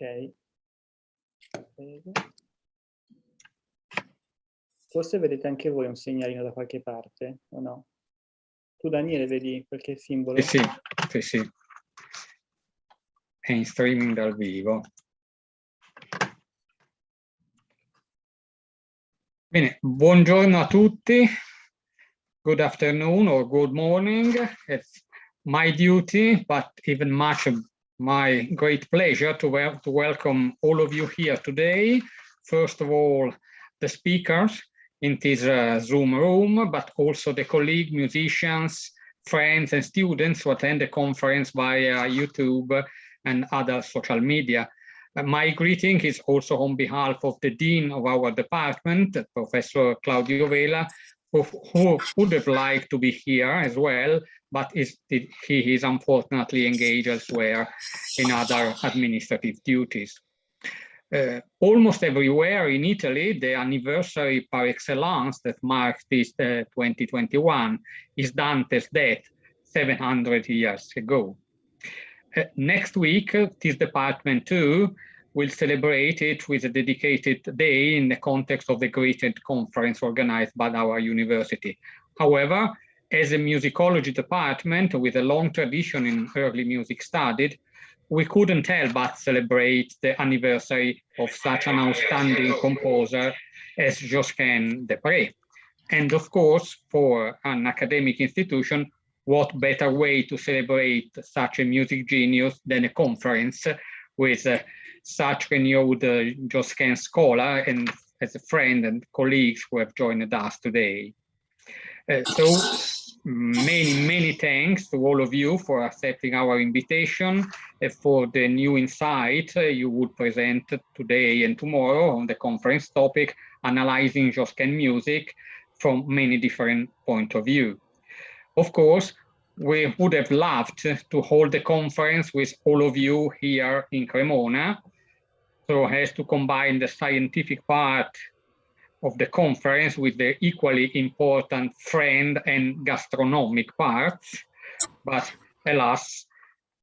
Ok. Prego. Forse vedete anche voi un segnalino da qualche parte, o no? Tu Daniele vedi qualche simbolo? Sì, sì. È in streaming dal vivo. Bene, buongiorno a tutti. Good afternoon or good morning. It's my duty, but even much my great pleasure to welcome all of you here today. First of all, the speakers in this Zoom room, but also the colleagues, musicians, friends, and students who attend the conference via YouTube and other social media. My greeting is also on behalf of the Dean of our department, Professor Claudio Vela, who would have liked to be here as well, but he is unfortunately engaged elsewhere in other administrative duties. Almost everywhere in Italy, the anniversary par excellence that marks this 2021 is Dante's death 700 years ago. Next week, this department too will celebrate it with a dedicated day in the context of the great conference organized by our university. However, as a musicology department with a long tradition in early music studies, we couldn't help but celebrate the anniversary of such an outstanding composer as Josquin. And of course, for an academic institution, what better way to celebrate such a music genius than a conference with such renowned Josquin scholar and as a friend and colleagues who have joined us today. So many thanks to all of you for accepting our invitation for the new insight you would present today and tomorrow on the conference topic, Analyzing Josquin Music from many different points of view. Of course, we would have loved to hold the conference with all of you here in Cremona, so as to combine the scientific part of the conference with the equally important friend and gastronomic parts. But alas,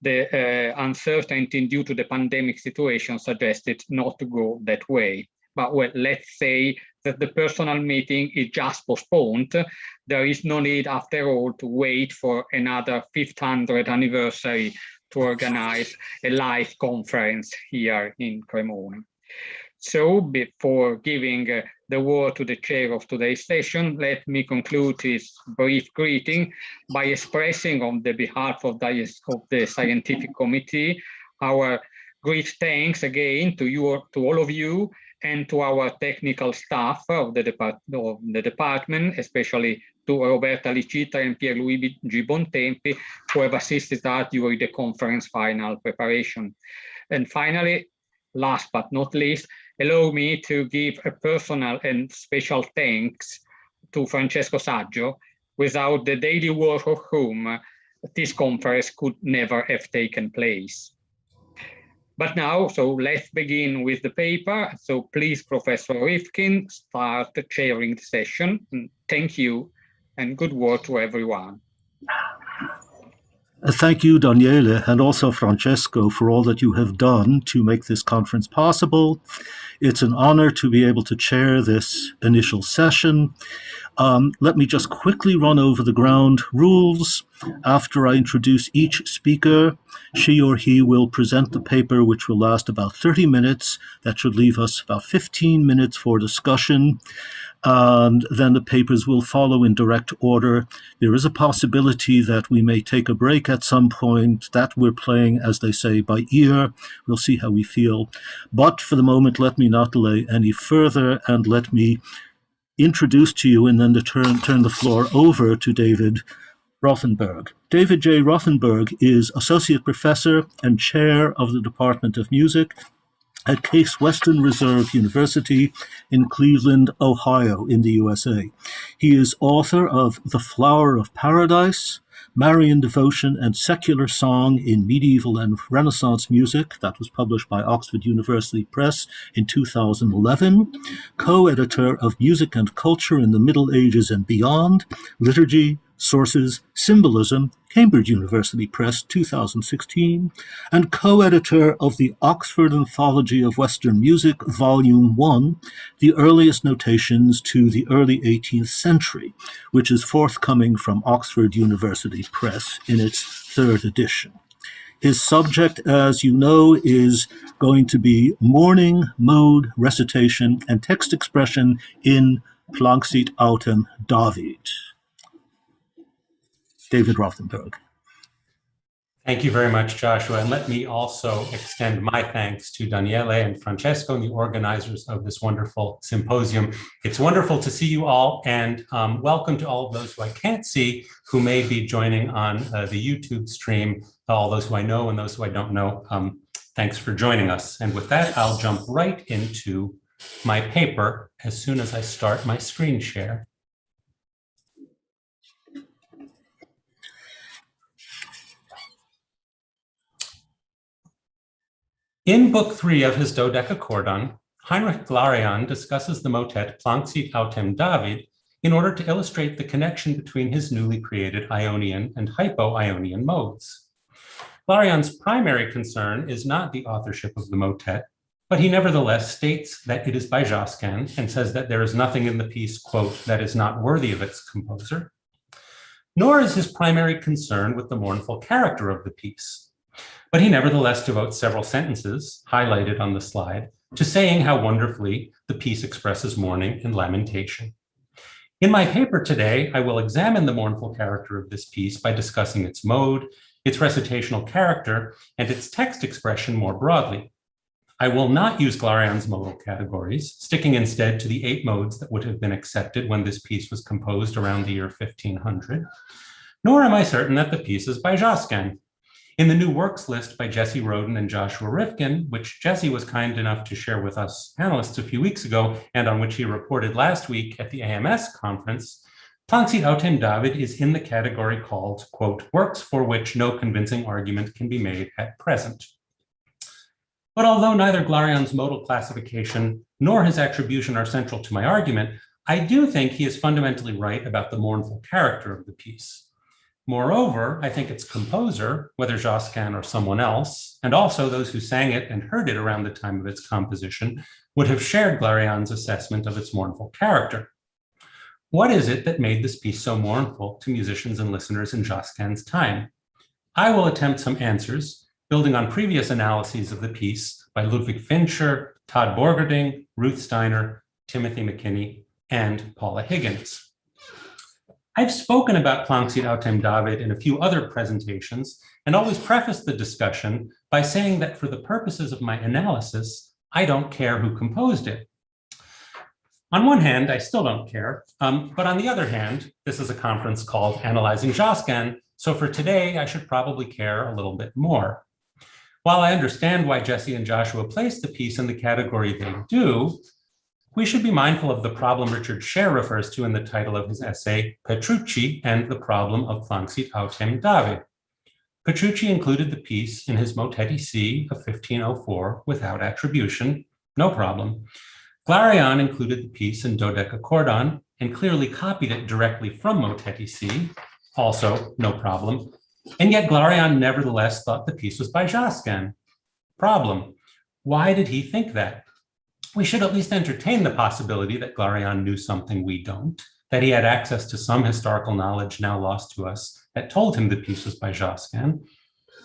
the uncertainty due to the pandemic situation suggested not to go that way. But well, let's say that the personal meeting is just postponed. There is no need, after all, to wait for another 500th anniversary to organize a live conference here in Cremona. So before giving the word to the chair of today's session, let me conclude this brief greeting by expressing on the behalf of the scientific committee our great thanks again to all of you and to our technical staff of the department, especially to Roberta Licitra and Pierluigi Bontempi, who have assisted us during the conference final preparation. And finally, last but not least, allow me to give a personal and special thanks to Francesco Saggio, without the daily work of whom this conference could never have taken place. But now, so let's begin with the paper. So please, Professor Rifkin, start chairing the session. Thank you, and good work to everyone. Thank you, Daniele, and also Francesco, for all that you have done to make this conference possible. It's an honor to be able to chair this initial session. Let me just quickly run over the ground rules. After I introduce each speaker, she or he will present the paper, which will last about 30 minutes. That should leave us about 15 minutes for discussion. And then the papers will follow in direct order. There is a possibility that we may take a break at some point. That we're playing, as they say, by ear. We'll see how we feel. But for the moment, let me not delay any further, and let me introduce to you and then to turn the floor over to David Rothenberg. David J. Rothenberg is Associate Professor and Chair of the Department of Music at Case Western Reserve University in Cleveland, Ohio, in the USA. He is author of The Flower of Paradise, Marian Devotion and Secular Song in Medieval and Renaissance Music, that was published by Oxford University Press in 2011, co-editor of Music and Culture in the Middle Ages and Beyond, Liturgy, Sources, Symbolism, Cambridge University Press, 2016, and co-editor of the Oxford Anthology of Western Music, Volume 1, The Earliest Notations to the Early 18th Century, which is forthcoming from Oxford University Press in its third edition. His subject, as you know, is going to be morning, mode, recitation, and text expression in Planxit Autem David. David Rothenberg. Thank you very much, Joshua. And let me also extend my thanks to Daniele and Francesco and the organizers of this wonderful symposium. It's wonderful to see you all, and welcome to all of those who I can't see who may be joining on the YouTube stream, all those who I know and those who I don't know. Thanks for joining us. And with that, I'll jump right into my paper as soon as I start my screen share. In Book 3 of his Dodecacordon, Heinrich Glarian discusses the motet Planxit Autem David in order to illustrate the connection between his newly created Ionian and Hypo-Ionian modes. Glarian's primary concern is not the authorship of the motet, but he nevertheless states that it is by Josquin and says that there is nothing in the piece, quote, that is not worthy of its composer. Nor is his primary concern with the mournful character of the piece. But he nevertheless devotes several sentences, highlighted on the slide, to saying how wonderfully the piece expresses mourning and lamentation. In my paper today, I will examine the mournful character of this piece by discussing its mode, its recitational character, and its text expression more broadly. I will not use Glarian's modal categories, sticking instead to the 8 modes that would have been accepted when this piece was composed around the year 1500, nor am I certain that the piece is by Josquin. In the new works list by Jesse Roden and Joshua Rifkin, which Jesse was kind enough to share with us panelists a few weeks ago, and on which he reported last week at the AMS conference, Planxit Autem David is in the category called, quote, works for which no convincing argument can be made at present. But although neither Glarian's modal classification nor his attribution are central to my argument, I do think he is fundamentally right about the mournful character of the piece. Moreover, I think its composer, whether Josquin or someone else, and also those who sang it and heard it around the time of its composition, would have shared Glarian's assessment of its mournful character. What is it that made this piece so mournful to musicians and listeners in Josquin's time? I will attempt some answers, building on previous analyses of the piece by Ludwig Fincher, Todd Borgerding, Ruth Steiner, Timothy McKinney, and Paula Higgins. I've spoken about Planxit Autem David in a few other presentations and always prefaced the discussion by saying that for the purposes of my analysis, I don't care who composed it. On one hand, I still don't care, but on the other hand, this is a conference called Analysing Josquin, so for today, I should probably care a little bit more. While I understand why Jesse and Joshua placed the piece in the category they do, we should be mindful of the problem Richard Scher refers to in the title of his essay, Petrucci and the Problem of Planxit Autem David. Petrucci included the piece in his Motetti C of 1504 without attribution, no problem. Glarian included the piece in Dodecacordon and clearly copied it directly from Motetti C, also no problem. And yet Glarian nevertheless thought the piece was by Josquin. Problem. Why did he think that? We should at least entertain the possibility that Glarian knew something we don't, that he had access to some historical knowledge now lost to us that told him the piece was by Josquin.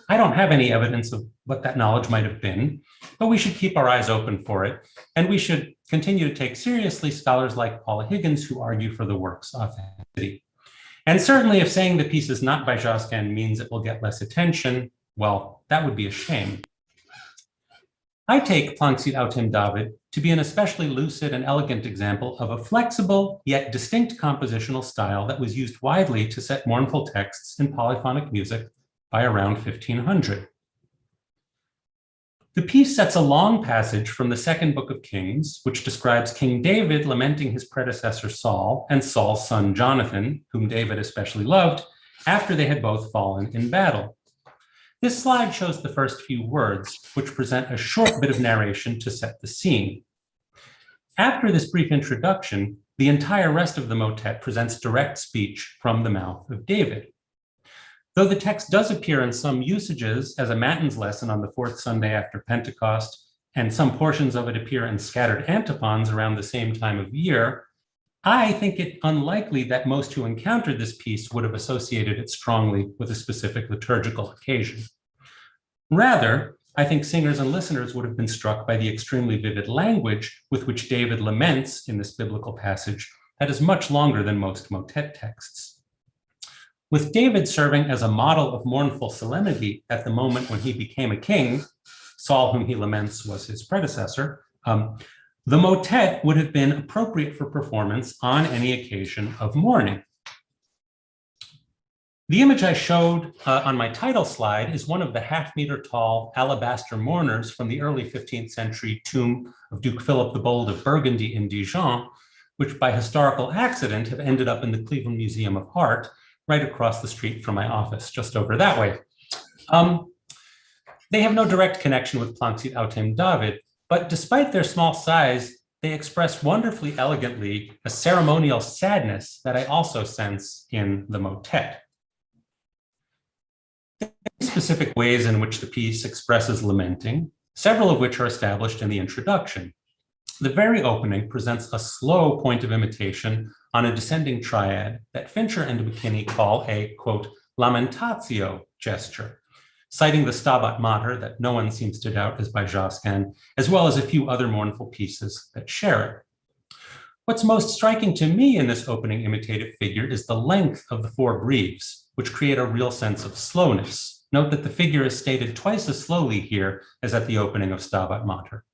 I don't have any evidence of what that knowledge might have been, but we should keep our eyes open for it, and we should continue to take seriously scholars like Paula Higgins who argue for the work's authenticity. And certainly if saying the piece is not by Josquin means it will get less attention, well, that would be a shame. I take Planxit Autem David to be an especially lucid and elegant example of a flexible yet distinct compositional style that was used widely to set mournful texts in polyphonic music by around 1500. The piece sets a long passage from the second book of Kings, which describes King David lamenting his predecessor Saul and Saul's son Jonathan, whom David especially loved, after they had both fallen in battle. This slide shows the first few words, which present a short bit of narration to set the scene. After this brief introduction, the entire rest of the motet presents direct speech from the mouth of David. Though the text does appear in some usages as a matins lesson on the fourth Sunday after Pentecost, and some portions of it appear in scattered antiphons around the same time of year, I think it unlikely that most who encountered this piece would have associated it strongly with a specific liturgical occasion. Rather, I think singers and listeners would have been struck by the extremely vivid language with which David laments in this biblical passage that is much longer than most motet texts. With David serving as a model of mournful solemnity at the moment when he became a king, Saul, whom he laments, was his predecessor, the motet would have been appropriate for performance on any occasion of mourning. The image I showed on my title slide is one of the half-meter tall alabaster mourners from the early 15th century tomb of Duke Philip the Bold of Burgundy in Dijon, which by historical accident have ended up in the Cleveland Museum of Art, right across the street from my office, just over that way. They have no direct connection with Plancit Autem David, but despite their small size, they express wonderfully elegantly a ceremonial sadness that I also sense in the motet. There are specific ways in which the piece expresses lamenting, several of which are established in the introduction. The very opening presents a slow point of imitation on a descending triad that Fincher and McKinney call a, quote, lamentatio gesture, citing the Stabat Mater that no one seems to doubt is by Josquin, as well as a few other mournful pieces that share it. What's most striking to me in this opening imitative figure is the length of the four breves, which create a real sense of slowness. Note that the figure is stated twice as slowly here as at the opening of Stabat Mater.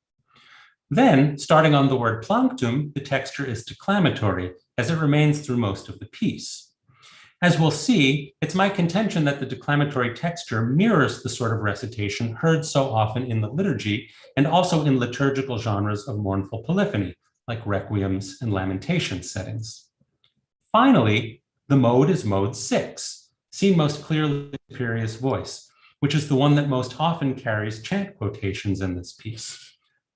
Then, starting on the word planctum, the texture is declamatory, as it remains through most of the piece. As we'll see, it's my contention that the declamatory texture mirrors the sort of recitation heard so often in the liturgy and also in liturgical genres of mournful polyphony, like requiems and lamentation settings. Finally, the mode is mode 6, seen most clearly in the imperious voice, which is the one that most often carries chant quotations in this piece.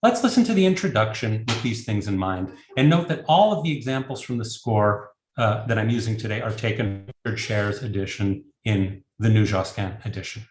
Let's listen to the introduction with these things in mind, and note that all of the examples from the score that I'm using today are taken from Richard Scher's edition in the New Josquin edition.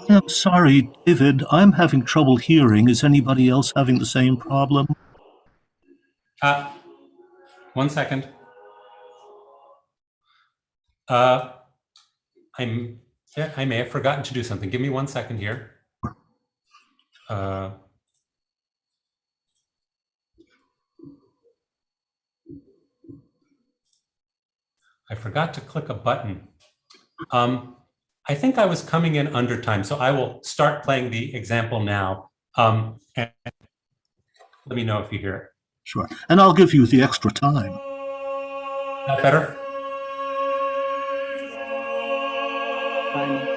I'm sorry, David, I'm having trouble hearing. Is anybody else having the same problem? 1 second. I may have forgotten to do something. Give me 1 second here. I forgot to click a button. I think I was coming in under time, so I will start playing the example now. And let me know if you hear it. Sure. And I'll give you the extra time. That better? Fine.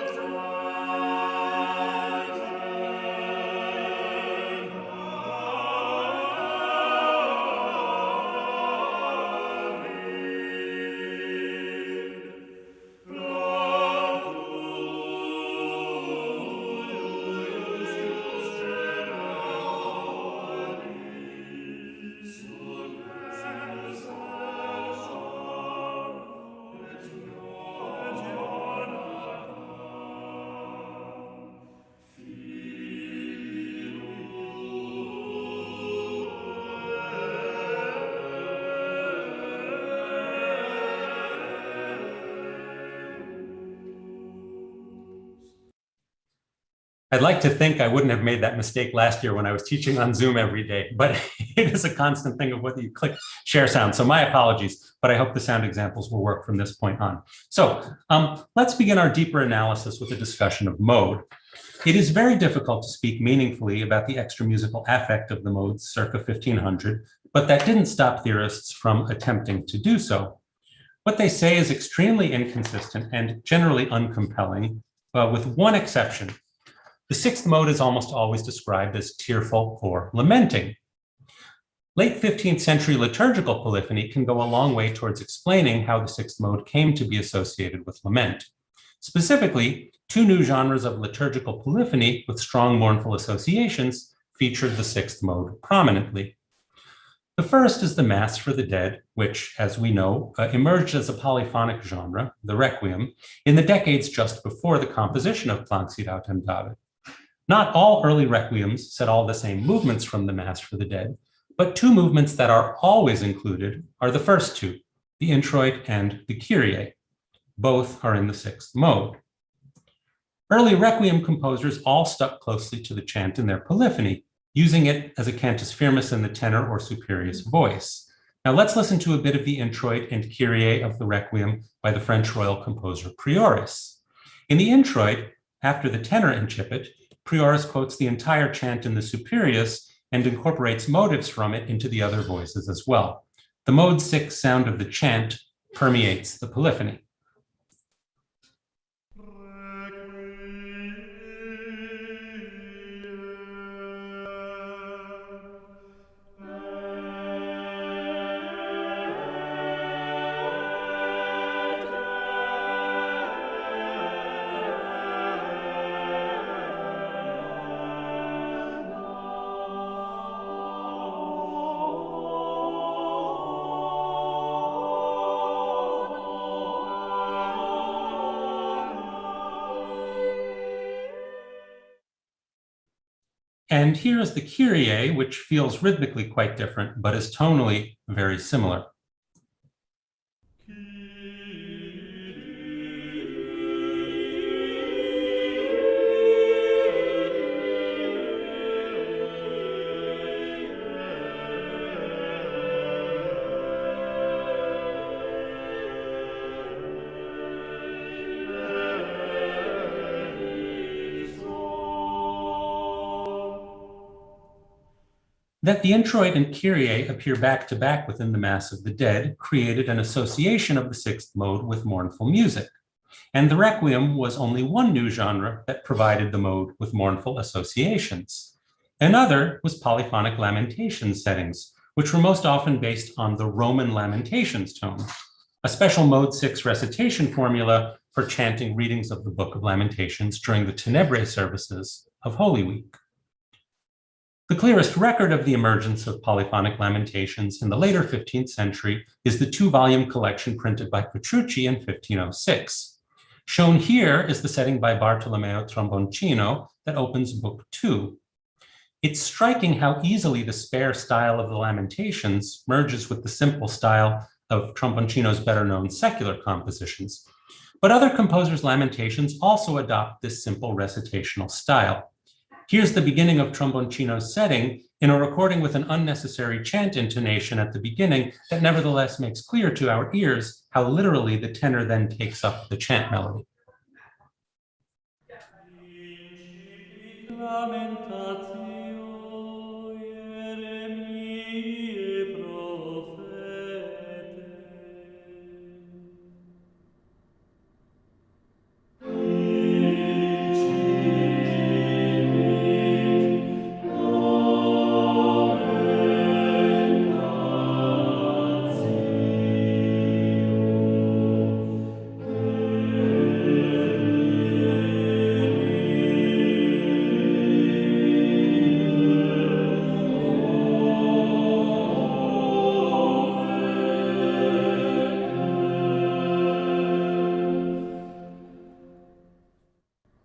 I'd like to think I wouldn't have made that mistake last year when I was teaching on Zoom every day, but it is a constant thing of whether you click share sound. So my apologies, but I hope the sound examples will work from this point on. So let's begin our deeper analysis with a discussion of mode. It is very difficult to speak meaningfully about the extra musical affect of the modes circa 1500, but that didn't stop theorists from attempting to do so. What they say is extremely inconsistent and generally uncompelling, with one exception. The sixth mode is almost always described as tearful or lamenting. Late 15th century liturgical polyphony can go a long way towards explaining how the sixth mode came to be associated with lament. Specifically, two new genres of liturgical polyphony with strong mournful associations featured the sixth mode prominently. The first is the Mass for the Dead, which, as we know, emerged as a polyphonic genre, the Requiem, in the decades just before the composition of Planxit autem David. Not all early Requiems set all the same movements from the Mass for the Dead, but two movements that are always included are the first two, the Introit and the Kyrie. Both are in the sixth mode. Early Requiem composers all stuck closely to the chant in their polyphony, using it as a cantus firmus in the tenor or superius voice. Now let's listen to a bit of the Introit and Kyrie of the Requiem by the French royal composer Prioris. In the Introit, after the tenor incipit, Prioris quotes the entire chant in the superius and incorporates motives from it into the other voices as well. The mode 6 sound of the chant permeates the polyphony. And here is the Kyrie, which feels rhythmically quite different, but is tonally very similar. That the Introit and Kyrie appear back-to-back within the Mass of the Dead created an association of the sixth mode with mournful music. And the Requiem was only one new genre that provided the mode with mournful associations. Another was polyphonic lamentation settings, which were most often based on the Roman Lamentations tone, a special mode 6 recitation formula for chanting readings of the Book of Lamentations during the Tenebrae services of Holy Week. The clearest record of the emergence of polyphonic lamentations in the later 15th century is the two-volume collection printed by Petrucci in 1506. Shown here is the setting by Bartolomeo Tromboncino that opens Book 2. It's striking how easily the spare style of the Lamentations merges with the simple style of Tromboncino's better-known secular compositions. But other composers' Lamentations also adopt this simple recitational style. Here's the beginning of Tromboncino's setting in a recording with an unnecessary chant intonation at the beginning that nevertheless makes clear to our ears how literally the tenor then takes up the chant melody.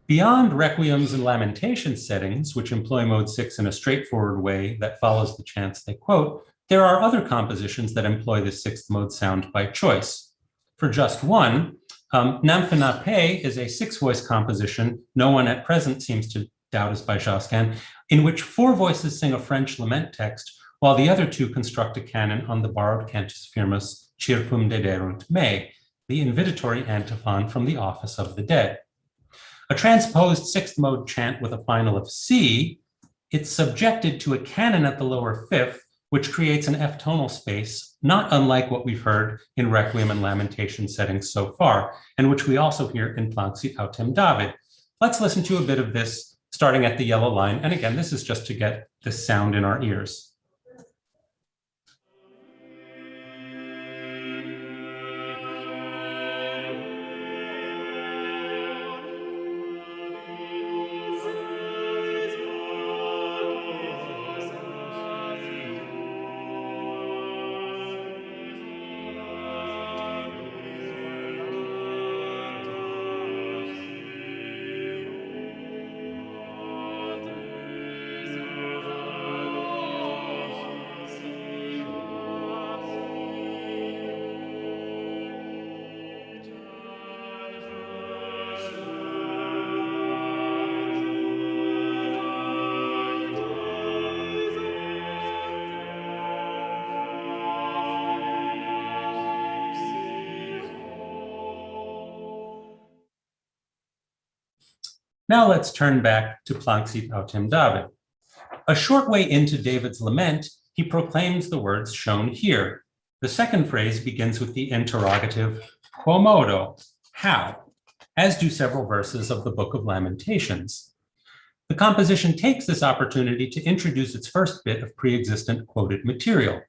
Beyond requiems and lamentation settings, which employ mode 6 in a straightforward way that follows the chants they quote, there are other compositions that employ this sixth mode sound by choice. For just one, Nymphe Paix is a six-voice composition no one at present seems to doubt is by Josquin, in which four voices sing a French lament text, while the other two construct a canon on the borrowed cantus firmus Circum dederunt me, the invitatory antiphon from the Office of the Dead. A transposed sixth mode chant with a final of C, it's subjected to a canon at the lower fifth, which creates an F-tonal space, not unlike what we've heard in Requiem and Lamentation settings so far, and which we also hear in Planxit autem David, Let's listen to a bit of this starting at the yellow line. And again, this is just to get this sound in our ears. Now let's turn back to Planck sit autem David. A short way into David's lament, he proclaims the words shown here. The second phrase begins with the interrogative, quomodo, how, as do several verses of the Book of Lamentations. The composition takes this opportunity to introduce its first bit of pre-existent quoted material.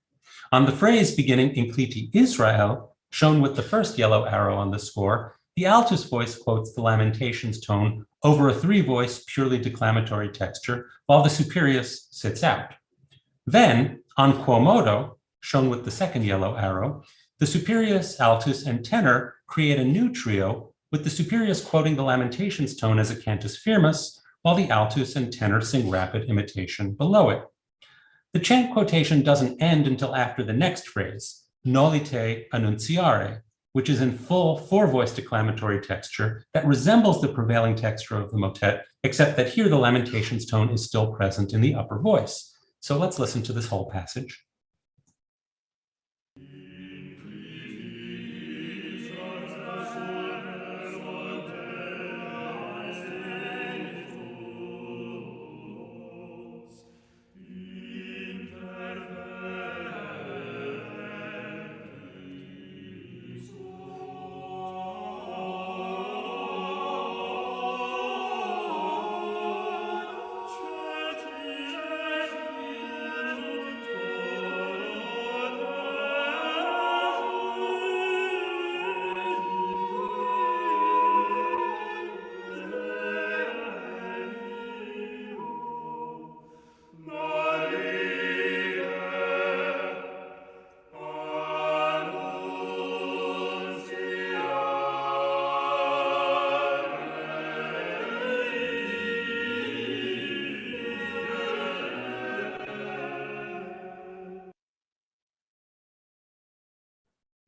On the phrase beginning Incliti Israel, shown with the first yellow arrow on the score, the altus voice quotes the Lamentations tone over a three-voice, purely declamatory texture, while the superius sits out. Then, on quomodo, shown with the second yellow arrow, the superius, altus, and tenor create a new trio, with the superius quoting the Lamentations tone as a cantus firmus, while the altus and tenor sing rapid imitation below it. The chant quotation doesn't end until after the next phrase, nolite annunciare, which is in full four-voice declamatory texture that resembles the prevailing texture of the motet, except that here the Lamentations tone is still present in the upper voice. So let's listen to this whole passage.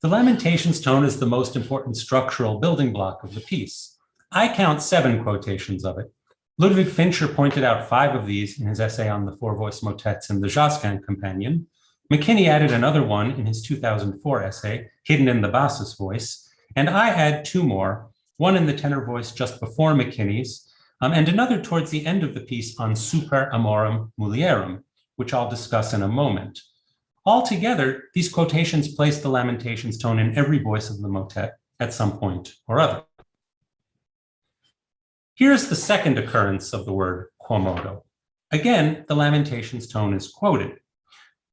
The Lamentations tone is the most important structural building block of the piece. I count 7 quotations of it. Ludwig Fincher pointed out 5 of these in his essay on the four-voice motets in the Josquin Companion. McKinney added another one in his 2004 essay, Hidden in the Bassus Voice, and I add 2 more, one in the tenor voice just before McKinney's, and another towards the end of the piece on Super Amorem Mulierum, which I'll discuss in a moment. Altogether, these quotations place the Lamentations tone in every voice of the motet at some point or other. Here's the second occurrence of the word quomodo. Again, the Lamentations tone is quoted,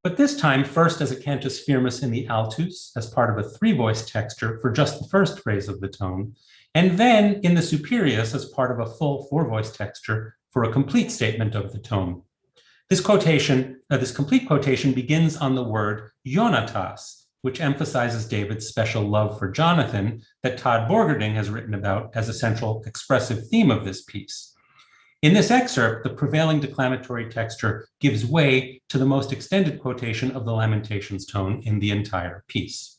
but this time first as a cantus firmus in the altus as part of a 3-voice texture for just the first phrase of the tone, and then in the superius as part of a full 4-voice texture for a complete statement of the tone. This quotation, this complete quotation begins on the word Jonatas, which emphasizes David's special love for Jonathan that Todd Borgerding has written about as a central expressive theme of this piece. In this excerpt, the prevailing declamatory texture gives way to the most extended quotation of the Lamentations tone in the entire piece.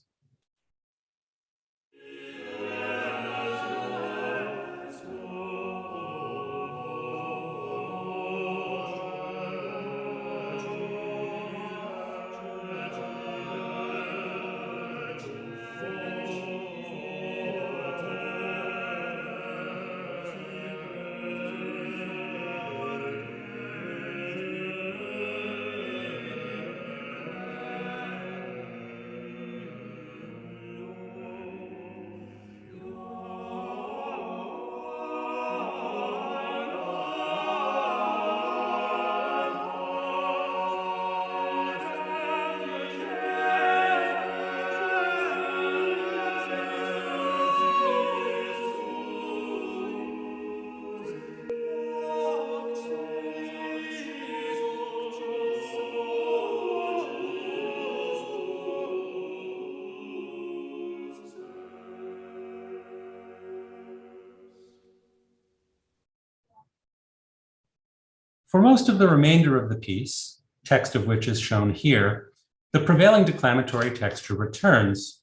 For most of the remainder of the piece, text of which is shown here, the prevailing declamatory texture returns.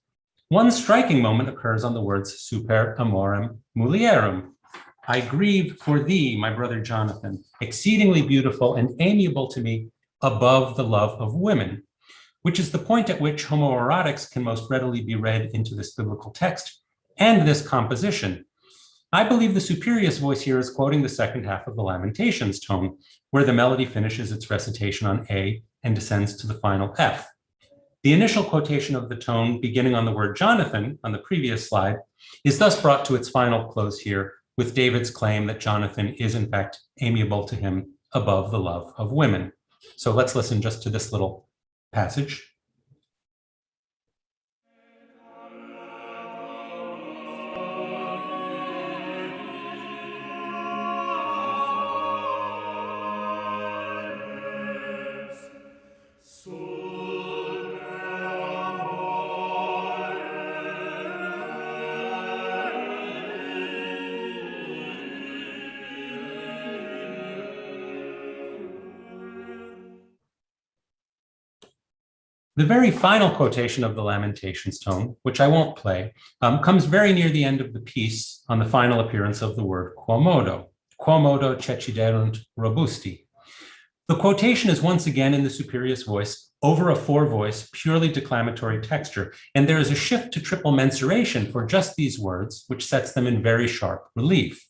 One striking moment occurs on the words super amorem mulierum. I grieve for thee, my brother Jonathan, exceedingly beautiful and amiable to me, above the love of women, which is the point at which homoerotics can most readily be read into this biblical text and this composition. I believe the superior's voice here is quoting the second half of the Lamentations tone, where the melody finishes its recitation on A and descends to the final F. The initial quotation of the tone beginning on the word Jonathan on the previous slide is thus brought to its final close here with David's claim that Jonathan is in fact amiable to him above the love of women. So let's listen just to this little passage. The very final quotation of the Lamentations tone, which I won't play, comes very near the end of the piece on the final appearance of the word quomodo ceciderunt robusti. The quotation is once again in the superior's voice over a four-voice, purely declamatory texture, and there is a shift to triple mensuration for just these words, which sets them in very sharp relief.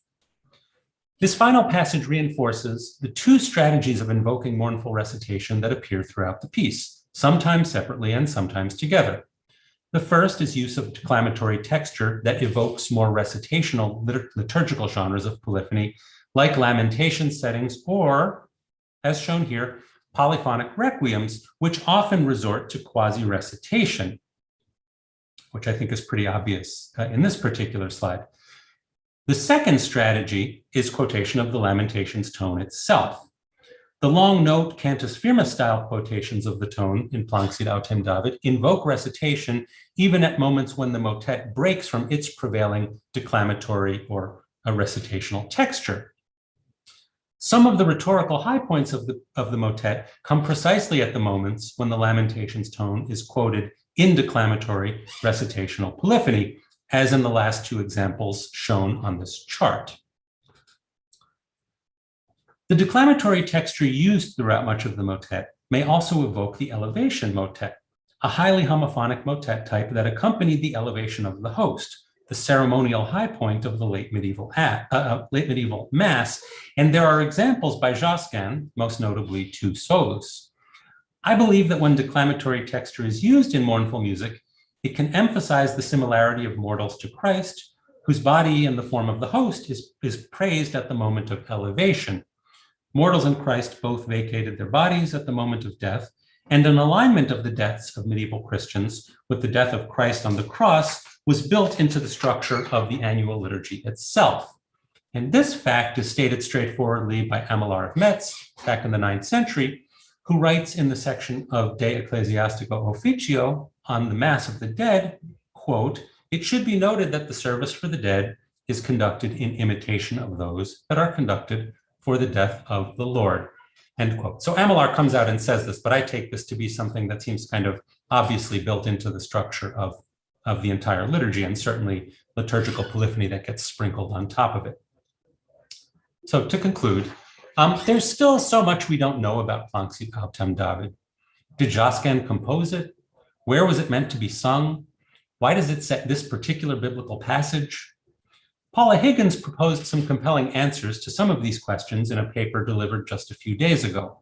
This final passage reinforces the two strategies of invoking mournful recitation that appear throughout the piece, sometimes separately and sometimes together. The first is use of declamatory texture that evokes more recitational liturgical genres of polyphony, like lamentation settings, or, as shown here, polyphonic requiems, which often resort to quasi-recitation, which I think is pretty obvious in this particular slide. The second strategy is quotation of the Lamentations tone itself. The long note cantus firmus style quotations of the tone in Planxit autem David invoke recitation even at moments when the motet breaks from its prevailing declamatory or a recitational texture. Some of the rhetorical high points of the motet come precisely at the moments when the Lamentations tone is quoted in declamatory recitational polyphony, as in the last two examples shown on this chart. The declamatory texture used throughout much of the motet may also evoke the elevation motet, a highly homophonic motet type that accompanied the elevation of the host, the ceremonial high point of the late medieval Mass, and there are examples by Josquin, most notably Tu Solus. I believe that when declamatory texture is used in mournful music, it can emphasize the similarity of mortals to Christ, whose body in the form of the host is praised at the moment of elevation. Mortals and Christ both vacated their bodies at the moment of death, and an alignment of the deaths of medieval Christians with the death of Christ on the cross was built into the structure of the annual liturgy itself. And this fact is stated straightforwardly by Amelard of Metz back in the 9th century, who writes in the section of De Ecclesiastico Officio on the Mass of the Dead, quote, "It should be noted that the service for the dead is conducted in imitation of those that are conducted for the death of the Lord," end quote. So Amelard comes out and says this, but I take this to be something that seems kind of obviously built into the structure of the entire liturgy, and certainly liturgical polyphony that gets sprinkled on top of it. So to conclude, there's still so much we don't know about Planxit autem David. Did Josquin compose it? Where was it meant to be sung? Why does it set this particular biblical passage? Paula Higgins proposed some compelling answers to some of these questions in a paper delivered just a few days ago.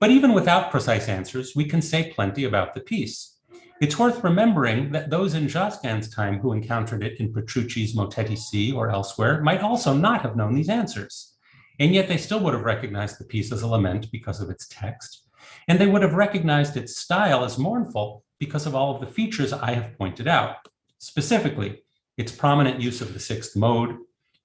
But even without precise answers, we can say plenty about the piece. It's worth remembering that those in Josquin's time who encountered it in Petrucci's Motetti C or elsewhere might also not have known these answers. And yet they still would have recognized the piece as a lament because of its text. And they would have recognized its style as mournful because of all of the features I have pointed out. Specifically, its prominent use of the sixth mode,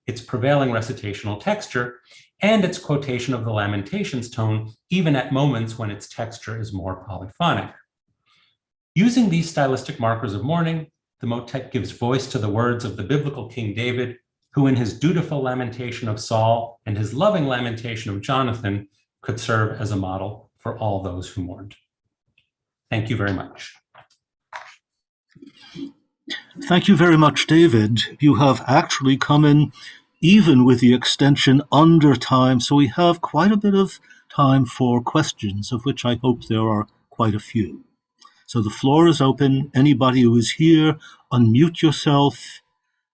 its prevailing recitational texture, and its quotation of the Lamentations tone, even at moments when its texture is more polyphonic. Using these stylistic markers of mourning, the motet gives voice to the words of the biblical King David, who in his dutiful lamentation of Saul and his loving lamentation of Jonathan could serve as a model for all those who mourned. Thank you very much. Thank you very much, David. You have actually come in even with the extension under time, so we have quite a bit of time for questions, of which I hope there are quite a few. So the floor is open. Anybody who is here, unmute yourself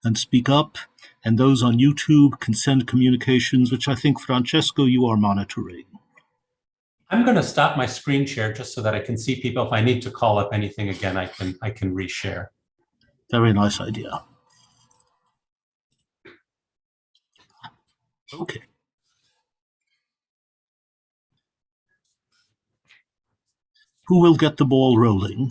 and speak up. And those on YouTube can send communications, which I think, Francesco, you are monitoring. I'm going to stop my screen share just so that I can see people. If I need to call up anything again, I can reshare. Very nice idea. Okay. Who will get the ball rolling?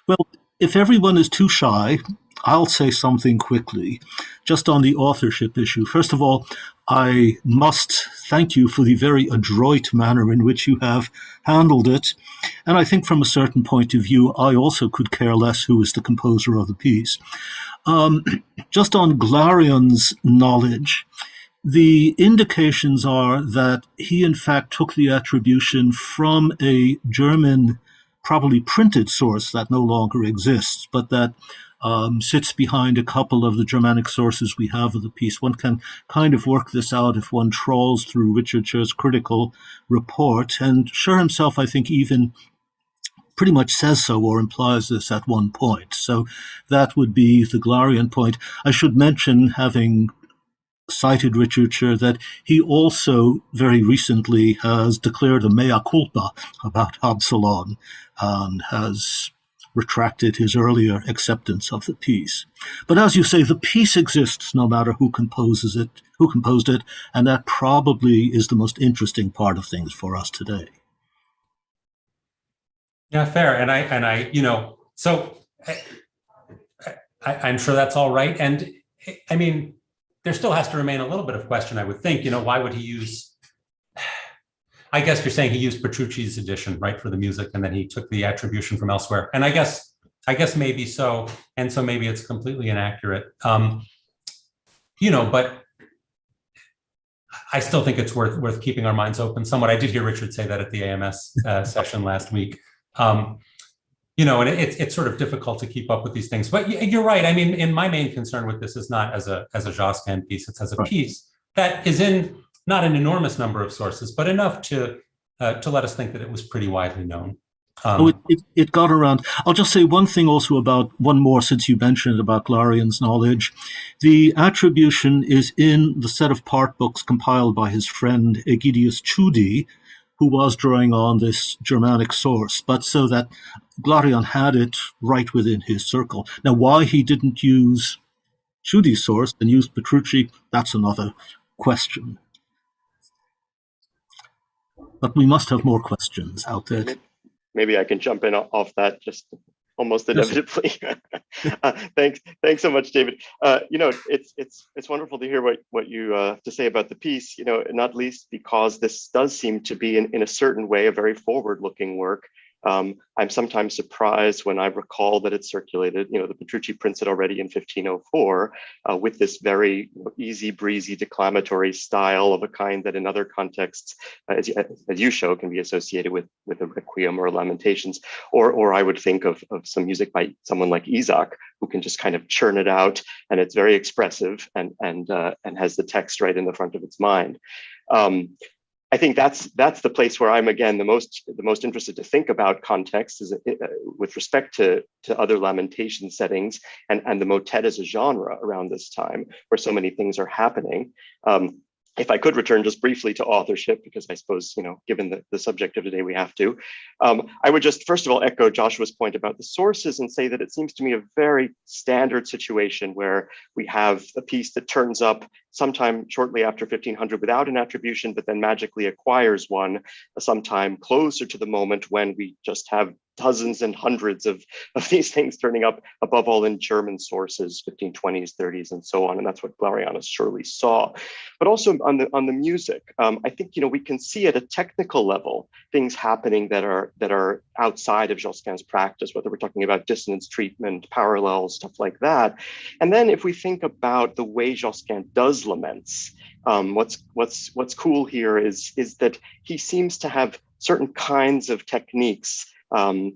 Well, if everyone is too shy, I'll say something quickly, just on the authorship issue. First of all, I must thank you for the very adroit manner in which you have handled it. And I think from a certain point of view, I also could care less who is the composer of the piece. Just on Glarion's knowledge, the indications are that he in fact took the attribution from a German, probably printed source that no longer exists, but that sits behind a couple of the Germanic sources we have of the piece. One can kind of work this out if one trawls through Richard Scher's critical report, and Scher himself, I think, even pretty much says so or implies this at one point. So that would be the Glarian point. I should mention, having cited Richard Scher, that he also very recently has declared a mea culpa about Absalon and has retracted his earlier acceptance of the piece. But as you say, the piece exists no matter who composed it, and that probably is the most interesting part of things for us today. Yeah, fair. And I, so I'm sure that's all right. And I mean, there still has to remain a little bit of question, I would think, why would he use, I guess you're saying he used Petrucci's edition, right, for the music, and then he took the attribution from elsewhere. And I guess maybe so. And so maybe it's completely inaccurate. But I still think it's worth keeping our minds open somewhat. I did hear Richard say that at the AMS session last week. And it's sort of difficult to keep up with these things. But you're right. I mean, and my main concern with this is not as a Josquin piece. It's as a piece that is in not an enormous number of sources, but enough to let us think that it was pretty widely known. It got around. I'll just say one thing also about one more, since you mentioned about Glarian's knowledge. The attribution is in the set of part books compiled by his friend Egidius Tschudi, who was drawing on this Germanic source, but so that Glarian had it right within his circle. Now, why he didn't use Tschudi's source and use Petrucci, that's another question. But we must have more questions out there. Maybe I can jump in off that just almost inevitably. Thanks so much, David. It's wonderful to hear what you to say about the piece. Not least because this does seem to be in a certain way a very forward-looking work. I'm sometimes surprised when I recall that it circulated. The Petrucci prints it already in 1504 with this very easy breezy declamatory style of a kind that in other contexts, as you show, can be associated with a requiem or lamentations. Or I would think of some music by someone like Isaac, who can just kind of churn it out, and it's very expressive and has the text right in the front of its mind. I think that's the place where I'm again the most interested to think about context is with respect to other lamentation settings and the motet as a genre around this time where so many things are happening. If I could return just briefly to authorship, because I suppose, given the subject of today, we have to, I would just first of all echo Joshua's point about the sources and say that it seems to me a very standard situation where we have a piece that turns up sometime shortly after 1500 without an attribution, but then magically acquires one sometime closer to the moment when we just have dozens and hundreds of these things turning up, above all in German sources, 1520s, 30s, and so on. And that's what Glarianus surely saw. But also on the music, I think we can see at a technical level things happening that are outside of Josquin's practice, whether we're talking about dissonance treatment, parallels, stuff like that. And then if we think about the way Josquin does laments, what's cool here is that he seems to have certain kinds of techniques. The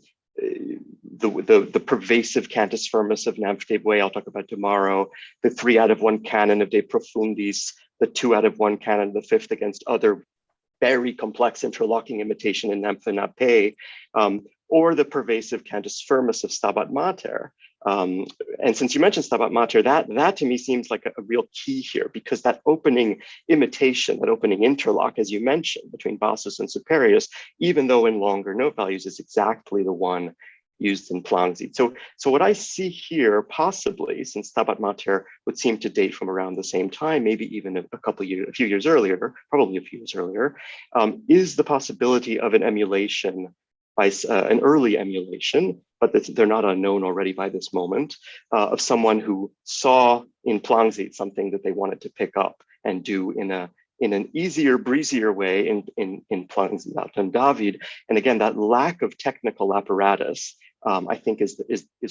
pervasive cantus firmus of Nymphe de Buey, I'll talk about tomorrow, the 3 out of 1 canon of De Profundis, the 2 out of 1 canon of the 5th against other very complex interlocking imitation in Nymphe na Paix, or the pervasive cantus firmus of Stabat Mater. And since you mentioned Stabat Mater, that to me seems like a real key here, because that opening imitation, that opening interlock, as you mentioned, between bassus and superius, even though in longer note values, is exactly the one used in Plangsit. So what I see here, possibly, since Stabat Mater would seem to date from around the same time, maybe even a few years earlier, probably a few years earlier, is the possibility of an emulation, by an early emulation, but they're not unknown already by this moment, of someone who saw in Plangsit something that they wanted to pick up and do in an easier, breezier way in Plangsit Autem David. And again, that lack of technical apparatus, I think is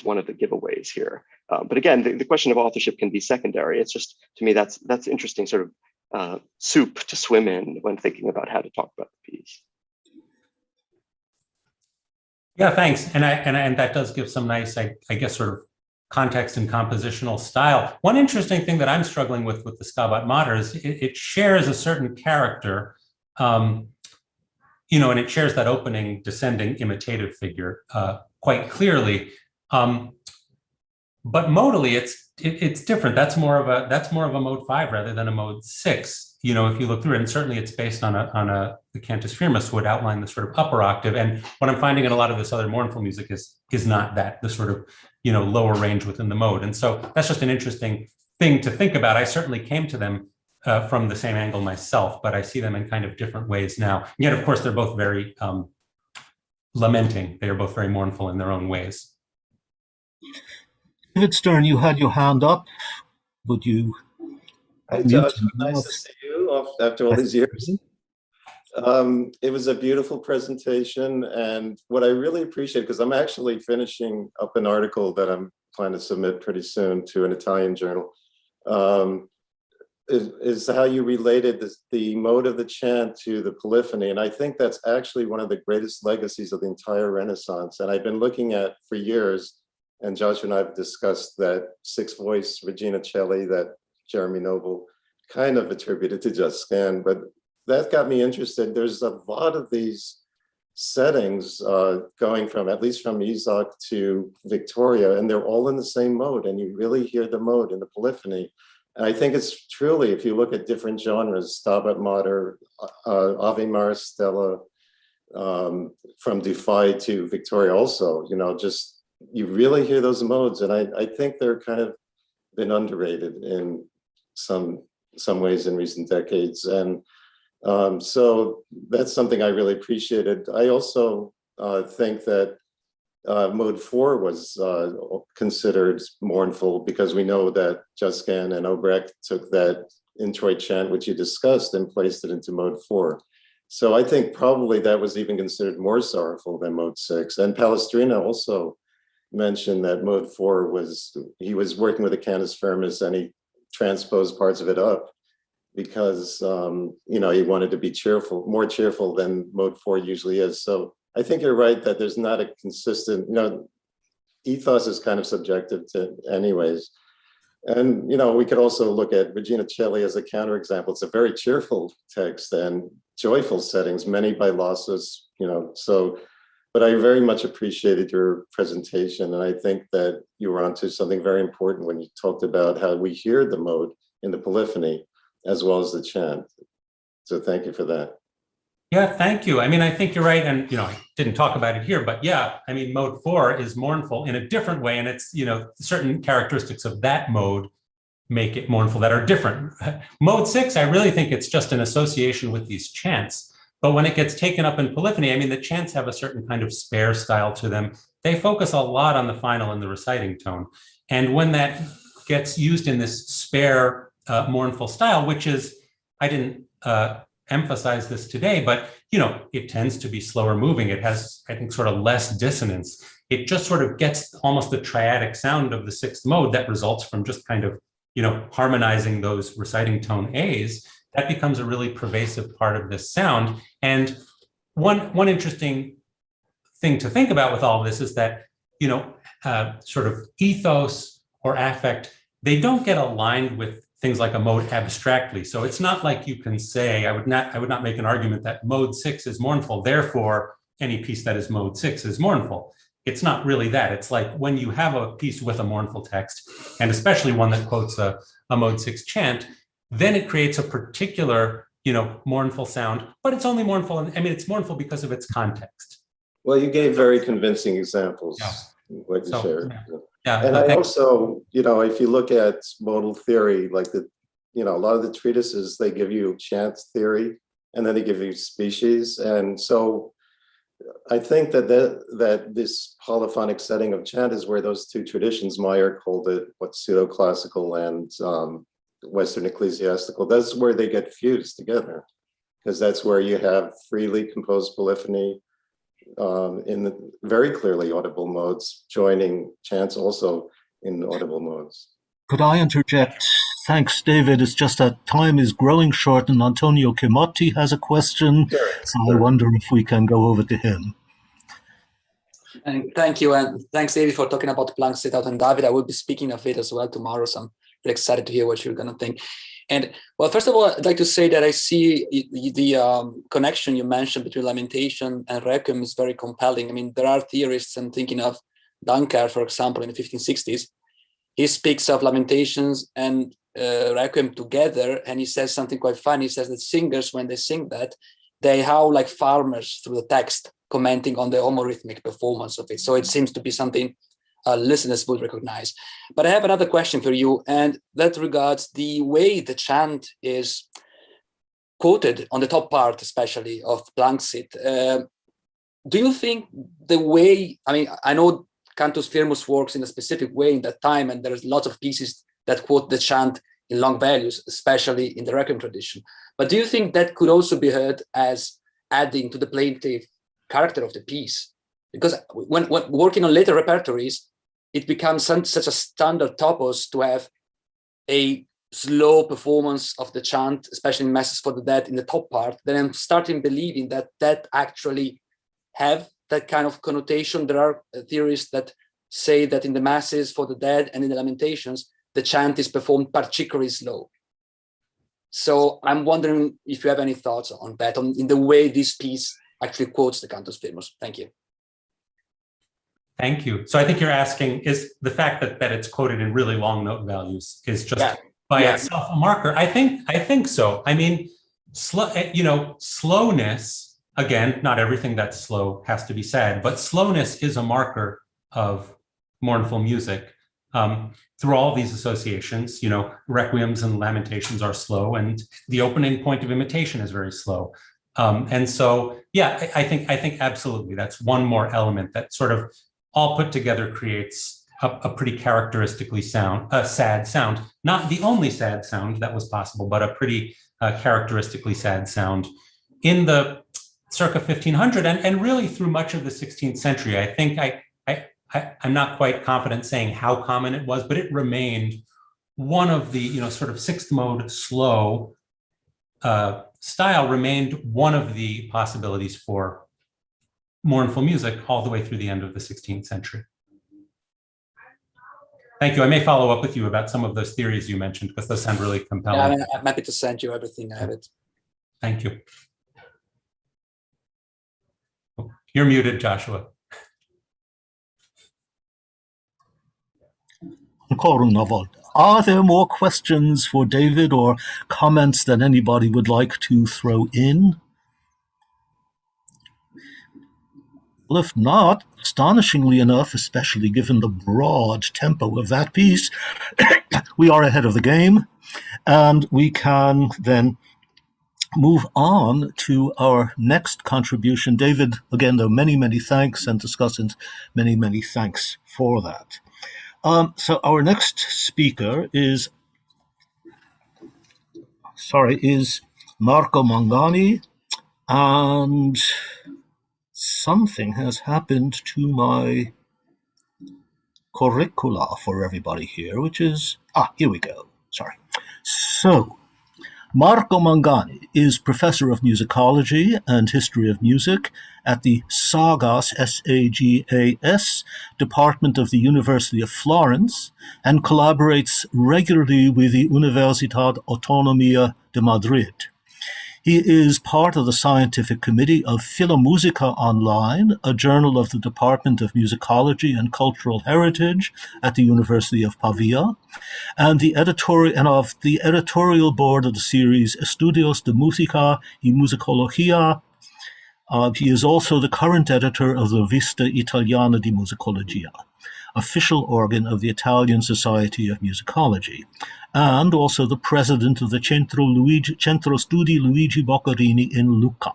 one of the giveaways here. But again, the question of authorship can be secondary. It's just, to me, that's interesting sort of soup to swim in when thinking about how to talk about the piece. Yeah, thanks. And that does give some nice, I guess, sort of context and compositional style. One interesting thing that I'm struggling with the Stabat Mater is it shares a certain character, and it shares that opening descending imitative figure quite clearly. But modally, it's different. That's more of a mode 5 rather than a mode 6. If you look through it, and certainly it's based on the cantus firmus would outline the sort of upper octave. And what I'm finding in a lot of this other mournful music is not that, the sort of lower range within the mode. And so that's just an interesting thing to think about. I certainly came to them from the same angle myself, but I see them in kind of different ways now. And yet, of course, they're both very lamenting. They are both very mournful in their own ways. David Stern, you had your hand up. Would you? Hi, Josh. Nice to see you after all these years. It was a beautiful presentation, and what I really appreciate, because I'm actually finishing up an article that I'm planning to submit pretty soon to an Italian journal, is how you related the mode of the chant to the polyphony. And I think that's actually one of the greatest legacies of the entire Renaissance. And I've been looking at for years, and Josh and I have discussed that 6th voice Regina Celli that Jeremy Noble kind of attributed to Josquin, but that got me interested. There's a lot of these settings going from, at least from Isaac to Victoria, and they're all in the same mode, and you really hear the mode in the polyphony. And I think it's truly, if you look at different genres, Stabat Mater, Ave Maris Stella, from Defy to Victoria also, just, you really hear those modes. And I think they're kind of been underrated in some ways in recent decades. And so that's something I really appreciated. I also think that mode 4 was considered mournful, because we know that Josquin and Obrecht took that introit chant, which you discussed, and placed it into mode 4. So I think probably that was even considered more sorrowful than mode 6. And Palestrina also mentioned that mode 4 he was working with a cantus firmus, and he transposed parts of it up because he wanted to be more cheerful than mode 4 usually is. So I think you're right that there's not a consistent, ethos is kind of subjective to anyways. And we could also look at Regina Celli as a counterexample. It's a very cheerful text and joyful settings, many by Lossus, so. But I very much appreciated your presentation, and I think that you were onto something very important when you talked about how we hear the mode in the polyphony as well as the chant. So thank you for that. Yeah, thank you. I mean, I think you're right. And, I didn't talk about it here, but yeah, I mean, mode 4 is mournful in a different way. And it's, certain characteristics of that mode make it mournful that are different. Mode 6, I really think it's just an association with these chants But when it gets taken up in polyphony, I mean, the chants have a certain kind of spare style to them. They focus a lot on the final and the reciting tone. And when that gets used in this spare mournful style, which is, I didn't emphasize this today, but it tends to be slower moving. It has, I think, sort of less dissonance. It just sort of gets almost the triadic sound of the sixth mode that results from just kind of, harmonizing those reciting tone A's. That becomes a really pervasive part of this sound. And one interesting thing to think about with all of this is that, sort of ethos or affect, they don't get aligned with things like a mode abstractly. So it's not like you can say, I would not make an argument that mode 6 is mournful, therefore any piece that is mode 6 is mournful. It's not really that. It's like when you have a piece with a mournful text, and especially one that quotes a mode 6 chant, then it creates a particular, mournful sound, but it's only mournful. And I mean, it's mournful because of its context. Well, you gave very convincing examples, what you shared. And I also, if you look at modal theory, like a lot of the treatises, they give you chant theory, and then they give you species. And so I think that this polyphonic setting of chant is where those two traditions, Meyer called it pseudo-classical and Western ecclesiastical, that's where they get fused together, because that's where you have freely composed polyphony in the very clearly audible modes, joining chants also in audible modes. Could I interject? Thanks, David. It's just that time is growing short and Antonio Chimotti has a question. Sure. I wonder if we can go over to him. And thank you. And thanks, David, for talking about Planck, Autem, David. I will be speaking of it as well tomorrow. So I'm really excited to hear what you're going to think. And well, first of all, I'd like to say that I see the connection you mentioned between Lamentation and Requiem is very compelling. I mean, there are theorists, I'm thinking of Dankar, for example, in the 1560s. He speaks of Lamentations and Requiem together, and he says something quite funny. He says that singers, when they sing that, they howl like farmers through the text, commenting on the homorhythmic performance of it. So it seems to be something listeners would recognize. But I have another question for you, and that regards the way the chant is quoted on the top part, especially of Planck. Do you think the way, I mean, I know Cantus Firmus works in a specific way in that time, and there's lots of pieces that quote the chant in long values, especially in the Requiem tradition. But do you think that could also be heard as adding to the plaintive character of the piece? Because when working on later repertories, it becomes such a standard topos to have a slow performance of the chant, especially in Masses for the Dead in the top part. Then I'm starting believing that actually have that kind of connotation. There are theories that say that in the Masses for the Dead and in the Lamentations, the chant is performed particularly slow. So I'm wondering if you have any thoughts on that, in the way this piece actually quotes the Cantus Firmus. Thank you. Thank you. So I think you're asking, is the fact that it's quoted in really long note values is just by itself a marker? I think so. I mean, slowness, again, not everything that's slow has to be sad, but slowness is a marker of mournful music. Through all these associations, requiems and lamentations are slow, and the opening point of imitation is very slow. And so, yeah, I think absolutely that's one more element that sort of all put together creates a pretty characteristically sad sound. Not the only sad sound that was possible, but a pretty characteristically sad sound in the circa 1500 and really through much of the 16th century. I think I'm not quite confident saying how common it was, but it remained one of the, sort of sixth mode slow style remained one of the possibilities for mournful music all the way through the end of the 16th century. Thank you. I may follow up with you about some of those theories you mentioned, because those sound really compelling. Yeah, I'm happy to send you everything. I have it. Thank you. You're muted, Joshua. Are there more questions for David or comments that anybody would like to throw in? Well, if not, astonishingly enough, especially given the broad tempo of that piece, we are ahead of the game, and we can then move on to our next contribution. David, again, though, many, many thanks, and discussant, many, many thanks for that. So our next speaker is Marco Mangani, and something has happened to my curricula for everybody here, which is, here we go, sorry. So, Marco Mangani is Professor of Musicology and History of Music at the SAGAS, S-A-G-A-S, Department of the University of Florence, and collaborates regularly with the Universidad Autónoma de Madrid. He is part of the scientific committee of Filomusica Online, a journal of the Department of Musicology and Cultural Heritage at the University of Pavia, and of the editorial board of the series Estudios de Música y Musicología. He is also the current editor of the Revista Italiana di Musicologia, official organ of the Italian Society of Musicology, and also the president of the Centro Studi Luigi Boccherini in Lucca.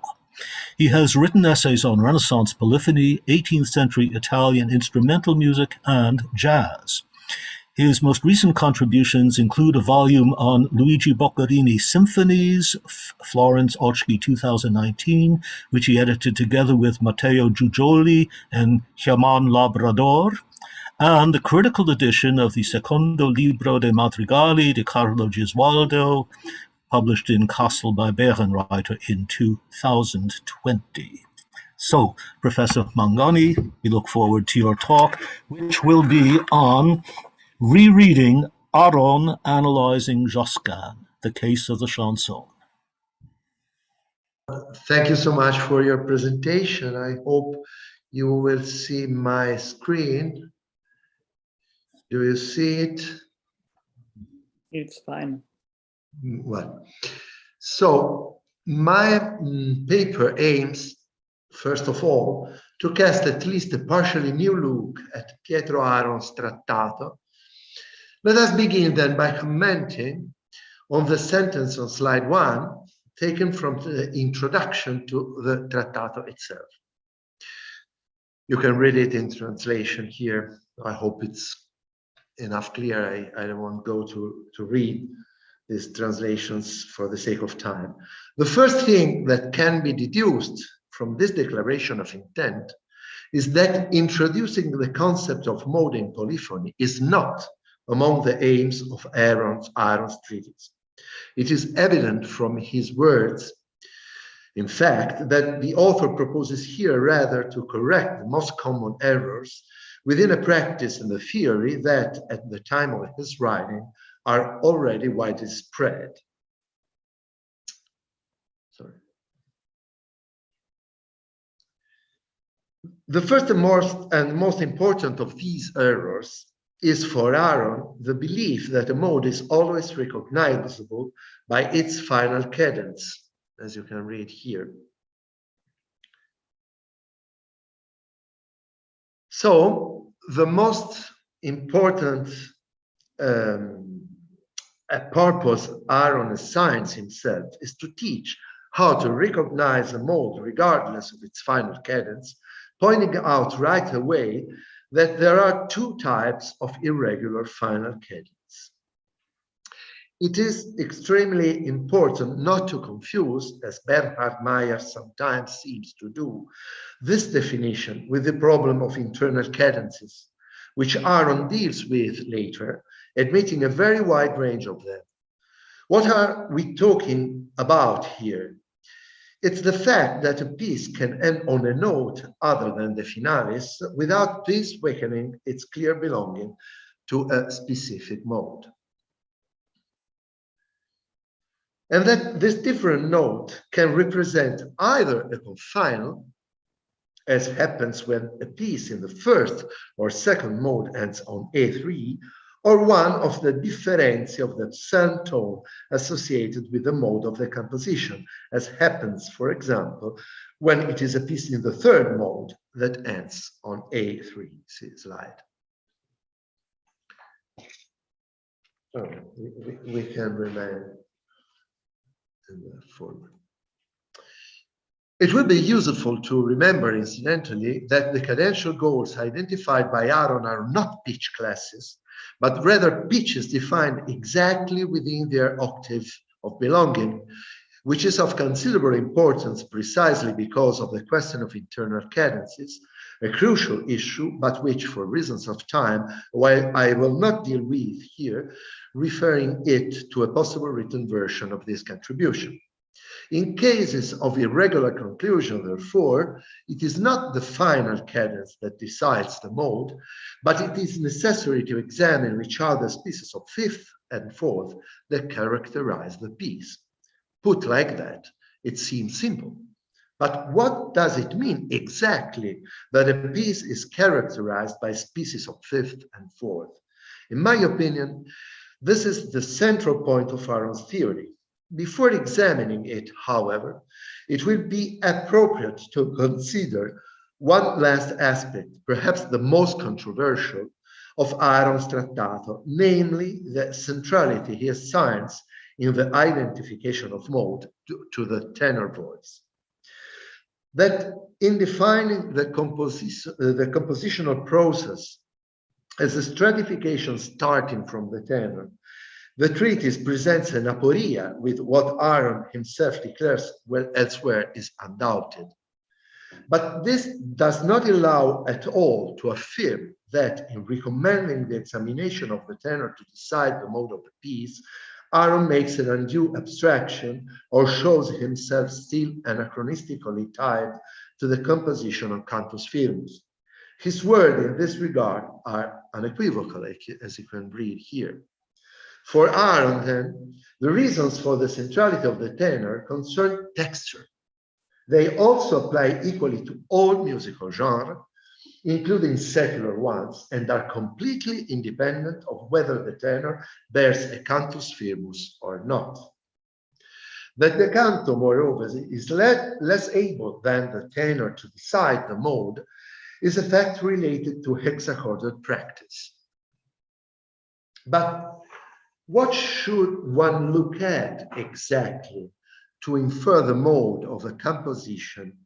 He has written essays on Renaissance polyphony, 18th century Italian instrumental music, and jazz. His most recent contributions include a volume on Luigi Boccherini symphonies, Florence Ochki 2019, which he edited together with Matteo Giugioli and Germán Labrador, and the critical edition of the Secondo Libro de Madrigali de Carlo Gesualdo, published in Kassel by Bärenreiter in 2020. So, Professor Mangani, we look forward to your talk, which will be on rereading Aron Analysing Josquin, The Case of the Chanson. Thank you so much for your presentation. I hope you will see my screen. Do you see it? It's fine. Well, so my paper aims, first of all, to cast at least a partially new look at Pietro Aron's Trattato. Let us begin then by commenting on the sentence on slide 1, taken from the introduction to the Trattato itself. You can read it in translation here. I hope it's enough clear. I don't want to go to read these translations for the sake of time. The first thing that can be deduced from this declaration of intent is that introducing the concept of mode in polyphony is not among the aims of Aron's treatise. It is evident from his words, in fact, that the author proposes here rather to correct the most common errors within a practice and a theory that, at the time of his writing, are already widely spread. Sorry. The first and most important of these errors is for Aron the belief that a mode is always recognizable by its final cadence, as you can read here. So the most important purpose Aron assigns himself is to teach how to recognize a mode regardless of its final cadence, pointing out right away that there are two types of irregular final cadence. It is extremely important not to confuse, as Bernhard Meyer sometimes seems to do, this definition with the problem of internal cadences, which Aron deals with later, admitting a very wide range of them. What are we talking about here? It's the fact that a piece can end on a note other than the finalis without this weakening its clear belonging to a specific mode. And that this different note can represent either a confinal, as happens when a piece in the first or second mode ends on A3, or one of the differenzi of the same tone associated with the mode of the composition, as happens, for example, when it is a piece in the third mode that ends on A3. See slide. So we can remain in the forward. It will be useful to remember, incidentally, that the cadential goals identified by Aaron are not pitch classes, but rather pitches defined exactly within their octave of belonging, which is of considerable importance precisely because of the question of internal cadences, a crucial issue, but which, for reasons of time, while I will not deal with here, referring it to a possible written version of this contribution. In cases of irregular conclusion, therefore, it is not the final cadence that decides the mode, but it is necessary to examine which are the species of fifth and fourth that characterize the piece. Put like that, it seems simple. But what does it mean exactly that a piece is characterized by species of fifth and fourth? In my opinion, this is the central point of Aaron's theory. Before examining it, however, it will be appropriate to consider one last aspect, perhaps the most controversial, of Aaron's Trattato, namely the centrality he assigns in the identification of mode to the tenor voice. That in defining the compositional process as a stratification starting from the tenor, the treatise presents an aporia with what Aaron himself declares well elsewhere is undoubted. But this does not allow at all to affirm that in recommending the examination of the tenor to decide the mode of the piece, Aaron makes an undue abstraction or shows himself still anachronistically tied to the composition of cantus firmus. His words in this regard are unequivocal, as you can read here. For Aaron, then, the reasons for the centrality of the tenor concern texture. They also apply equally to all musical genres, including secular ones, and are completely independent of whether the tenor bears a cantus firmus or not. That the canto, moreover, is less able than the tenor to decide the mode is a fact related to hexachorded practice. But what should one look at exactly to infer the mode of a composition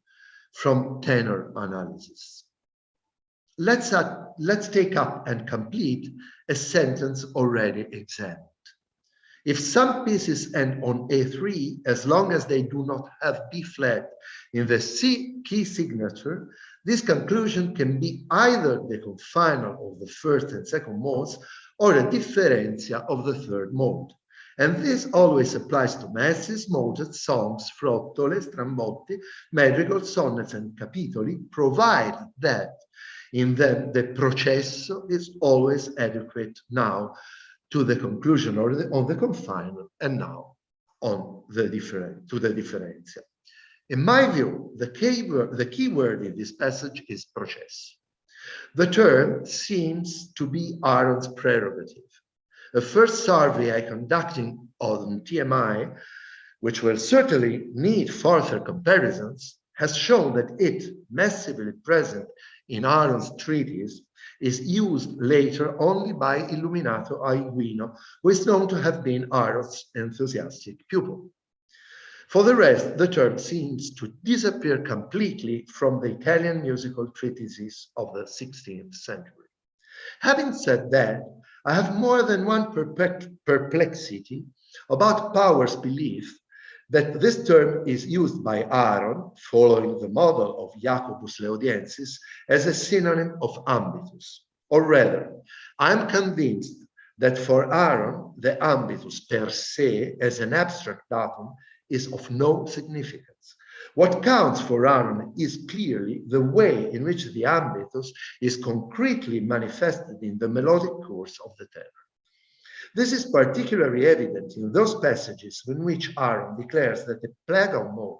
from tenor analysis? Let's take up and complete a sentence already examined. If some pieces end on A3, as long as they do not have B flat in the C key signature, this conclusion can be either the confinal of the first and second modes or a differentia of the third mode. And this always applies to masses, motets, songs, frottole, strambotti, madrigals, sonnets, and capitoli, provided that in them the processo is always adequate now to the conclusion or on the confinal and now on the differentia. In my view, the key word in this passage is processo. The term seems to be Aaron's prerogative. The first survey I conducted on TMI, which will certainly need further comparisons, has shown that it, massively present in Aaron's treatise, is used later only by Illuminato Aiguino, who is known to have been Aaron's enthusiastic pupil. For the rest, the term seems to disappear completely from the Italian musical treatises of the 16th century. Having said that, I have more than one perplexity about Power's belief that this term is used by Aaron, following the model of Jacobus Leodiensis, as a synonym of ambitus. Or rather, I am convinced that for Aaron, the ambitus per se, as an abstract datum, is of no significance. What counts for Aaron is clearly the way in which the ambitus is concretely manifested in the melodic course of the tenor. This is particularly evident in those passages in which Aaron declares that the plagal mode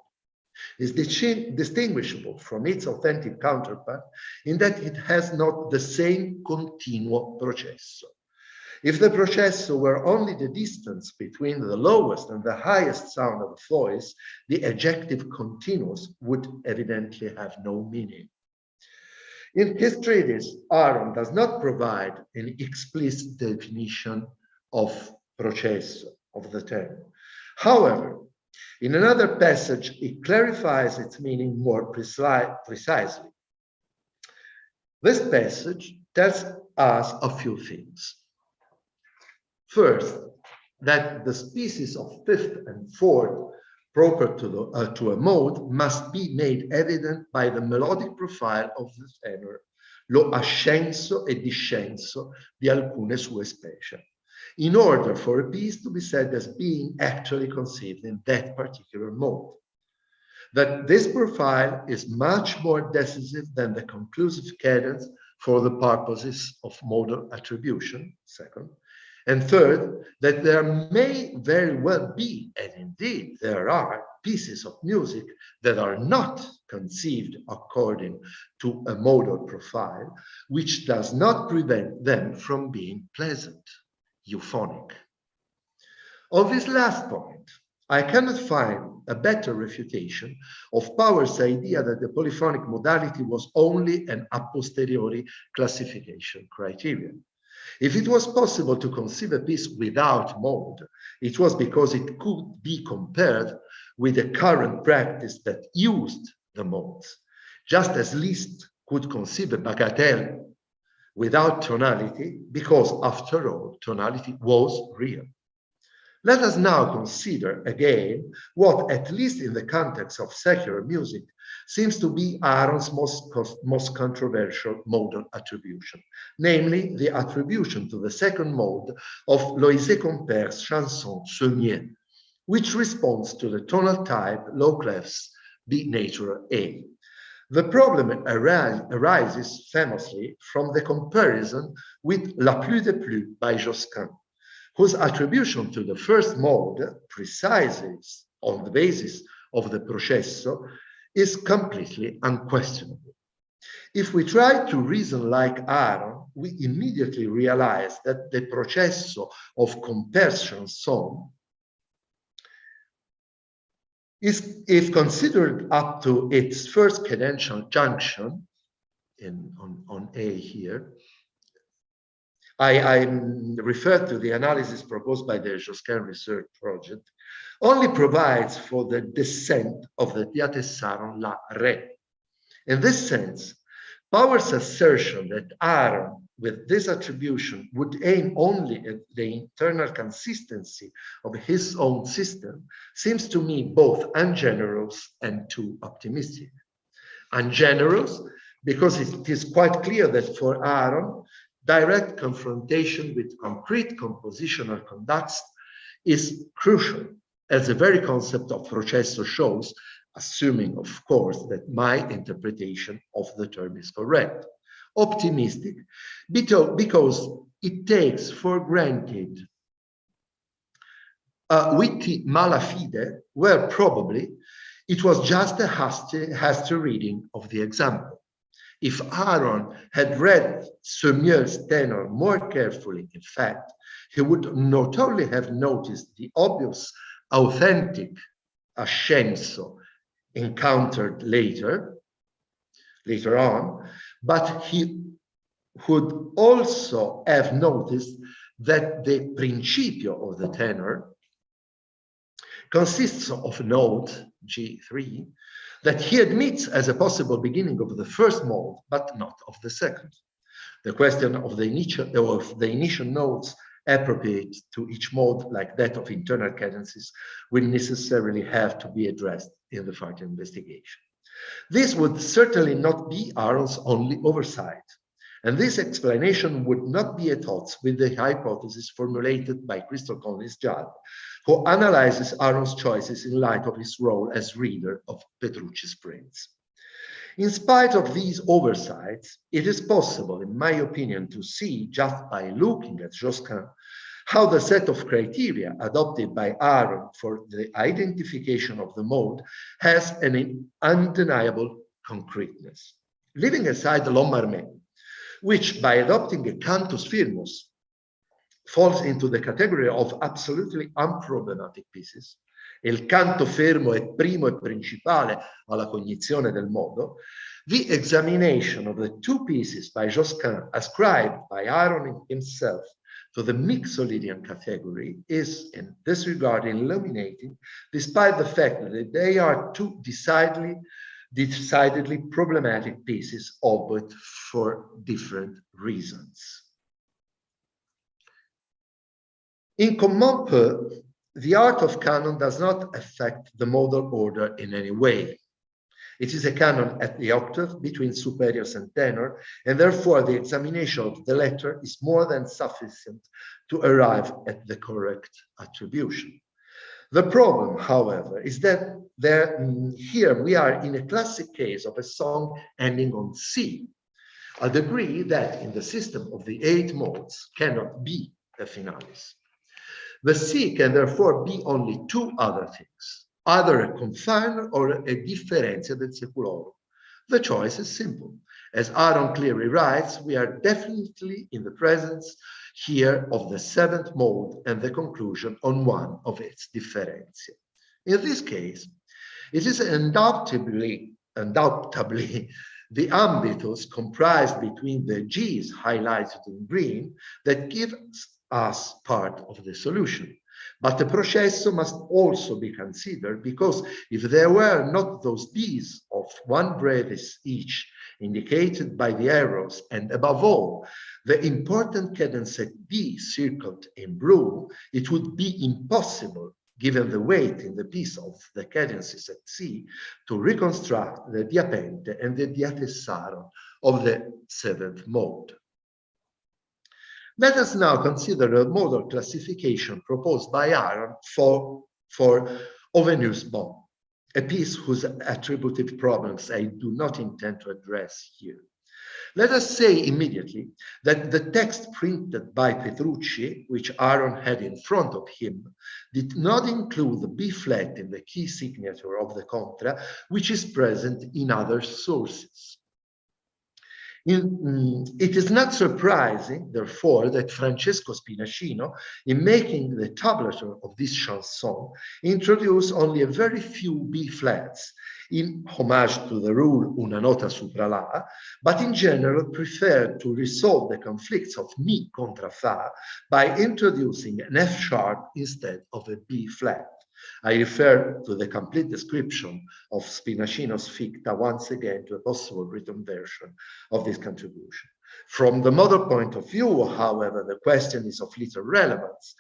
is distinguishable from its authentic counterpart in that it has not the same continuo processo. If the processo were only the distance between the lowest and the highest sound of a voice, the adjective continuous would evidently have no meaning. In his treatise, Aaron does not provide an explicit definition of processo, of the term. However, In another passage, it clarifies its meaning more precisely. This passage tells us a few things. First, that the species of fifth and fourth proper to a mode must be made evident by the melodic profile of the tenor, lo ascenso e discenso di alcune sue specie, in order for a piece to be said as being actually conceived in that particular mode. That this profile is much more decisive than the conclusive cadence for the purposes of modal attribution, second. And third, that there may very well be, and indeed there are, pieces of music that are not conceived according to a modal profile, which does not prevent them from being pleasant, euphonic. On this last point, I cannot find a better refutation of Power's idea that the polyphonic modality was only an a posteriori classification criterion. If it was possible to conceive a piece without mode, it was because it could be compared with the current practice that used the modes, just as Liszt could conceive a bagatelle without tonality, because after all, tonality was real. Let us now consider again what, at least in the context of secular music, seems to be Aaron's most controversial modal attribution, namely the attribution to the second mode of Loïsé Compere's chanson Seumier, which responds to the tonal type low clefs B natural A. The problem arises famously from the comparison with La Plus de Plus by Josquin, whose attribution to the first mode, precisely on the basis of the processo, is completely unquestionable. If we try to reason like Aaron, we immediately realize that the processo of comparison song is, if considered up to its first cadential junction, on A here, I refer to the analysis proposed by the Josquin research project, only provides for the descent of the diatessaron La Re. In this sense, Power's assertion that Aaron, with this attribution, would aim only at the internal consistency of his own system seems to me both ungenerous and too optimistic. Ungenerous because it is quite clear that for Aaron, direct confrontation with concrete compositional conducts is crucial, as the very concept of processo shows, assuming, of course, that my interpretation of the term is correct. Optimistic, because it takes for granted a witty malafide, where probably it was just a hasty reading of the example. If Aaron had read Seumier's tenor more carefully, in fact, he would not only have noticed the obvious authentic ascenso encountered later on, but he would also have noticed that the principio of the tenor consists of note G3 that he admits as a possible beginning of the first mode, but not of the second. The question of the initial notes appropriate to each mode, like that of internal cadences, will necessarily have to be addressed in the further investigation. This would certainly not be Aaron's only oversight, and this explanation would not be at odds with the hypothesis formulated by Crystal Collins-Judd, who analyzes Aaron's choices in light of his role as reader of Petrucci's Prince. In spite of these oversights, it is possible, in my opinion, to see, just by looking at Josquin, how the set of criteria adopted by Aaron for the identification of the mode has an undeniable concreteness. Leaving aside the L'Homme, which, by adopting a cantus firmus, falls into the category of absolutely unproblematic pieces. Il canto fermo è primo e principale alla cognizione del modo. The examination of the two pieces by Josquin ascribed by Aaron himself to the Mixolydian category is in this regard illuminating, despite the fact that they are two decidedly problematic pieces, albeit for different reasons. In common peu, the art of canon does not affect the modal order in any way. It is a canon at the octave between superiors and tenor, and therefore the examination of the letter is more than sufficient to arrive at the correct attribution. The problem, however, is that here we are in a classic case of a song ending on C, a degree that in the system of the 8 modes cannot be a finalis. The C can therefore be only 2 other things, either a confiner or a differenzia del seculorum. The choice is simple. As Aaron clearly writes, we are definitely in the presence here of the 7th mode and the conclusion on one of its differenzia. In this case, it is undoubtedly the ambitus comprised between the G's highlighted in green that gives us part of the solution. But the processo must also be considered, because if there were not those B's of 1 brevis each indicated by the arrows, and above all, the important cadence at D circled in blue, it would be impossible, given the weight in the piece of the cadences at C, to reconstruct the diapente and the diatessaron of the 7th mode. Let us now consider a modal classification proposed by Aaron for Ovenus Bon, a piece whose attributive problems I do not intend to address here. Let us say immediately that the text printed by Petrucci, which Aaron had in front of him, did not include the B flat in the key signature of the contra, which is present in other sources. It is not surprising, therefore, that Francesco Spinacino, in making the tablature of this chanson, introduced only a very few B flats, in homage to the rule una nota supra la, but in general preferred to resolve the conflicts of mi contra fa by introducing an F sharp instead of a B flat. I refer to the complete description of Spinacino's ficta once again to a possible written version of this contribution. From the modal point of view, however, the question is of little relevance,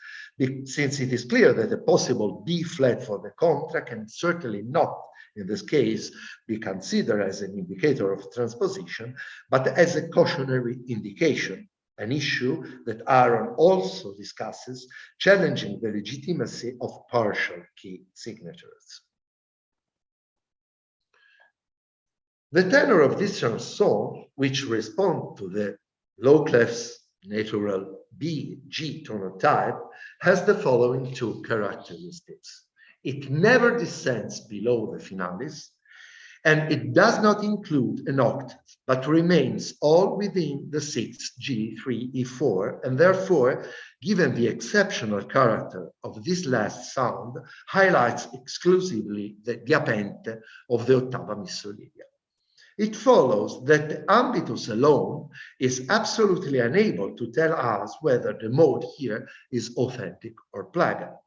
since it is clear that a possible B flat for the contra can certainly not, in this case, be considered as an indicator of transposition, but as a cautionary indication, an issue that Aaron also discusses, challenging the legitimacy of partial key signatures. The tenor of this chanson, which responds to the low clef's natural B-G tonal type, has the following 2 characteristics. It never descends below the finalis, and it does not include an octave, but remains all within the 6th G3 E4, and therefore, given the exceptional character of this last sound, highlights exclusively the diapente of the ottava missolidia. It follows that the ambitus alone is absolutely unable to tell us whether the mode here is authentic or plagal.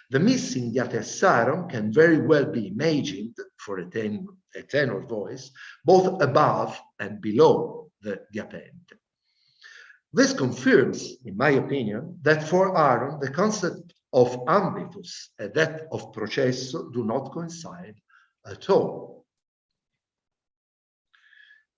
The missing diatessaron can very well be imagined for a tenor voice, both above and below the diapente. This confirms, in my opinion, that for Aaron, the concept of ambitus and that of processo do not coincide at all.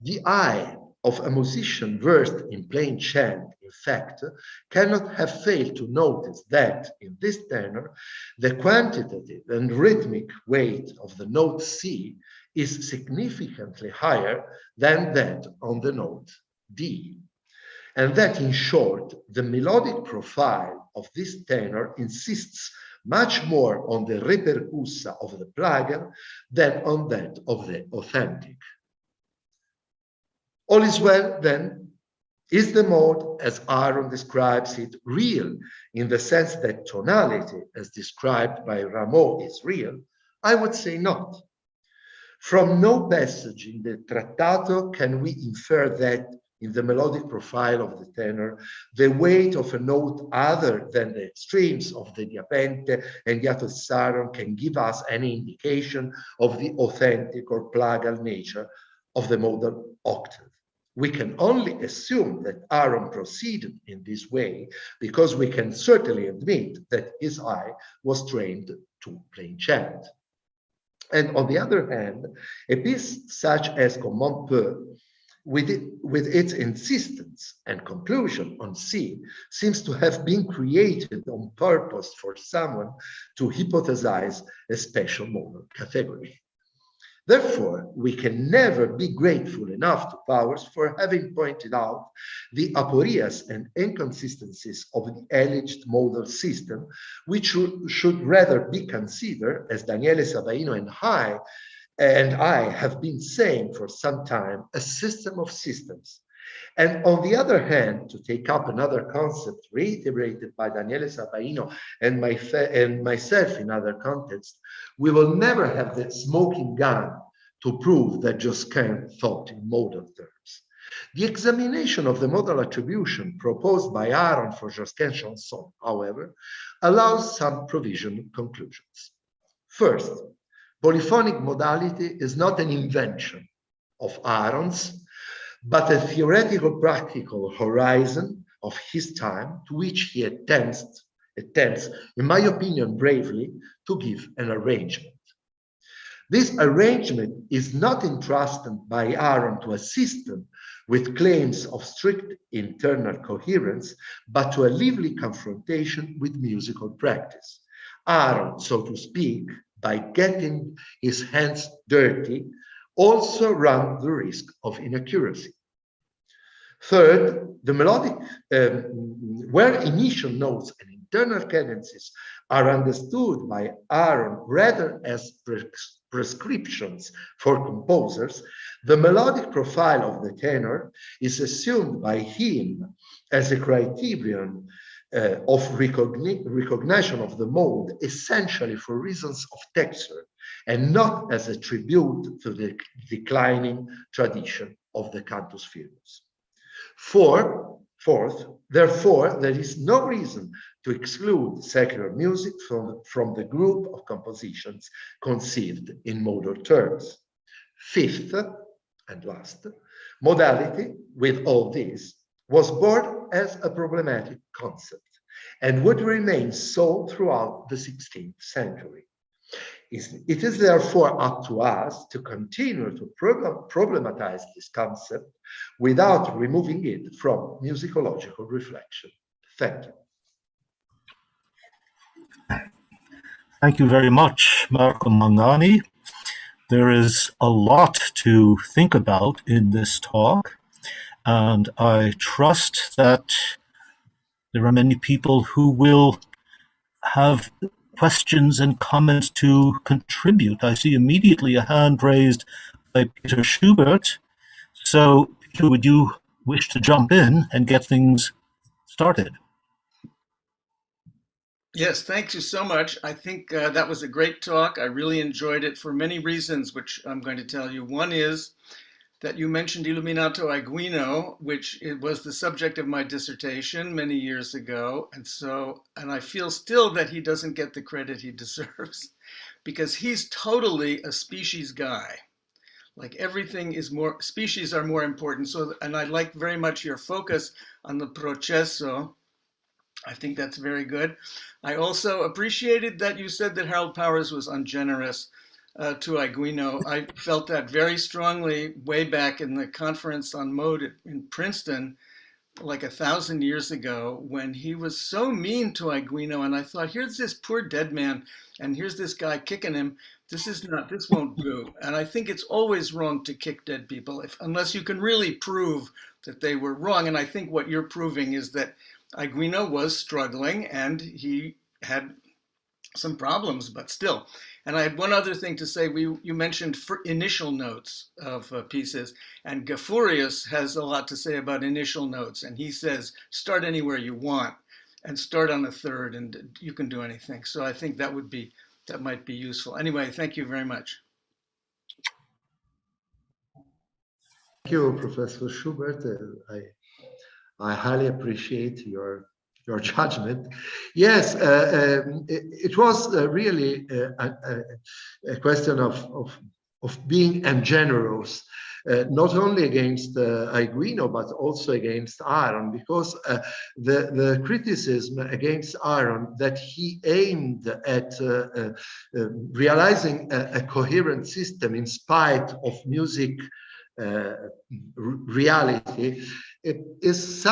The eye of a musician versed in plain chant, in fact, cannot have failed to notice that in this tenor, the quantitative and rhythmic weight of the note C is significantly higher than that on the note D. And that, in short, the melodic profile of this tenor insists much more on the repercussa of the plagal than on that of the authentic. All is well, then. Is the mode, as Aaron describes it, real in the sense that tonality, as described by Rameau, is real? I would say not. From no passage in the Trattato can we infer that in the melodic profile of the tenor, the weight of a note other than the extremes of the diapente and diatessaron can give us any indication of the authentic or plagal nature of the modal octave. We can only assume that Aaron proceeded in this way because we can certainly admit that his eye was trained to plain chant. And on the other hand, a piece such as Comment Peu, with its insistence and conclusion on C, seems to have been created on purpose for someone to hypothesize a special modal category. Therefore, we can never be grateful enough to Powers for having pointed out the aporias and inconsistencies of the alleged modal system, which should rather be considered, as Daniele Sabaino and I have been saying for some time, a system of systems. And on the other hand, to take up another concept reiterated by Daniele Sabaino and myself in other contexts, we will never have the smoking gun to prove that Josquin thought in modal terms. The examination of the modal attribution proposed by Aaron for Josquin's chanson, however, allows some provisional conclusions. First, polyphonic modality is not an invention of Aaron's, but a theoretical practical horizon of his time to which he attempts, in my opinion, bravely to give an arrangement. This arrangement is not entrusted by Aaron to a system with claims of strict internal coherence, but to a lively confrontation with musical practice. Aaron, so to speak, by getting his hands dirty, also run the risk of inaccuracy. Third, the melodic, where initial notes and internal cadences are understood by Aaron rather as prescriptions for composers, the melodic profile of the tenor is assumed by him as a criterion of recognition of the mode, essentially for reasons of texture, and not as a tribute to the declining tradition of the cantus firmus. Fourth, therefore, there is no reason to exclude secular music from the group of compositions conceived in modal terms. Fifth, and last, modality, with all this, was born as a problematic concept and would remain so throughout the 16th century. It is therefore up to us to continue to problematize this concept without removing it from musicological reflection. Thank you. Thank you very much, Marco Mangani. There is a lot to think about in this talk, and I trust that there are many people who will have questions and comments to contribute. I see immediately a hand raised by Peter Schubert. So, Peter, would you wish to jump in and get things started? Yes, thank you so much. I think that was a great talk. I really enjoyed it for many reasons, which I'm going to tell you. One is that you mentioned Illuminato Aiguino, which it was the subject of my dissertation many years ago. And I feel still that he doesn't get the credit he deserves because he's totally a species guy. Like everything is more, species are more important. So, and I like very much your focus on the processo. I think that's very good. I also appreciated that you said that Harold Powers was ungenerous to Aiguino. I felt that very strongly way back in the conference on mode in Princeton, like 1,000 years ago, when he was so mean to Aiguino. And I thought, here's this poor dead man, and here's this guy kicking him. This won't do. And I think it's always wrong to kick dead people, unless you can really prove that they were wrong. And I think what you're proving is that Aiguino was struggling and he had some problems, but still. And I had one other thing to say. You mentioned initial notes of pieces, and Gafurius has a lot to say about initial notes. And he says, start anywhere you want and start on the third and you can do anything. So I think that might be useful. Anyway, thank you very much. you, Professor Schubert. I highly appreciate your judgment. Yes, it was really a question of being ungenerous, not only against Aiguino, but also against Aaron, because the criticism against Aaron that he aimed at realizing a coherent system in spite of music reality, it is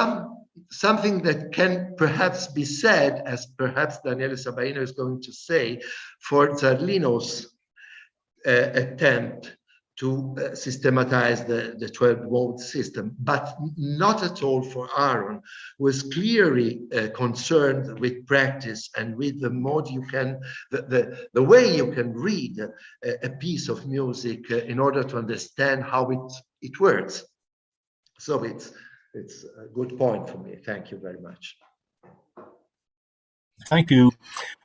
something that can perhaps be said, as perhaps Daniele Sabaino is going to say, for Zarlino's attempt to systematize the 12-mode system, but not at all for Aaron, who is clearly concerned with practice and with the mode you can, the way you can read a piece of music in order to understand how it works. So it's a good point for me. Thank you very much. Thank you.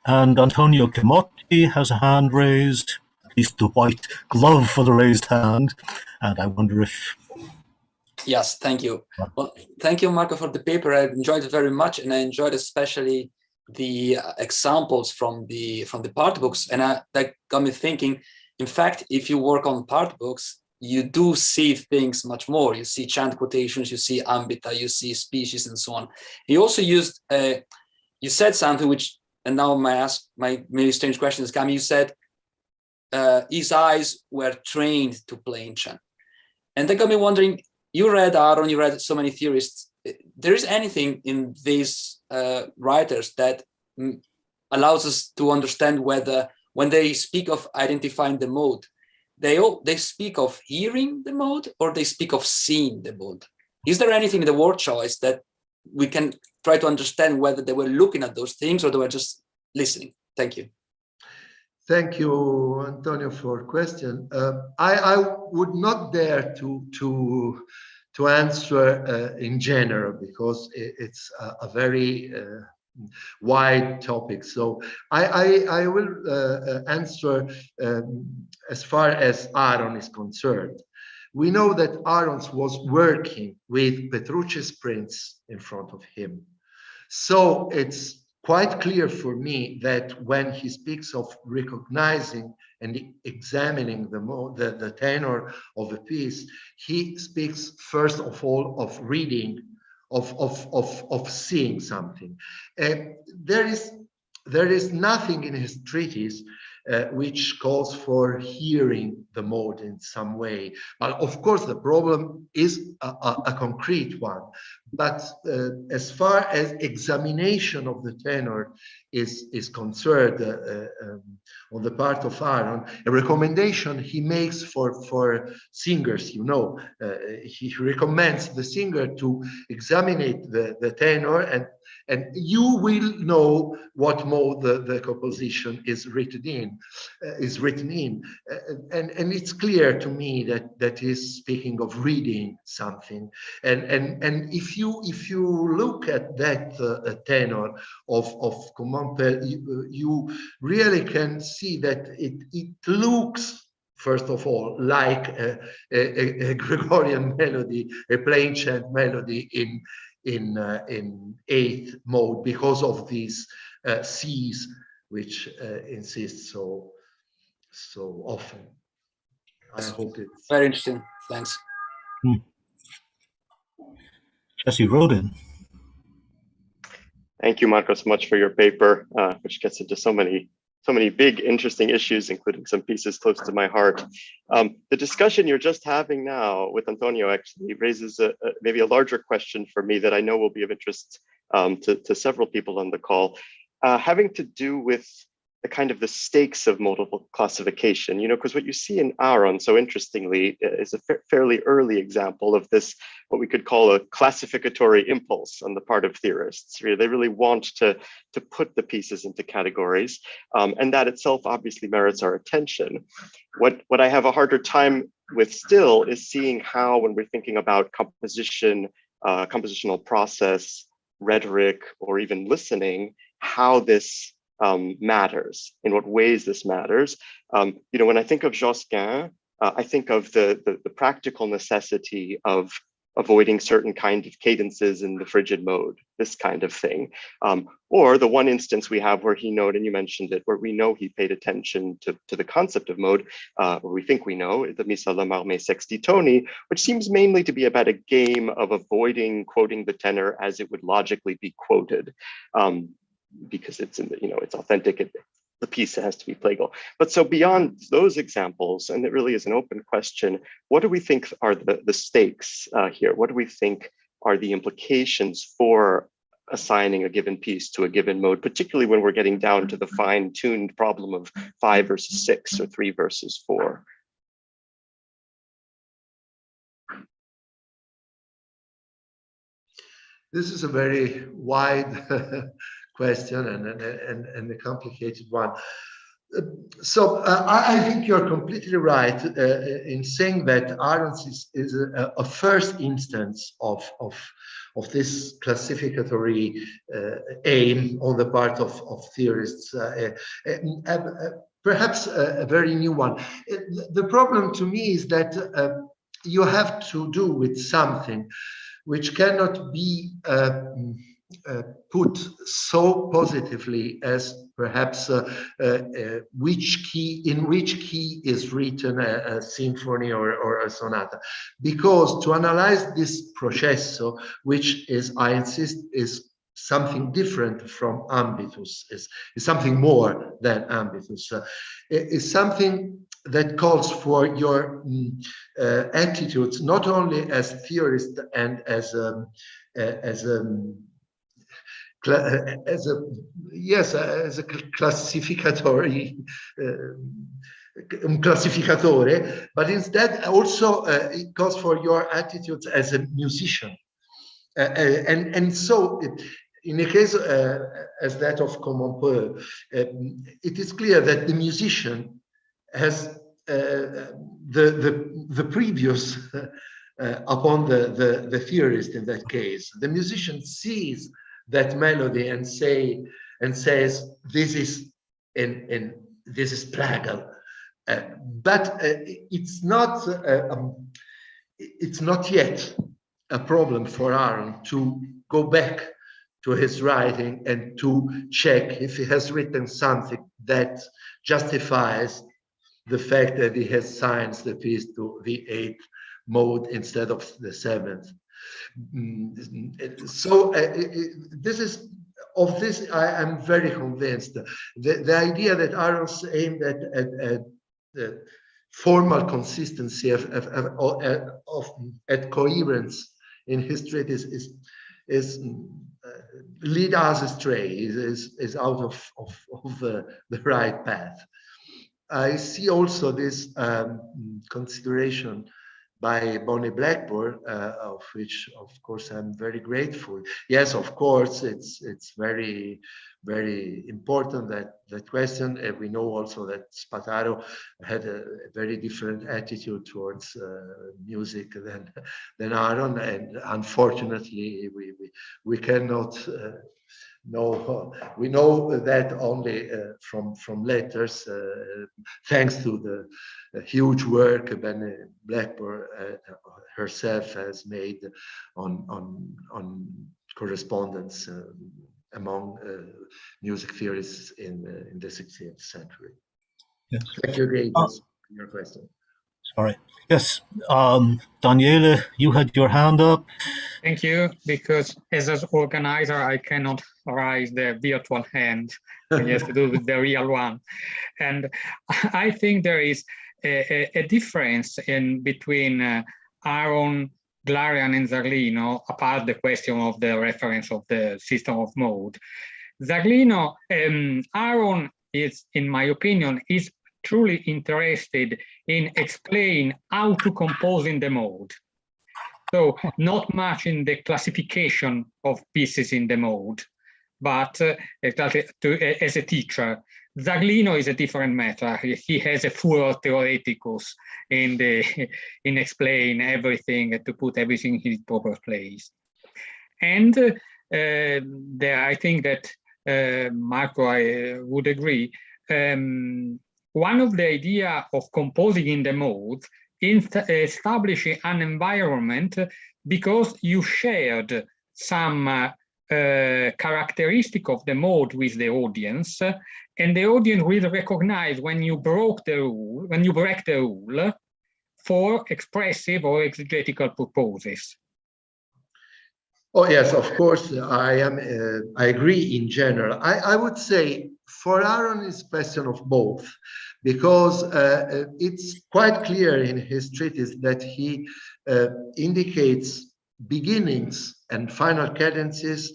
And Antonio Camotti has a hand raised, at least the white glove for the raised hand. And I wonder if... Yes, thank you. Well, thank you, Marco, for the paper. I enjoyed it very much, and I enjoyed especially the examples from the part books. And that got me thinking, in fact, if you work on part books, you do see things much more. You see chant quotations, you see ambita, you see species, and so on. He also used, you said something which, and now my maybe strange question is coming. You said his eyes were trained to play in chant. And that got me wondering, you read Aaron, you read so many theorists. There is anything in these writers that allows us to understand whether, when they speak of identifying the mode, they speak of hearing the mode or they speak of seeing the mode? Is there anything in the word choice that we can try to understand whether they were looking at those things or they were just listening? Thank you. Thank you, Antonio, for the question. I would not dare to answer in general, because it's a very wide topic. So I will answer as far as Aaron is concerned. We know that Aaron was working with Petrucci's prints in front of him. So it's quite clear for me that when he speaks of recognizing and examining the tenor of a piece, he speaks first of all of reading, of seeing something. There is nothing in his treatise which calls for hearing the mode in some way. But of course, the problem is a concrete one. But as far as examination of the tenor is concerned on the part of Aaron, a recommendation he makes for singers, he recommends the singer to examine the tenor, and you will know what mode the composition is written in. And it's clear to me that he's speaking of reading something. And if you look at that tenor of Coman, you really can see that it looks, first of all, like a Gregorian melody, a plain chant melody in eighth mode, because of these C's which insist so often. I hope it's very interesting. Thanks. Jesse Rodin. Thank you, Marco, so much for your paper, which gets into so many big, interesting issues, including some pieces close to my heart. The discussion you're just having now with Antonio actually raises maybe a larger question for me that I know will be of interest to several people on the call, having to do with the kind of the stakes of modal classification, because what you see in Aaron, so interestingly, is a fairly early example of this, what we could call a classificatory impulse on the part of theorists. They really want to put the pieces into categories, and that itself obviously merits our attention. What I have a harder time with still is seeing how, when we're thinking about composition, compositional process, rhetoric, or even listening, how this matters, in what ways this matters. When I think of Josquin, I think of the practical necessity of avoiding certain kind of cadences in the frigid mode, this kind of thing. Or the one instance we have where he noted, and you mentioned it, where we know he paid attention to the concept of mode, or we think we know, the Missa la Marmé sextitoni, which seems mainly to be about a game of avoiding quoting the tenor as it would logically be quoted, because it's in the, it's authentic. The piece has to be plagal. But so beyond those examples, and it really is an open question, what do we think are the stakes here? What do we think are the implications for assigning a given piece to a given mode, particularly when we're getting down to the fine-tuned problem of 5 versus 6 or 3 versus 4? This is a very wide question and a complicated one. So I think you're completely right in saying that Aron's is a first instance of this classificatory aim on the part of theorists, perhaps a very new one. The problem to me is that you have to do with something which cannot be put so positively as perhaps which key is written a symphony or a sonata, because to analyze this processo, which is, I insist, is something different from ambitus, is something more than ambitus, is something that calls for your attitudes, not only as theorist and as a classificatory classificatore, but instead also it calls for your attitudes as a musician, and so in a case as that of Comme on peut, it is clear that the musician has the previous upon the theorist. In that case, the musician sees that melody and says this is plagal, but it's not yet a problem for Aron to go back to his writing and to check if he has written something that justifies the fact that he has signed the piece to the 8th mode instead of the 7th. So I am very convinced. The idea that Aron's aimed at formal consistency at coherence in his treatise is lead us astray, is out of the right path. I see also this consideration by Bonnie Blackburn, of which, of course, I'm very grateful. Yes, of course, it's very, very important, that question. And we know also that Spataro had a very different attitude towards music than Aron, and unfortunately, we cannot know. We know that only from letters, thanks to the huge work Bonnie Blackburn herself has made on correspondence among music theorists in the 16th century. Yes. Thank you, Gabe, for your question. Sorry. Yes, Daniele, you had your hand up. Thank you, because as an organizer, I cannot raise the virtual hand. I have to do with the real one. And I think there is a difference between Aron, Glarean, and Zaglino, apart the question of the reference of the system of mode. Zaglino, Aron is, in my opinion, is truly interested in explain how to compose in the mode. So not much in the classification of pieces in the mode, but as a teacher. Zaglino is a different matter. He has a furor theoreticus in explain everything, to put everything in its proper place. And I think that Marco, I would agree. one of the idea of composing in the modes is establishing an environment because you shared some characteristic of the mode with the audience, and the audience will recognize when you break the rule for expressive or exegetical purposes. Oh yes, of course, I agree in general. I would say for Aaron it's a question of both, because it's quite clear in his treatise that he indicates beginnings and final cadences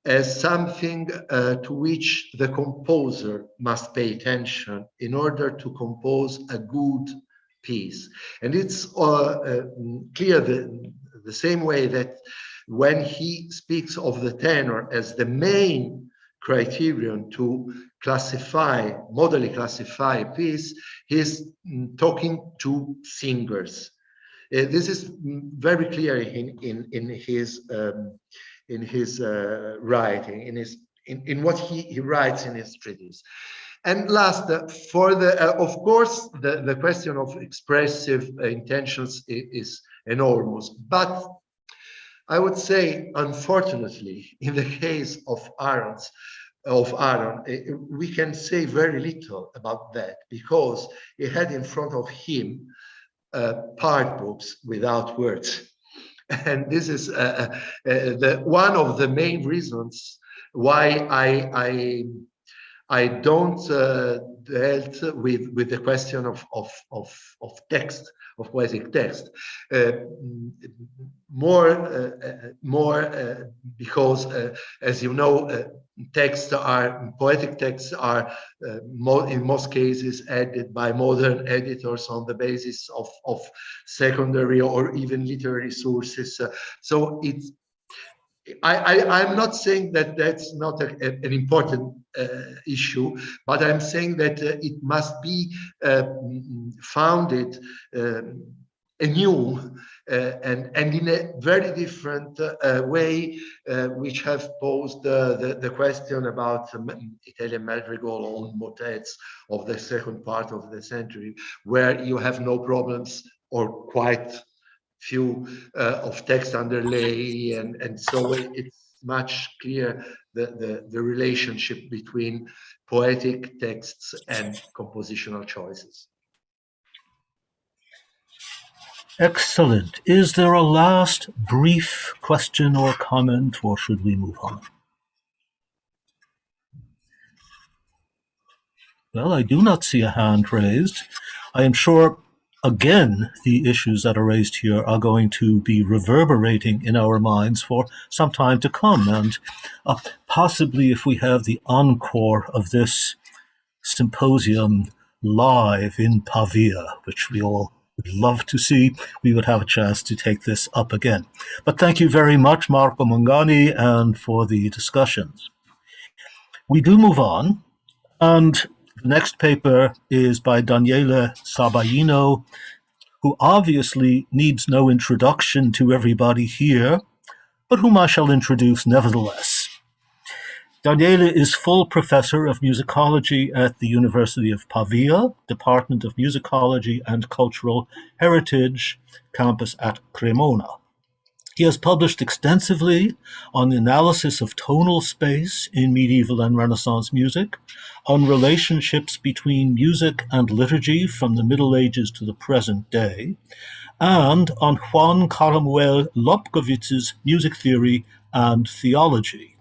as something to which the composer must pay attention in order to compose a good piece. And it's clear the same way that when he speaks of the tenor as the main criterion to classify, modally classify a piece, he's talking to singers. This is very clear in his writing, in what he writes in his treatise. And last, for the of course, the question of expressive intentions is enormous, but I would say, unfortunately, in the case of Aaron, we can say very little about that, because he had in front of him part books without words. And this is one of the main reasons why I don't dealt with the question of text, of poetic text, more because, as you know, poetic texts are in most cases added by modern editors on the basis of secondary or even literary sources. So it's I'm not saying that that's not an important issue, but I'm saying that it must be founded anew and in a very different way, which have posed the question about Italian madrigal on motets of the second part of the century, where you have no problems or quite few of text underlay, and so it's much clear the relationship between poetic texts and compositional choices. Excellent. Is there a last brief question or comment, or should we move on? Well, I do not see a hand raised. I am sure, again, the issues that are raised here are going to be reverberating in our minds for some time to come. And possibly if we have the encore of this symposium live in Pavia, which we all would love to see, we would have a chance to take this up again. But thank you very much, Marco Mangani, and for the discussions. We do move on, and the next paper is by Daniele Sabaino, who obviously needs no introduction to everybody here, but whom I shall introduce nevertheless. Daniele is full professor of musicology at the University of Pavia, Department of Musicology and Cultural Heritage, campus at Cremona. He has published extensively on the analysis of tonal space in medieval and Renaissance music, on relationships between music and liturgy from the Middle Ages to the present day, and on Juan Caramuel Lobkowitz's music theory and theology.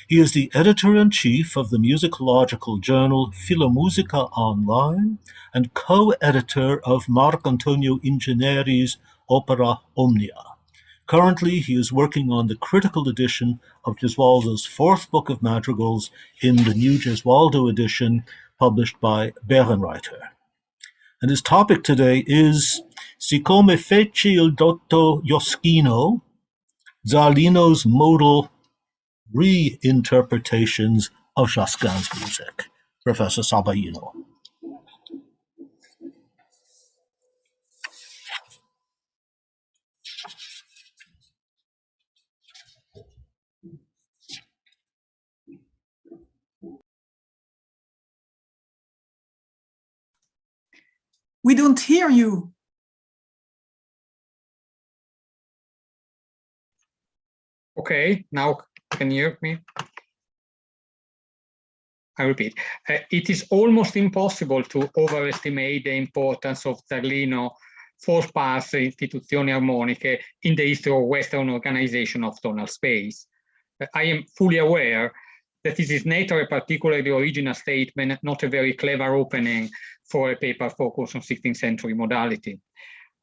He is the editor-in-chief of the musicological journal Filomusica Online and co-editor of Marcantonio Ingeneri's Opera Omnia. Currently, he is working on the critical edition of Gesualdo's fourth book of madrigals in the new Gesualdo edition published by Bärenreiter. And his topic today is Siccome fece il dotto Josquino, Zarlino's modal reinterpretations of Josquin's music. Professor Sabaino. We don't hear you. Okay, now can you hear me? I repeat, it is almost impossible to overestimate the importance of Zarlino four-parse istituzioni armoniche in the history of Western organization of tonal space. I am fully aware that this is neither a particularly original statement, not a very clever opening for a paper focused on 16th century modality.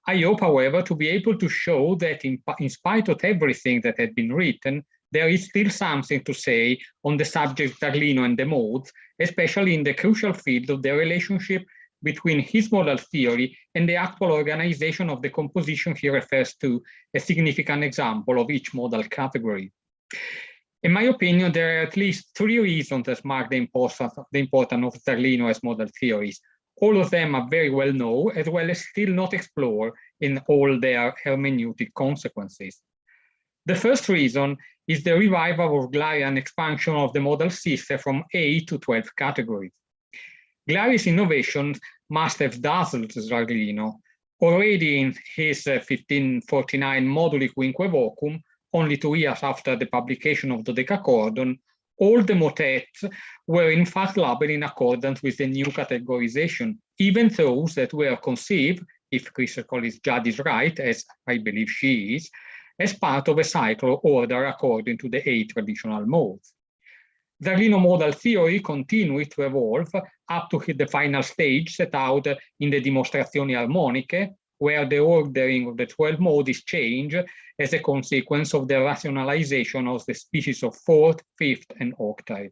I hope, however, to be able to show that in spite of everything that had been written, there is still something to say on the subject Zarlino and the modes, especially in the crucial field of the relationship between his modal theory and the actual organization of the composition he refers to, a significant example of each modal category. In my opinion, there are at least three reasons that mark the importance of Zarlino as modal theories. All of them are very well known, as well as still not explored in all their hermeneutic consequences. The first reason is the revival of Glarian expansion of the modal system from 8 to 12 categories. Glari's innovations must have dazzled Zarlino. Already in his 1549 Moduli Quinque Vocum, only 2 years after the publication of the Decacordon, all the motets were in fact labeled in accordance with the new categorization, even those that were conceived, if Chrysocolis Judd is right, as I believe she is, as part of a cycle order according to the 8 traditional modes. Zarlino modal theory continued to evolve up to the final stage set out in the Dimostrazioni Armoniche, where the ordering of the 12 modes is changed as a consequence of the rationalization of the species of fourth, fifth, and octave.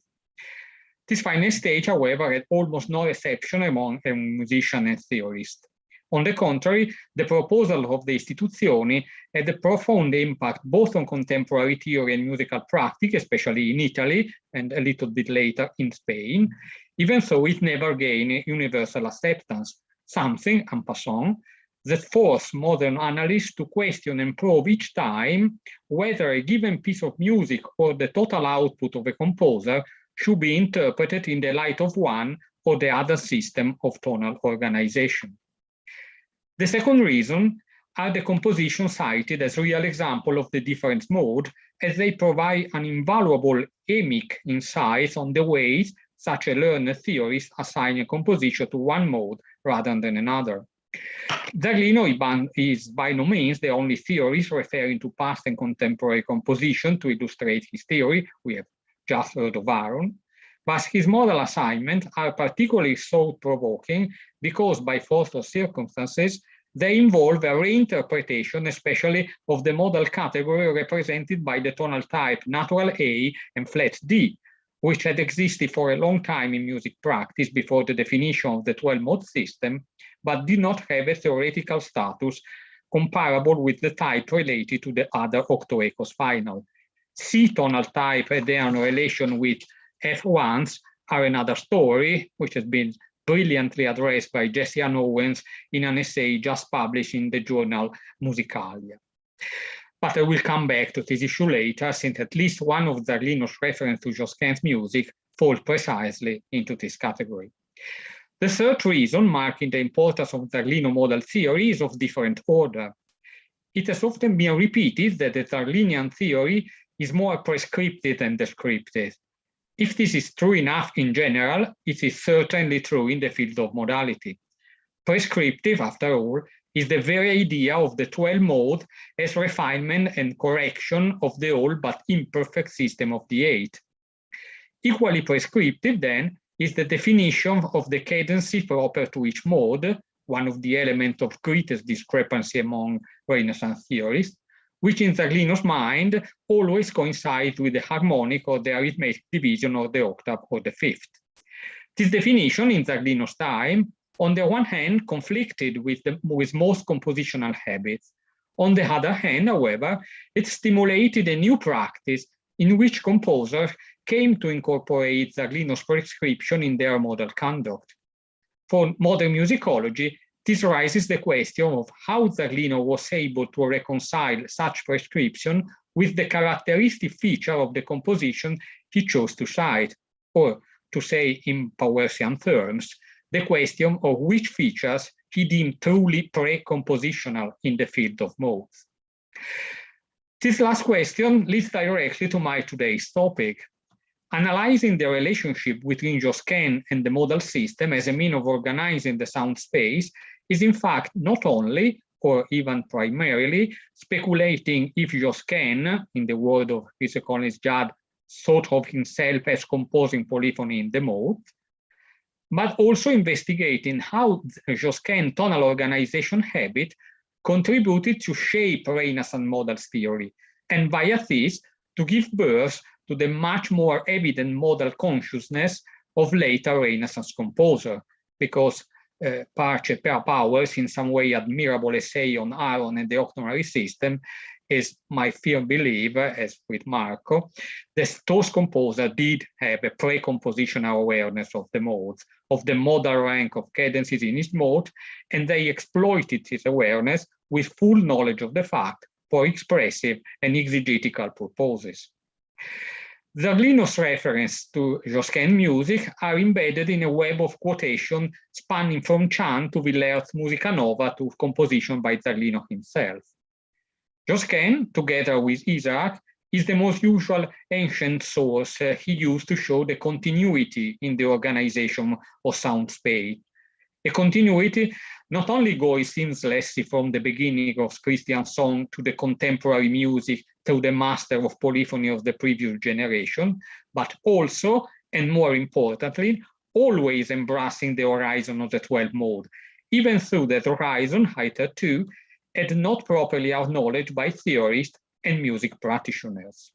This final stage, however, had almost no reception among musicians and theorists. On the contrary, the proposal of the Istituzioni had a profound impact both on contemporary theory and musical practice, especially in Italy and a little bit later in Spain, even though it never gained universal acceptance, something, en passant, that forced modern analysts to question and probe each time whether a given piece of music or the total output of a composer should be interpreted in the light of one or the other system of tonal organization. The second reason are the compositions cited as real example of the different modes, as they provide an invaluable emic insight on the ways such a learned theorist assign a composition to one mode rather than another. Zarlino is by no means the only theorist referring to past and contemporary composition to illustrate his theory. We have just heard of Aaron. But his modal assignments are particularly thought-provoking because, by force of circumstances, they involve a reinterpretation, especially of the modal category represented by the tonal type natural A and flat D, which had existed for a long time in music practice before the definition of the 12-mode system, but did not have a theoretical status comparable with the type related to the other octoechos final. C tonal type and their relation with F1s are another story, which has been brilliantly addressed by Jesse Ann Owens in an essay just published in the journal Musicalia. But I will come back to this issue later, since at least one of Zarlino's reference to Josquin's music falls precisely into this category. The third reason, marking the importance of Zarlino modal theory, is of different order. It has often been repeated that the Zarlinian theory is more prescriptive than descriptive. If this is true enough in general, it is certainly true in the field of modality. Prescriptive, after all, is the very idea of the 12 mode as refinement and correction of the all but imperfect system of the 8. Equally prescriptive, then, is the definition of the cadency proper to each mode, one of the elements of greatest discrepancy among Renaissance theorists, which in Zarlino's mind always coincides with the harmonic or the arithmetic division of the octave or the fifth. This definition in Zarlino's time, on the one hand, conflicted with most compositional habits. On the other hand, however, it stimulated a new practice in which composers came to incorporate Zarlino's prescription in their modal conduct. For modern musicology, this raises the question of how Zarlino was able to reconcile such prescription with the characteristic feature of the composition he chose to cite, or to say in Powersian terms, the question of which features he deemed truly pre-compositional in the field of modes. This last question leads directly to my today's topic. Analyzing the relationship between Josquin and the modal system as a means of organizing the sound space is in fact not only, or even primarily, speculating if Josquin, in the word of his economist Judd, thought of himself as composing polyphony in the mode, but also investigating how Josquin tonal organization habit contributed to shape Renaissance modals theory, and via this to give birth to the much more evident modal consciousness of later Renaissance composer, because Parce Powers, in some way admirable essay on Aaron and the octonary system, is my firm belief, as with Marco, that those composers did have a pre-compositional awareness of the modes, of the modal rank of cadences in each mode, and they exploited this awareness with full knowledge of the fact for expressive and exegetical purposes. Zarlino's reference to Josquin music are embedded in a web of quotation spanning from Chan to Viller's Musica Nova to composition by Zarlino himself. Josquin, together with Isaac, is the most usual ancient source he used to show the continuity in the organization of sound space. A continuity not only goes seamlessly from the beginning of Christian song to the contemporary music through the master of polyphony of the previous generation, but also, and more importantly, always embracing the horizon of the 12th mode, even though that horizon, hitherto, had not properly acknowledged by theorists and music practitioners.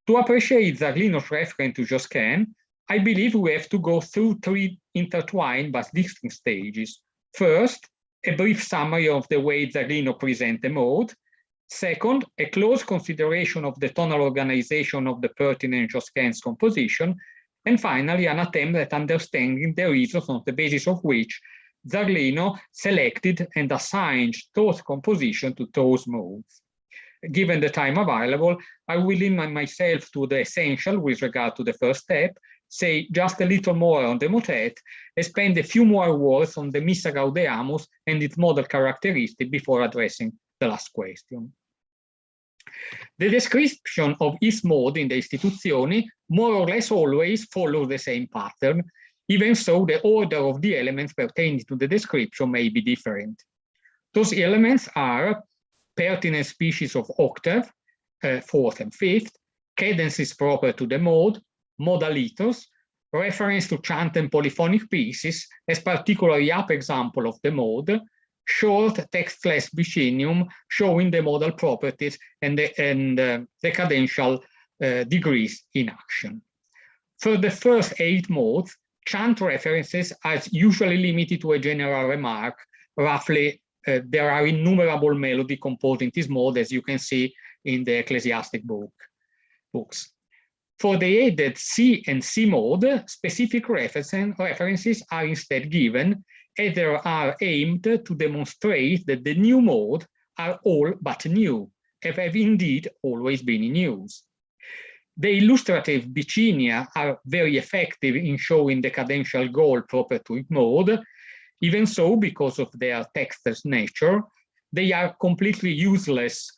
To appreciate Zarlino's reference to Josquin, I believe we have to go through three intertwined but distinct stages. First, a brief summary of the way Zarlino presents the mode. Second, a close consideration of the tonal organization of the pertinent Josquin's composition. And finally, an attempt at understanding the reasons on the basis of which Zarlino selected and assigned those compositions to those modes. Given the time available, I will limit myself to the essential with regard to the first step, say just a little more on the motet, and spend a few more words on the Missa Gaudeamus and its modal characteristic before addressing the last question. The description of each mode in the Istituzioni more or less always follows the same pattern, even so the order of the elements pertaining to the description may be different. Those elements are pertinent species of octave, fourth and fifth, cadences proper to the mode, modalitos, reference to chant and polyphonic pieces as particularly up example of the mode, short textless bicinium showing the modal properties and the cadential degrees in action. For the first 8 modes, chant references are usually limited to a general remark. Roughly, there are innumerable melody composed in this mode, as you can see in the ecclesiastic books. For the added C and C mode, specific references are instead given, as they are aimed to demonstrate that the new modes are all but new, and have indeed always been in use. The illustrative bicinia are very effective in showing the cadential goal proper to each mode. Even so, because of their textless nature, they are completely useless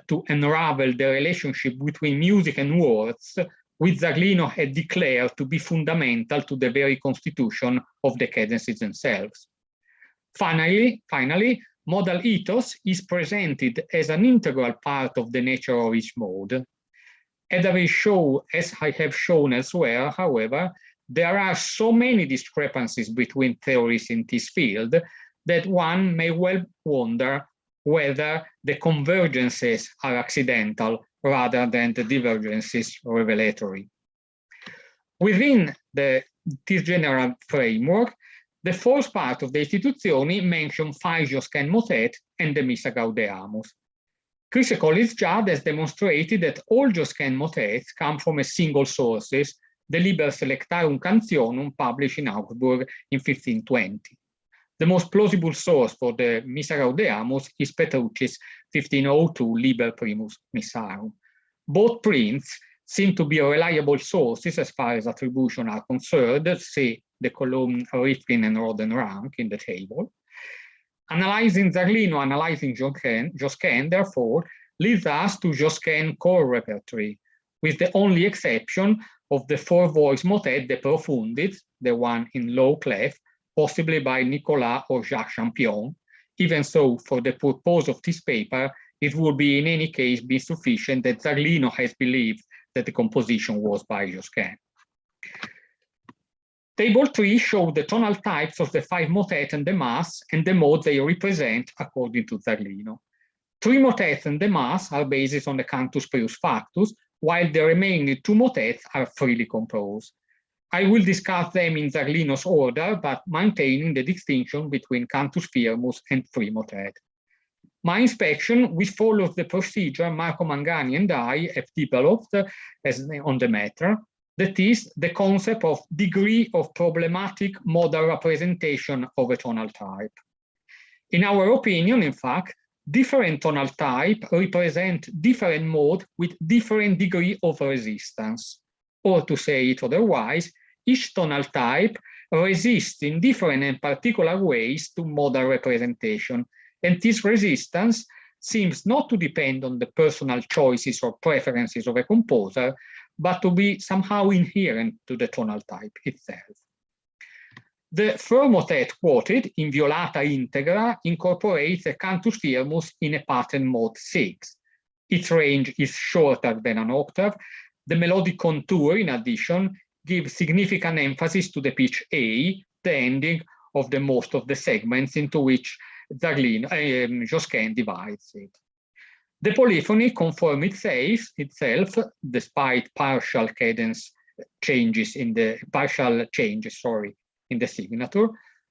to unravel the relationship between music and words, which Zarlino had declared to be fundamental to the very constitution of the cadences themselves. Finally, modal ethos is presented as an integral part of the nature of each mode. As I have shown elsewhere, however, there are so many discrepancies between theories in this field that one may well wonder whether the convergences are accidental rather than the divergences revelatory. Within this general framework, the fourth part of the Istituzioni mentions 5 Josquin motet and the Missa Gaudeamus. Chris Collins Judd has demonstrated that all Josquin motets come from a single sources, the Liber Selectarum Cantionum, published in Augsburg in 1520. The most plausible source for the Missa Gaudeamus is Petrucci's 1502 Liber Primus Missarum. Both prints seem to be reliable sources as far as attribution are concerned, see the column Rifkin and Roden rank in the table. Analyzing Zarlino, analyzing Josquin, therefore, leads us to Josquin core repertory, with the only exception of the four-voice motet De Profundis, the one in low clef, possibly by Nicolas or Jacques Champion. Even so, for the purpose of this paper, it would be in any case be sufficient that Zarlino has believed that the composition was by Josquin. Table 3 shows the tonal types of the 5 motets and the mass and the mode they represent according to Zarlino. 3 motets and the mass are based on the cantus prius factus, while the remaining 2 motets are freely composed. I will discuss them in Zarlino's order, but maintaining the distinction between cantus firmus and 3 motets. My inspection, which follows the procedure Marco Mangani and I have developed as on the matter, that is, the concept of degree of problematic modal representation of a tonal type. In our opinion, in fact, different tonal types represent different modes with different degree of resistance. Or to say it otherwise, each tonal type resists in different and particular ways to modal representation, and this resistance seems not to depend on the personal choices or preferences of a composer, but to be somehow inherent to the tonal type itself. The third motet quoted in Violata Integra incorporates a cantus firmus in a pattern mode 6. Its range is shorter than an octave. The melodic contour, in addition, gives significant emphasis to the pitch A, the ending of the most of the segments into which Josquin divides it. The polyphony conforms itself, despite partial cadence changes in the in the signature,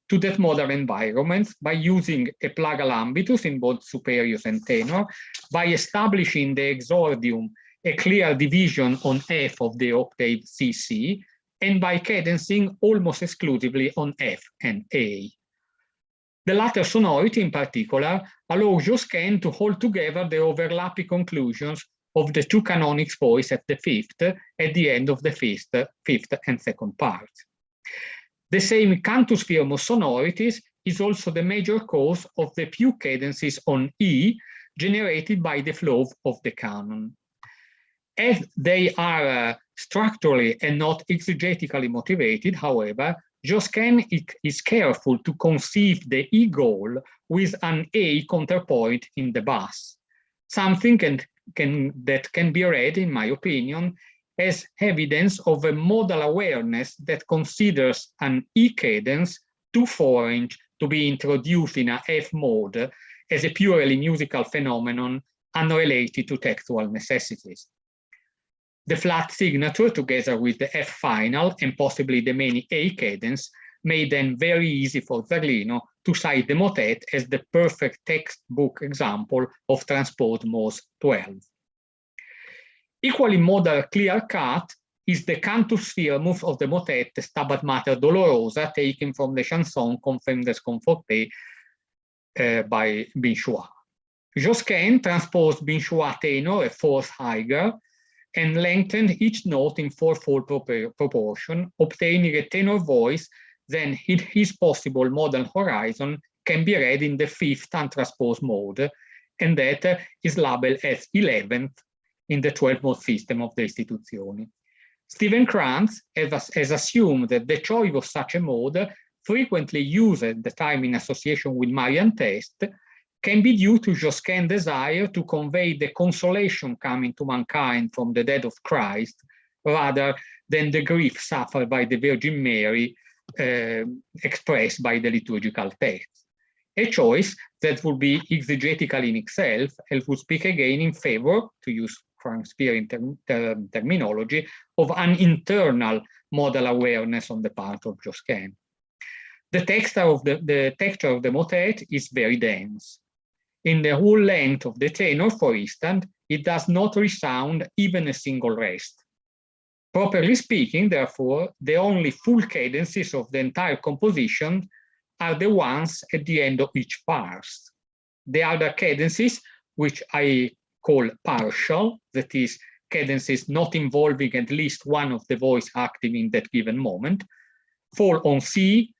to that modal environment by using a plagal ambitus in both superius and tenor, by establishing the exordium a clear division on F of the octave CC, and by cadencing almost exclusively on F and A. The latter sonority, in particular, allows Josquin to hold together the overlapping conclusions of the 2 canonic voices at the fifth, at the end of the fifth and second part. The same cantus firmus sonorities is also the major cause of the few cadences on E generated by the flow of the canon. As they are structurally and not exegetically motivated, however, Josquin is careful to conceive the E goal with an A counterpoint in the bass, something that can be read, in my opinion, as evidence of a modal awareness that considers an E cadence too foreign to be introduced in a F mode as a purely musical phenomenon unrelated to textual necessities. The flat signature, together with the F final and possibly the many A cadence, made then very easy for Zarlino to cite the motet as the perfect textbook example of transposed mode 12. Equally modal clear-cut is the cantus firmus of the motet Stabat Mater Dolorosa, taken from the chanson Confirme des Confortés by Binchois. Josquin transposed Binchois tenor a fourth higher and lengthened each note in 4-fold proportion, obtaining a tenor voice then his possible modal horizon can be read in the 5th untransposed mode, and that is labeled as 11th in the 12-mode system of the Istituzioni. Stephen Krantz has assumed that the choice of such a mode, frequently used at the time in association with Marian Test, can be due to Josquin's desire to convey the consolation coming to mankind from the death of Christ, rather than the grief suffered by the Virgin Mary expressed by the liturgical text. A choice that would be exegetical in itself and would speak again in favor, to use Frank Spear terminology, of an internal modal awareness on the part of Josquin. The texture of the motet is very dense. In the whole length of the tenor, for instance, it does not resound even a single rest. Properly speaking, therefore, the only full cadences of the entire composition are the ones at the end of each parse. The other cadences, which I call partial, that is, cadences not involving at least one of the voice active in that given moment, fall on C,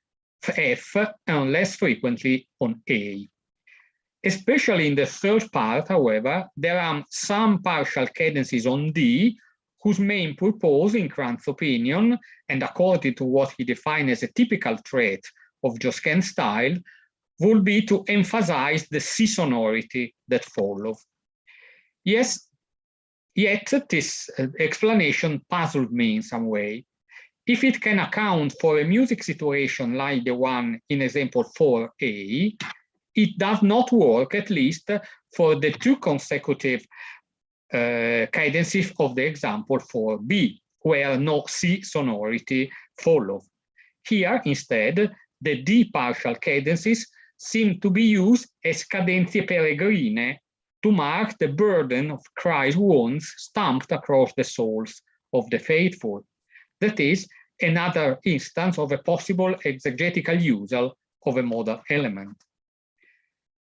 F, and less frequently on A. Especially in the third part, however, there are some partial cadences on D whose main purpose, in Krant's opinion, and according to what he defined as a typical trait of Josquin style, would be to emphasize the C sonority that follows. Yes, yet this explanation puzzled me in some way. If it can account for a music situation like the one in example 4a, it does not work, at least for the two consecutive cadences of the example 4b, where no C sonority follows. Here, instead, the D partial cadences seem to be used as cadenze peregrine to mark the burden of Christ's wounds stamped across the souls of the faithful. That is, another instance of a possible exegetical use of a modal element.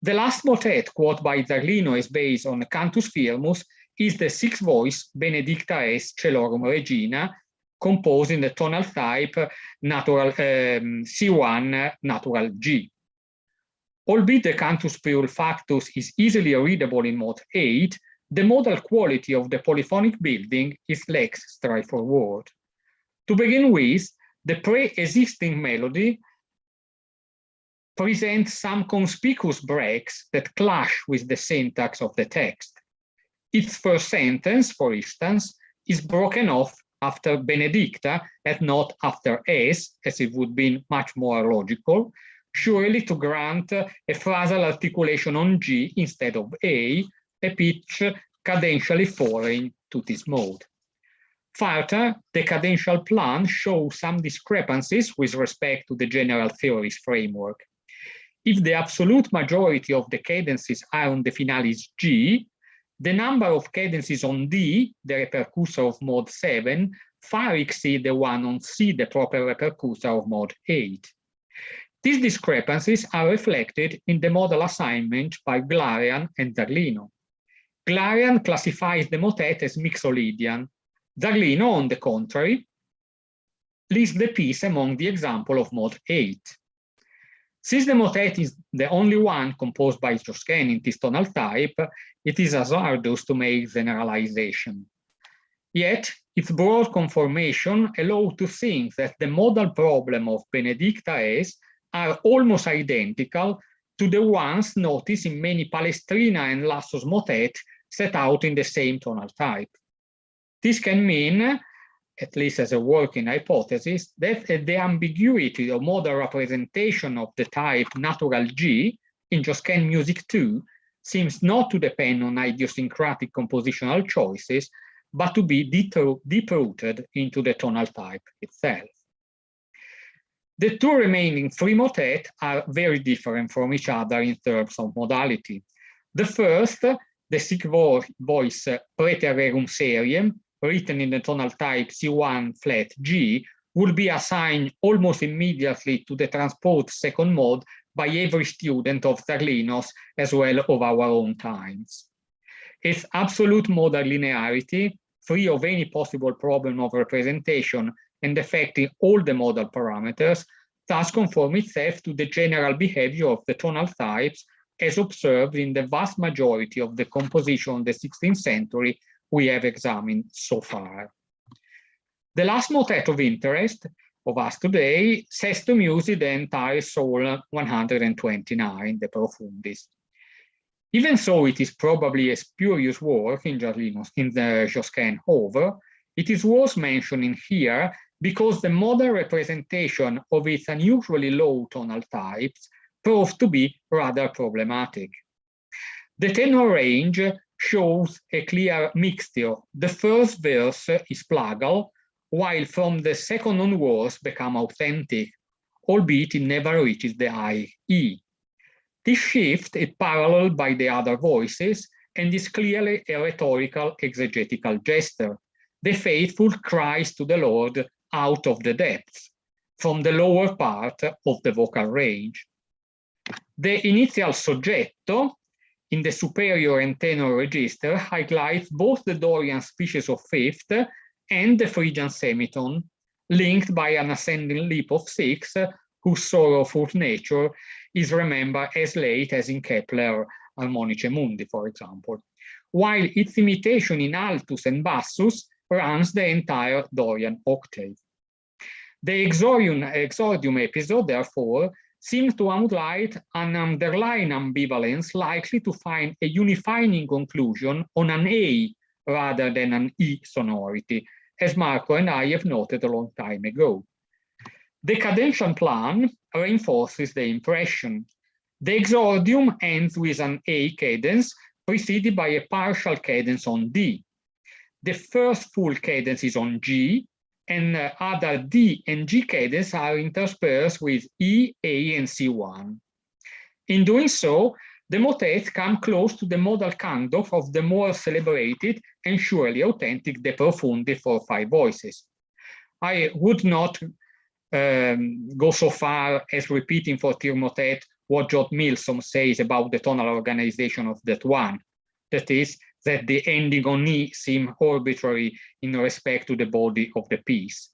The last motet quoted by Zarlino is based on Cantus Firmus is the sixth voice Benedicta est Celorum Regina, composed in the tonal type natural C1 natural G. Albeit the Cantus Priul Factus is easily readable in mode 8, the modal quality of the polyphonic building is less straightforward. To begin with, the pre-existing melody presents some conspicuous breaks that clash with the syntax of the text. Its first sentence, for instance, is broken off after Benedicta and not after es, as it would be much more logical, surely to grant a phrasal articulation on G instead of a pitch cadentially foreign to this mode. Further, the cadential plan shows some discrepancies with respect to the general theories framework. If the absolute majority of the cadences are on the finalis G, the number of cadences on D, the repercussor of mode 7, far exceed the one on C, the proper repercussor of mode 8. These discrepancies are reflected in the modal assignment by Glarian and Zarlino. Glarian classifies the motet as Mixolydian. Zarlino, on the contrary, lists the piece among the example of mode 8. Since the motet is the only one composed by Josquin in this tonal type, it is hazardous to make generalization. Yet, its broad conformation allows to think that the modal problem of Benedicta es are almost identical to the ones noticed in many Palestrina and Lasso's motet set out in the same tonal type. This can mean, at least as a working hypothesis, that the ambiguity of modal representation of the type natural G in Josquin music 2 seems not to depend on idiosyncratic compositional choices, but to be deep-rooted into the tonal type itself. The two remaining three motets are very different from each other in terms of modality. The first, the sixth voice Praeter Rerum Seriem, written in the tonal type C1 flat G, will be assigned almost immediately to the transposed second mode by every student of Zarlino's as well of our own times. Its absolute modal linearity, free of any possible problem of representation and affecting all the modal parameters, thus conform itself to the general behavior of the tonal types as observed in the vast majority of the composition of the 16th century we have examined so far. The last motet of interest of us today, Sesto Musi, the entire Soul 129, the Profundis. Even so, it is probably a spurious work in the Josquin Hover. It is worth mentioning here because the modal representation of its unusually low tonal types proved to be rather problematic. The tenor range shows a clear mixture. The first verse is plagal, while from the second onwards become authentic, albeit it never reaches the high E. This shift is paralleled by the other voices and is clearly a rhetorical exegetical gesture. The faithful cries to the Lord out of the depths, from the lower part of the vocal range. The initial soggetto in the superior and tenor register highlights both the Dorian species of fifth and the Phrygian semitone, linked by an ascending leap of 6, whose sorrowful nature is remembered as late as in Kepler armonice mundi, for example, while its imitation in altus and bassus runs the entire Dorian octave. The exordium episode, therefore, seems to outline an underlying ambivalence likely to find a unifying conclusion on an A rather than an E sonority, as Marco and I have noted a long time ago. The cadential plan reinforces the impression. The exordium ends with an A cadence preceded by a partial cadence on D. The first full cadence is on G, and other D and G cadences are interspersed with E, A, and C1. In doing so, the motet comes close to the modal canto of the more celebrated and surely authentic De Profundi for 5 voices. I would not go so far as repeating for Tir motet what John Milsom says about the tonal organization of that one. That is, that the ending on E seems arbitrary in respect to the body of the piece.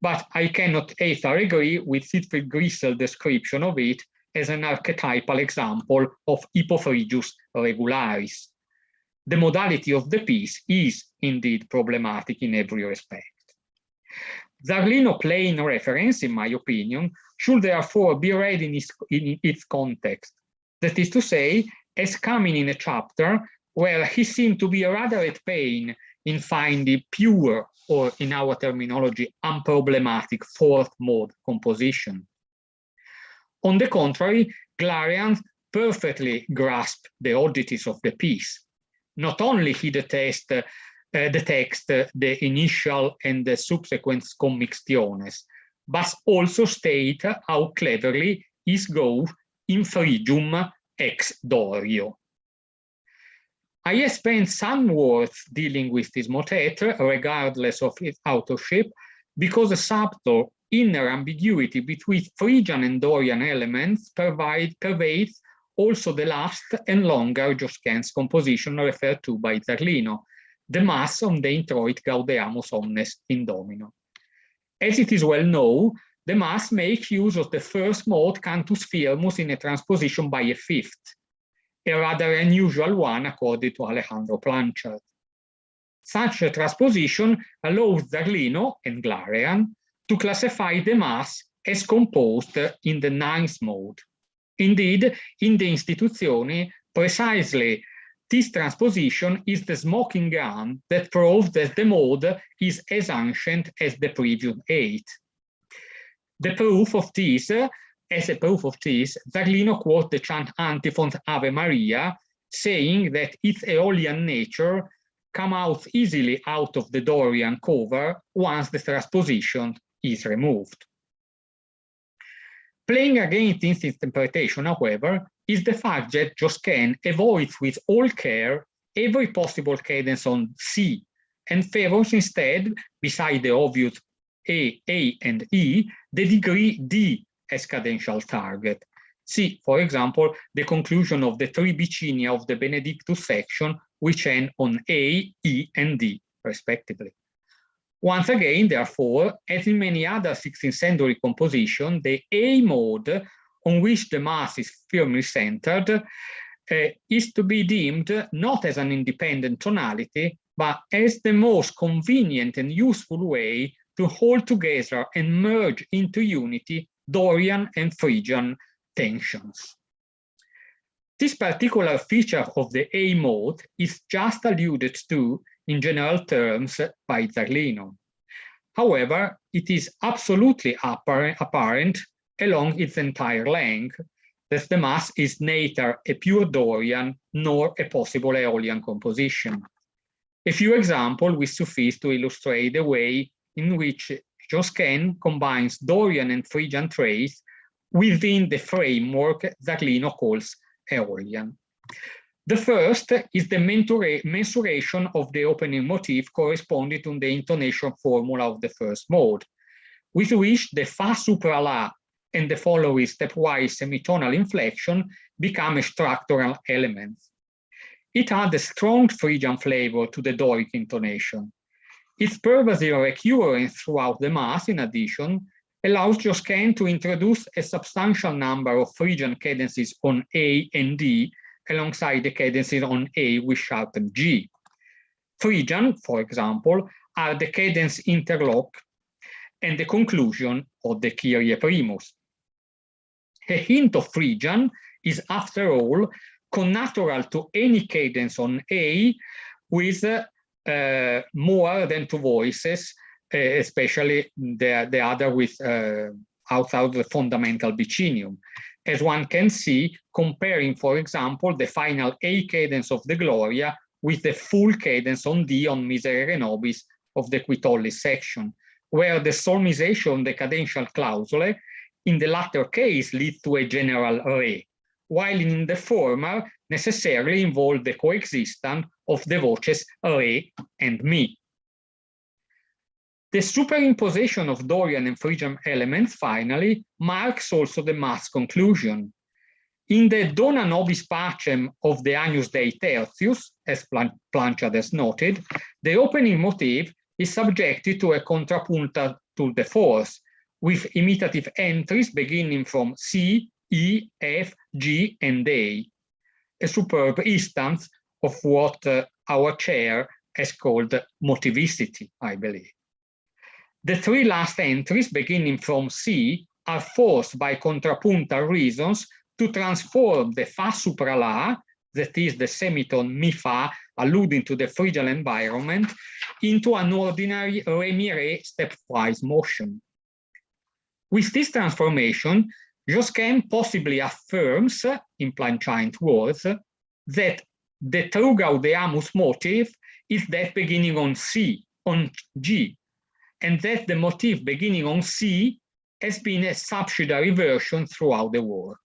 But I cannot either agree with Siegfried Grissel's description of it as an archetypal example of hypophrygius regularis. The modality of the piece is indeed problematic in every respect. Zarlino plain reference, in my opinion, should therefore be read in its context. That is to say, as coming in a chapter where he seemed to be rather at pain in finding pure, or in our terminology, unproblematic 4th mode composition. On the contrary, Glarean perfectly grasped the oddities of the piece. Not only he detests the text, the initial and the subsequent commixtiones, but also state how cleverly is goes in frigium ex Dorio. I have spent some words dealing with this motet, regardless of its authorship, because the subtle inner ambiguity between Phrygian and Dorian elements pervades also the last and longer Josquin's composition referred to by Zarlino, the Mass on the Introit Gaudeamus Omnes in Domino. As it is well known, the Mass makes use of the first mode Cantus Firmus in a transposition by a 5th, a rather unusual one according to Alejandro Planchard. Such a transposition allows Zarlino and Glarean to classify the Mass as composed in the 9th mode. Indeed, in the Instituzioni, precisely this transposition is the smoking gun that proves that the mode is as ancient as the previous 8. As a proof of this, Zarlino quotes the chant antiphons Ave Maria, saying that its Aeolian nature comes out easily out of the Dorian cover once the transposition is removed. Playing against this interpretation, however, is the fact that Josquin avoids with all care every possible cadence on C and favors instead, beside the obvious A, and E, the degree D as cadential target. See, for example, the conclusion of the 3 Bicinia of the Benedictus section, which end on A, E, and D, respectively. Once again, therefore, as in many other 16th century compositions, the A mode on which the Mass is firmly centered is to be deemed not as an independent tonality, but as the most convenient and useful way to hold together and merge into unity Dorian and Phrygian tensions. This particular feature of the A mode is just alluded to in general terms by Zarlino. However, it is absolutely apparent along its entire length that the Mass is neither a pure Dorian nor a possible Aeolian composition. A few examples will suffice to illustrate the way in which Josquin combines Dorian and Phrygian traits within the framework Zarlino calls Aeolian. The first is the mensuration of the opening motif corresponding to the intonation formula of the first mode, with which the Fa supra La and the following stepwise semitonal inflection become structural elements. It adds a strong Phrygian flavor to the Doric intonation. Its pervasive recurrence throughout the Mass, in addition, allows Josquin to introduce a substantial number of Phrygian cadences on A and D alongside the cadences on A with sharpened G. Phrygian, for example, are the cadence interlock and the conclusion of the Kyrie primus. A hint of Phrygian is, after all, connatural to any cadence on A with more than two voices, especially the other with outside the fundamental bicinium, as one can see comparing, for example, the final A cadence of the Gloria with the full cadence on D on Miserere Nobis of the Quitollis section, where the solmization of the cadential clausule in the latter case leads to a general re, while in the former necessarily involve the coexistence of the voices re and mi. The superimposition of Dorian and Phrygian elements, finally, marks also the mass conclusion. In the Dona Nobis Pacem of the Agnus Dei Tertius, as Blanchard has noted, the opening motif is subjected to a contrapunta to the fourth, with imitative entries beginning from C, E, F, G, and A, a superb instance of what our chair has called motivicity, I believe. The three last entries, beginning from C, are forced by contrapuntal reasons to transform the Fa supra La, that is the semitone Mi Fa, alluding to the Phrygian environment, into an ordinary Re Mi Re stepwise motion. With this transformation, Josquin possibly affirms, in plain-chant words, that the true Gaudeamus motif is that beginning on C, on G, and that the motif beginning on C has been a subsidiary version throughout the work.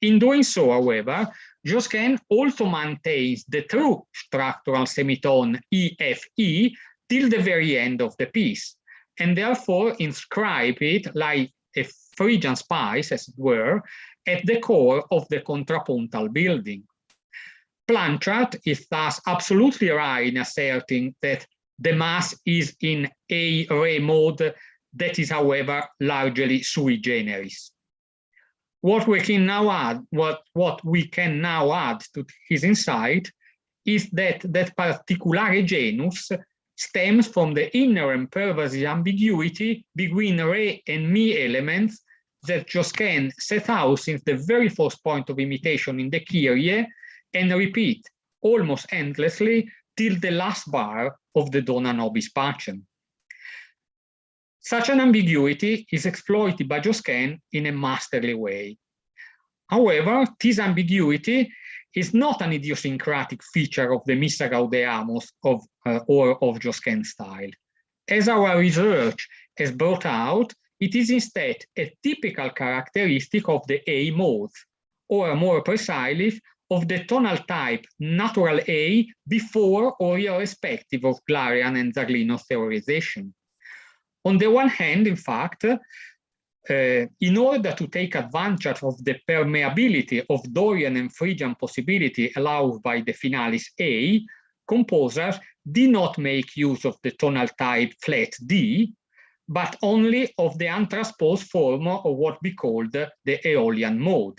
In doing so, however, Josquin also maintains the true structural semitone EFE till the very end of the piece, and therefore inscribe it like a Phrygian spice, as it were, at the core of the contrapuntal building. Blanchard is thus absolutely right in asserting that the mass is in a re mode that is, however, largely sui generis. What we can now add, what we can now add to his insight is that that particulare genus stems from the inner and pervasive ambiguity between re and mi elements that Josquin set out since the very first point of imitation in the Kyrie and repeat almost endlessly till the last bar of the Dona Nobis Pacem. Such an ambiguity is exploited by Josquin in a masterly way. However, this ambiguity is not an idiosyncratic feature of the Missa Gaudeamus or of Josquin's style. As our research has brought out, it is instead a typical characteristic of the A modes, or more precisely, of the tonal type natural A before or irrespective of Glarean and Zaglino's theorization. On the one hand, in fact, in order to take advantage of the permeability of Dorian and Phrygian possibility allowed by the finalis A, composers did not make use of the tonal type flat D, but only of the untransposed form of what we called the Aeolian mode.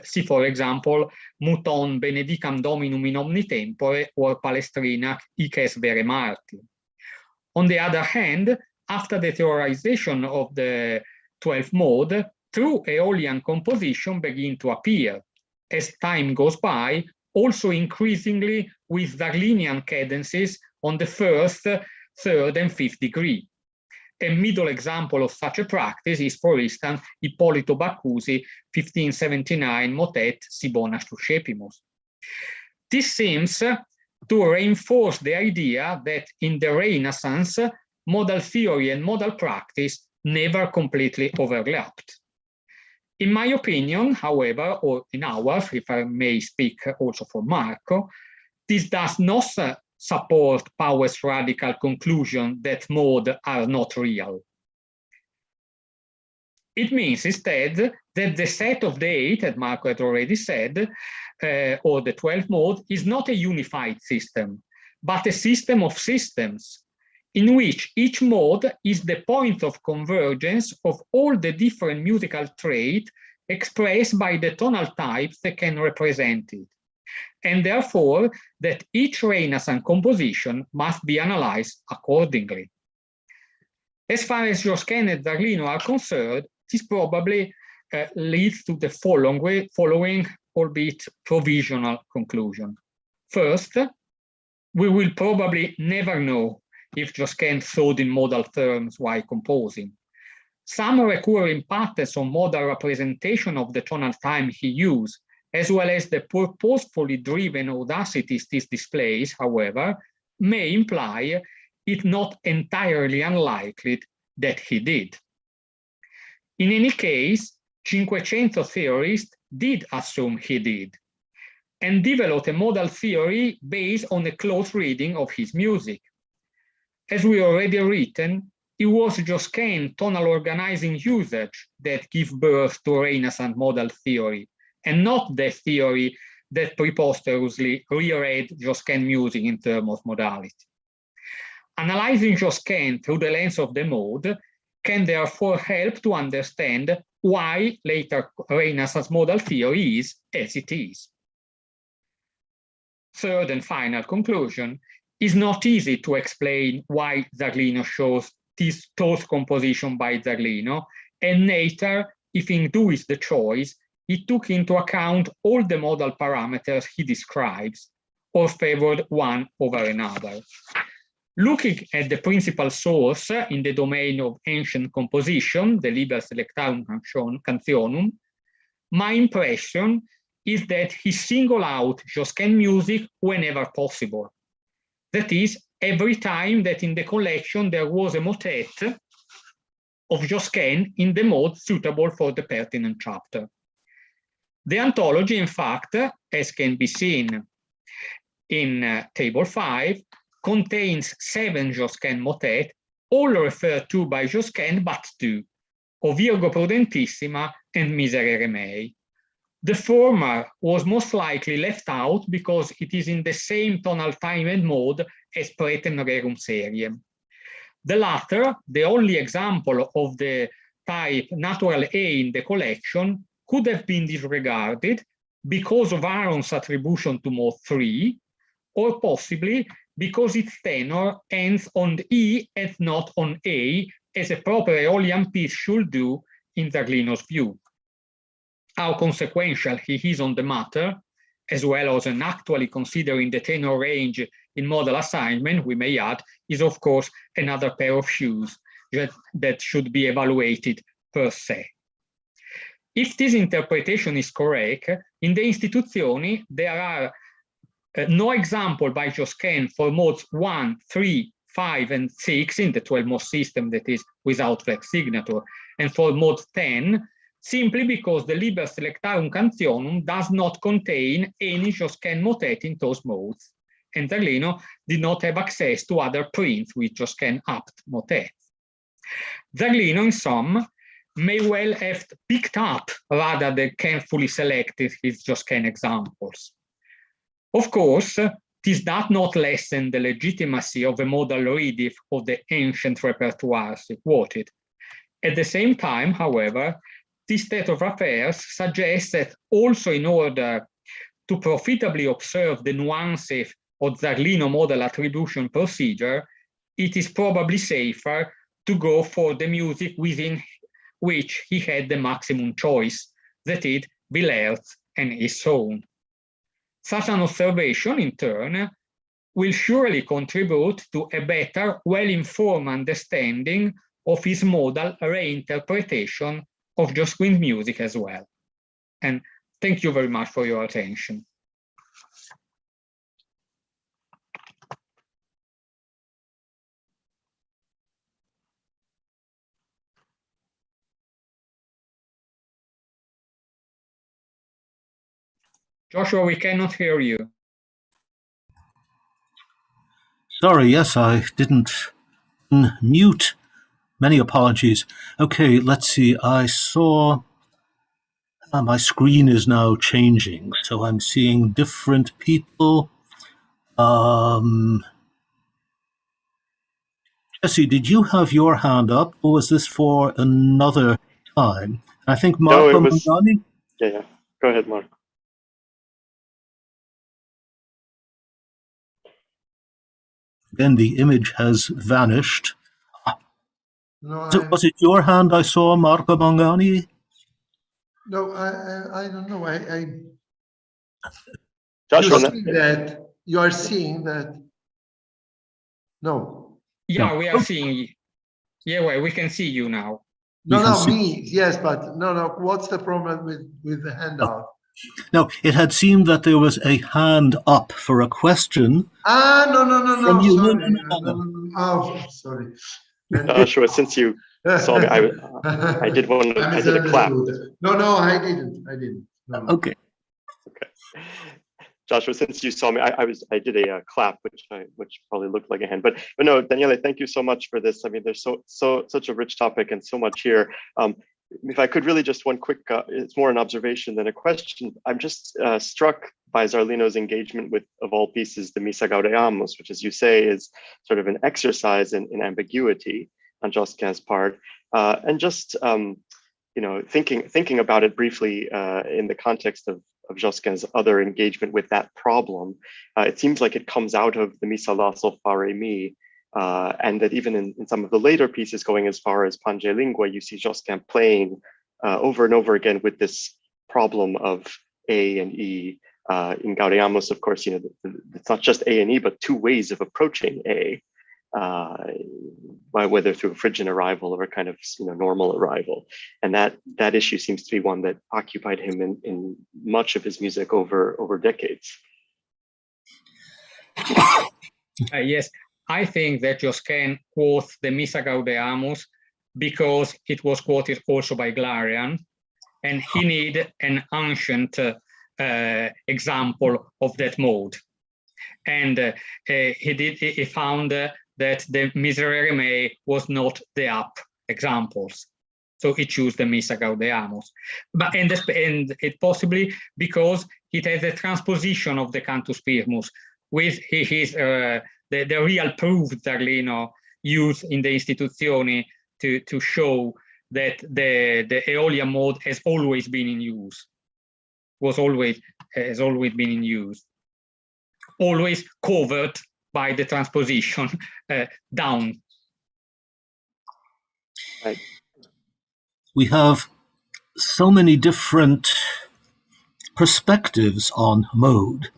See, for example, Muton benedicam Dominum in omni tempore or Palestrina hic es vere Marti. On the other hand, after the theorization of the 12th mode, true Aeolian composition begin to appear, as time goes by, also increasingly with Zaglinian cadences on the first, third, and fifth degree. A middle example of such a practice is, for instance, Ippolito Baccusi, 1579 motet Si Bonas Suscepimus. This seems to reinforce the idea that in the Renaissance, modal theory and modal practice never completely overlapped. In my opinion, however, or in ours, if I may speak also for Marco, this does not support Powell's radical conclusion that modes are not real. It means instead that the set of the 8, as Marco had already said, or the 12th mode, is not a unified system, but a system of systems, in which each mode is the point of convergence of all the different musical traits expressed by the tonal types that can represent it, and therefore that each Renaissance composition must be analyzed accordingly. As far as Josquin and Zarlino are concerned, this probably leads to the following, albeit provisional conclusion. First, we will probably never know if Josquin thought in modal terms while composing. Some recurring patterns on modal representation of the tonal time he used, as well as the purposefully driven audacities this displays, however, may imply it not entirely unlikely that he did. In any case, Cinquecento theorists did assume he did, and developed a modal theory based on a close reading of his music. As we already written, it was Josquin's tonal organizing usage that gave birth to Renaissance modal theory, and not the theory that preposterously reread Josquin music in terms of modality. Analyzing Josquin through the lens of the mode can therefore help to understand why later Renaissance modal theory is as it is. Third and final conclusion, it's not easy to explain why Zarlino shows this toast composition by Zarlino, and later, if indeed is the choice, he took into account all the modal parameters he describes, or favored one over another. Looking at the principal source in the domain of ancient composition, the Liber Selectarum Cantionum, my impression is that he singled out Josquin music whenever possible. That is, every time that in the collection there was a motet of Josquin in the mode suitable for the pertinent chapter. The anthology, in fact, as can be seen in table 5, contains 7 Josquin motets, all referred to by Josquin but 2, O Virgo Prudentissima and Miserere Mei. The former was most likely left out because it is in the same tonal time and mode as Praetem Rerum Seriem. The latter, the only example of the type natural A in the collection, could have been disregarded because of Aaron's attribution to mode 3, or possibly because its tenor ends on E and not on A, as a proper Aeolian piece should do in Zarlino's view. How consequential he is on the matter, as well as in actually considering the tenor range in modal assignment, we may add, is of course another pair of shoes that should be evaluated per se. If this interpretation is correct, in the Instituzioni there are no example by Josquin for modes 1, 3, 5, and 6 in the 12-mode system that is without flex signature, and for mode 10, simply because the Liber Selectarum Cantionum does not contain any Josquin motet in those modes, and Zarlino did not have access to other prints with Josquin apt motets. Zarlino, in sum, may well have picked up rather than carefully selected his Josquin examples. Of course, this does not lessen the legitimacy of a modal reading of the ancient repertoires quoted. At the same time, however, this state of affairs suggests that also in order to profitably observe the nuances of Zarlino modal attribution procedure, it is probably safer to go for the music within which he had the maximum choice, that is, Viller's and his own. Such an observation, in turn, will surely contribute to a better, well-informed understanding of his modal reinterpretation of Josquin's music as well. And thank you very much for your attention. Joshua, we cannot hear you. Sorry, yes, I didn't mute. Many apologies. Okay, let's see. I saw my screen is now changing, so I'm seeing different people. Jesse, did you have your hand up, or was this for another time? I think No, Marco it was, Mangani. yeah. Go ahead, Mark. Then the image has vanished. No, Was it your hand I saw, Marco Mangani? no, I don't know. Joshua, You are seeing that. No. Yeah, No. we are seeing. Yeah, well, we can see you now. No, me. Yes, but no. What's the problem with the handout? No, it had seemed that there was a hand up for a question. No. From you. Sorry. No. Oh, sorry. Joshua, since you saw me, I did a clap. No, I didn't. No. Okay. Joshua, since you saw me, I did a clap, which probably looked like a hand. But no, Daniele, thank you so much for this. I mean, there's such a rich topic and so much here. If I could really just one quick, it's more an observation than a question. I'm just struck by Zarlino's engagement with, of all pieces, the Misa Gaudeamus, which, as you say, is sort of an exercise in ambiguity on Josquin's part, and just thinking about it briefly in the context of Josquin's other engagement with that problem, it seems like it comes out of the Misa la sol fa re mi, and that even in some of the later pieces going as far as Pange Lingua, you see Josquin playing over and over again with this problem of A and E. In Gaudeamus, of course, it's not just A and E, but two ways of approaching A, whether through a Phrygian arrival or a kind of normal arrival. And that issue seems to be one that occupied him in much of his music over decades. Yes, I think that Josquin quotes the Misa Gaudeamus because it was quoted also by Glarean, and he needed an ancient example of that mode. And he found that the Miserere mei was not the up examples. So he chose the Misa Gaudeamus. But and it possibly because it has a transposition of the Cantus Firmus with the real proof Zarlino used in the Istituzioni to show that the Aeolian mode has always been in use, has always been in use, always covered by the transposition down. Right. We have so many different perspectives on mode.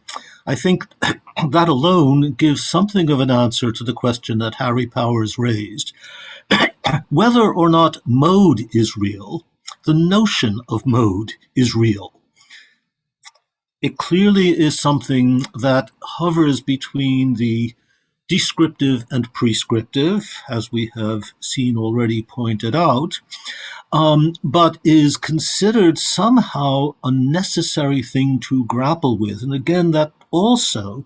I think that alone gives something of an answer to the question that Harry Powers raised. Whether or not mode is real, the notion of mode is real. It clearly is something that hovers between the descriptive and prescriptive, as we have seen already pointed out, but is considered somehow a necessary thing to grapple with. And again, that also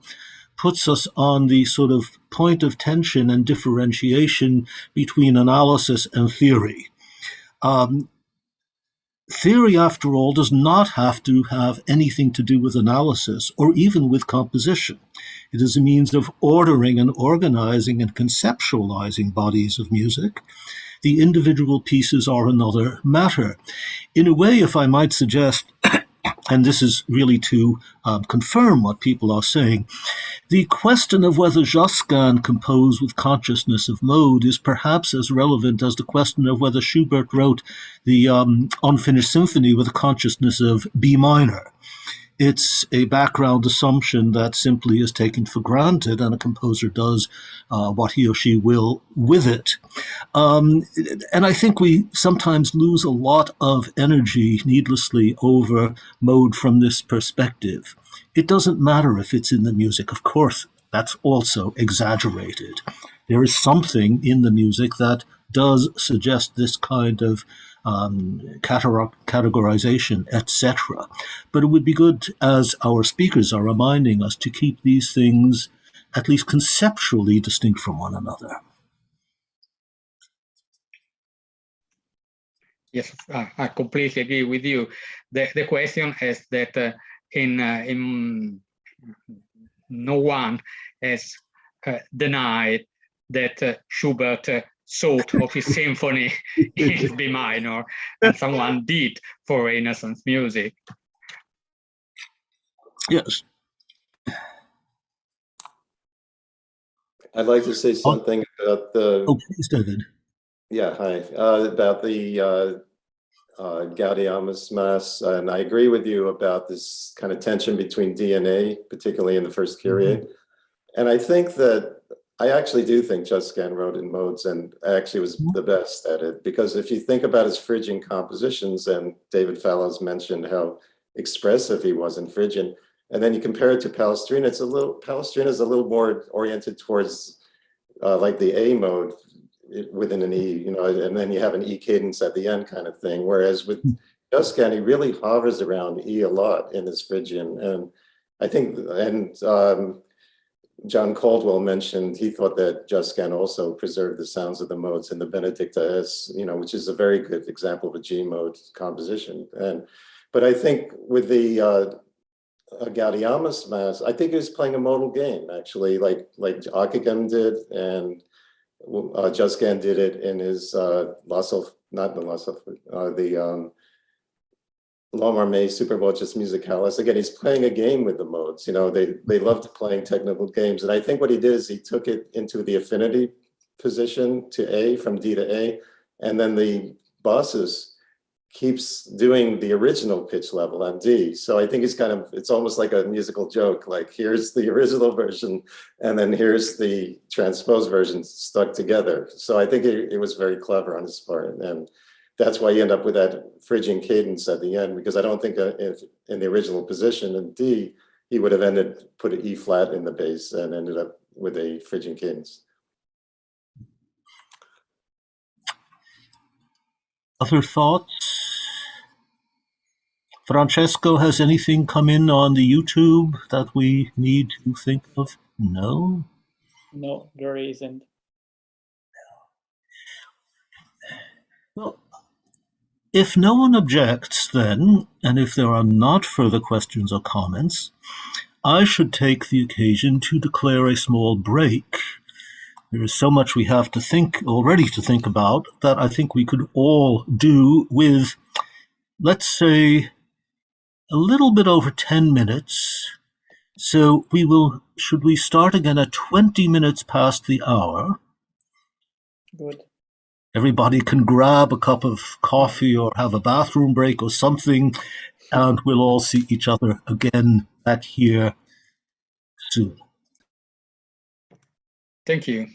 puts us on the sort of point of tension and differentiation between analysis and theory. Theory, after all, does not have to have anything to do with analysis or even with composition. It is a means of ordering and organizing and conceptualizing bodies of music. The individual pieces are another matter. In a way, if I might suggest, and this is really to confirm what people are saying, the question of whether Josquin composed with consciousness of mode is perhaps as relevant as the question of whether Schubert wrote the Unfinished Symphony with a consciousness of B minor. It's a background assumption that simply is taken for granted, and a composer does what he or she will with it. And I think we sometimes lose a lot of energy needlessly over mode from this perspective. It doesn't matter if it's in the music. Of course, that's also exaggerated. There is something in the music that does suggest this kind of categorization, etc. But it would be good, as our speakers are reminding us, to keep these things at least conceptually distinct from one another. Yes, I completely agree with you. The question is that in no one has denied that Schubert thought of his symphony in B minor, and someone did for Renaissance music. Yes. I'd like to say something about the. Oh, please, David. Yeah, hi. About the Gaudiamus Mass, and I agree with you about this kind of tension between D and A, particularly in the first Kyrie. And I think that I actually do think Josquin wrote in modes and actually was the best at it, because if you think about his Phrygian compositions, and David Fallows mentioned how expressive he was in Phrygian, and then you compare it to Palestrina, Palestrina is a little more oriented towards like the A mode within an E, you know, and then you have an E cadence at the end kind of thing. Whereas with Josquin, he really hovers around E a lot in his Phrygian. And I think, and John Caldwell mentioned he thought that Josquin also preserved the sounds of the modes in the Benedicta S, you know, which is a very good example of a G mode composition. But I think with the Gaudiamus Mass, I think he was playing a modal game, actually, like Ockeghem did, and Josquin did it in his not the L'Armée Supervoces Musicalis. Again, he's playing a game with the modes. You know, they love playing technical games. And I think what he did is he took it into the affinity position to A, from D to A, and then the bosses keeps doing the original pitch level on D. So I think it's almost like a musical joke, like here's the original version, and then here's the transposed version stuck together. So I think it was very clever on his part. And that's why you end up with that Phrygian cadence at the end, because I don't think if in the original position in D, he would have put an E flat in the bass and ended up with a Phrygian cadence. Other thoughts? Francesco, has anything come in on the YouTube that we need to think of? No? No, there isn't. Well, if no one objects then, and if there are not further questions or comments, I should take the occasion to declare a small break. There is so much we have to think about that I think we could all do with, let's say, a little bit over 10 minutes. So should we start again at 20 minutes past the hour? Good. Everybody can grab a cup of coffee or have a bathroom break or something, and we'll all see each other again back here soon. Thank you.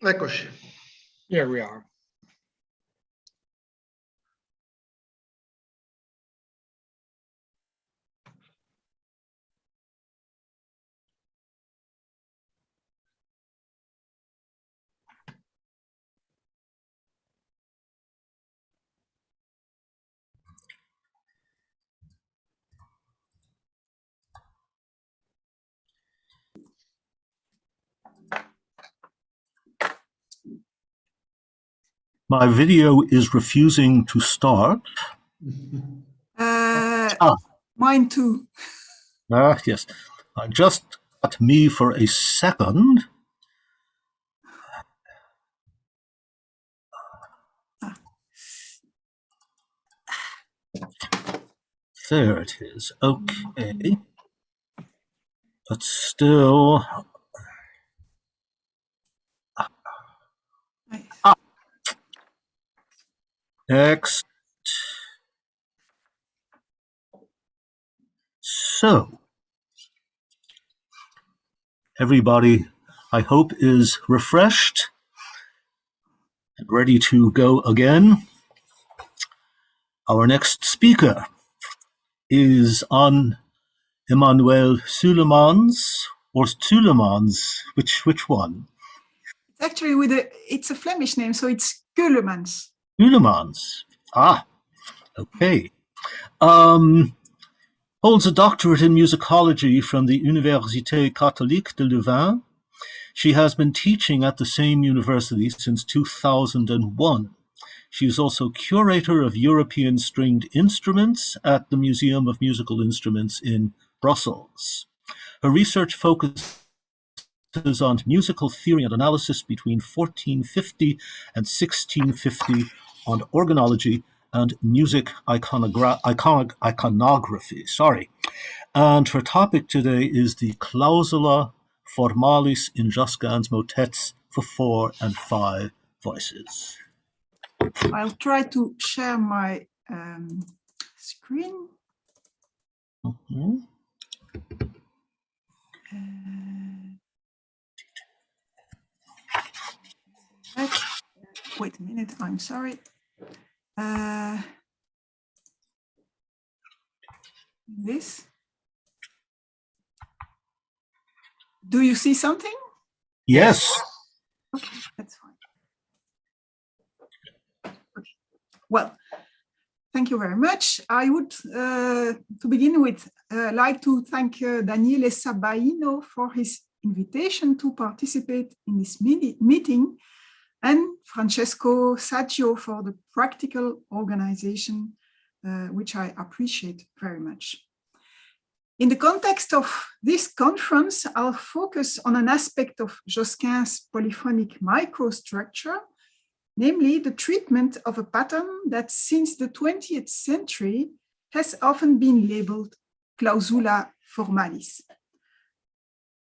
Eccoci. Here we are. My video is refusing to start. Mine too. Yes. I just got me for a second. There it is. Okay. But still. Next. So, everybody, I hope, is refreshed and ready to go again. Our next speaker is on Emmanuel Sulemans, or Sulemans, which one? It's actually it's a Flemish name, so it's Keulemans. Sulemans. Okay. Holds a doctorate in musicology from the Université Catholique de Louvain. She has been teaching at the same university since 2001. She is also curator of European stringed instruments at the Museum of Musical Instruments in Brussels. Her research focuses on musical theory and analysis between 1450 and 1650 on organology and music iconography. And her topic today is the clausula formalis in Josquin's motets for 4 and 5 voices. I'll try to share my screen. Mm-hmm. Wait a minute, I'm sorry. This. Do you see something? Yes. Okay, that's fine. Okay. Well, thank you very much. I would, to begin with, like to thank Daniele Sabbaino for his invitation to participate in this meeting, and Francesco Saggio for the practical organization, which I appreciate very much. In the context of this conference, I'll focus on an aspect of Josquin's polyphonic microstructure, namely the treatment of a pattern that since the 20th century has often been labeled clausula formalis.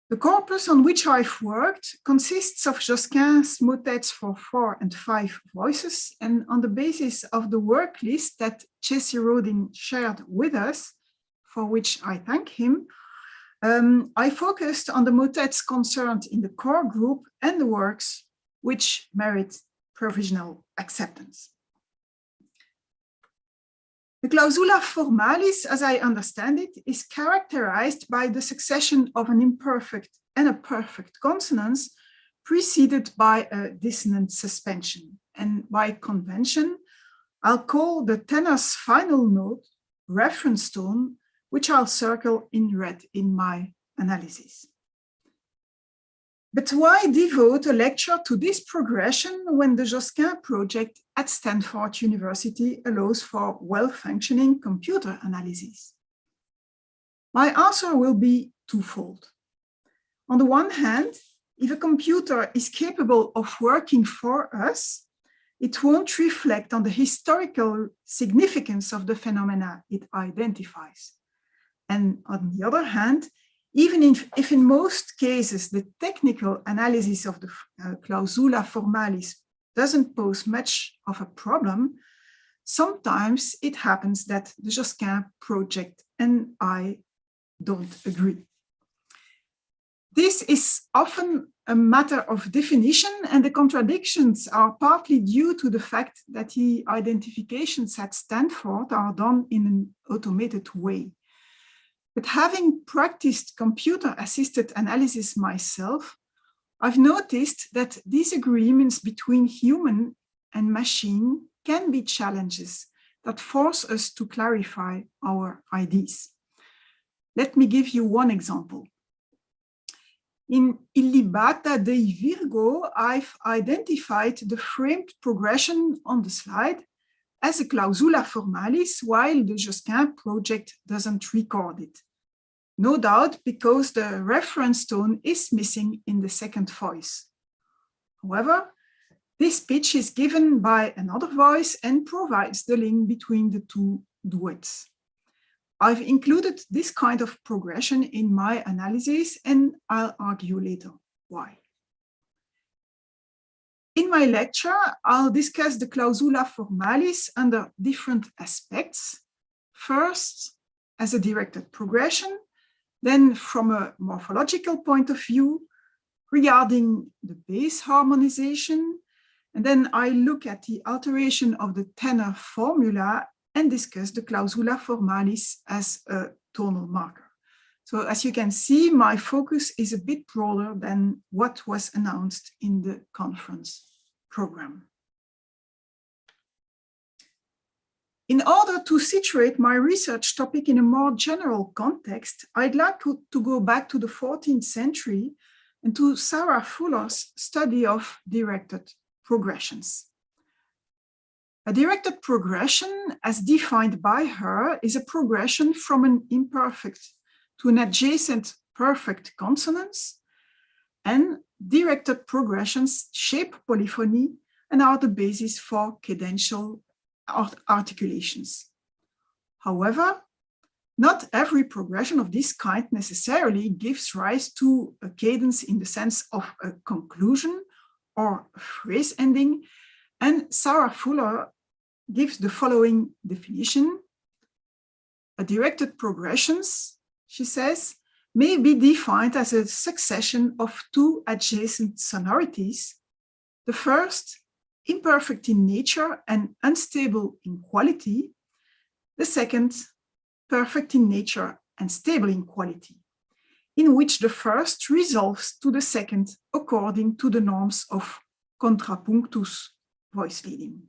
The corpus on which I've worked consists of Josquin's motets for 4 and 5 voices, and on the basis of the work list that Jesse Rodin shared with us, for which I thank him, I focused on the motets concerned in the core group and the works which merit provisional acceptance. The clausula formalis, as I understand it, is characterized by the succession of an imperfect and a perfect consonance preceded by a dissonant suspension. And by convention, I'll call the tenor's final note reference tone, which I'll circle in red in my analysis. But why devote a lecture to this progression when the Josquin project at Stanford University allows for well-functioning computer analysis? My answer will be twofold. On the one hand, if a computer is capable of working for us, it won't reflect on the historical significance of the phenomena it identifies. And on the other hand, even if in most cases the technical analysis of the clausula formalis doesn't pose much of a problem, sometimes it happens that the Josquin project and I don't agree. This is often a matter of definition, and the contradictions are partly due to the fact that the identifications at Stanford are done in an automated way. But having practiced computer-assisted analysis myself, I've noticed that disagreements between human and machine can be challenges that force us to clarify our ideas. Let me give you one example. In Illibata dei Virgo, I've identified the framed progression on the slide as a clausula formalis, while the Josquin project doesn't record it. No doubt because the reference tone is missing in the second voice. However, this pitch is given by another voice and provides the link between the two duets. I've included this kind of progression in my analysis, and I'll argue later why. In my lecture, I'll discuss the clausula formalis under different aspects. First, as a directed progression, then from a morphological point of view, regarding the base harmonization, and then I look at the alteration of the tenor formula and discuss the clausula formalis as a tonal marker. So as you can see, my focus is a bit broader than what was announced in the conference program. In order to situate my research topic in a more general context, I'd like to go back to the 14th century and to Sarah Fuller's study of directed progressions. A directed progression, as defined by her, is a progression from an imperfect to an adjacent perfect consonance, and directed progressions shape polyphony and are the basis for cadential articulations. However, not every progression of this kind necessarily gives rise to a cadence in the sense of a conclusion or a phrase ending, and Sarah Fuller gives the following definition. A directed progressions, she says, may be defined as a succession of two adjacent sonorities. The first, imperfect in nature and unstable in quality. The second, perfect in nature and stable in quality, in which the first resolves to the second according to the norms of contrapunctus voice leading.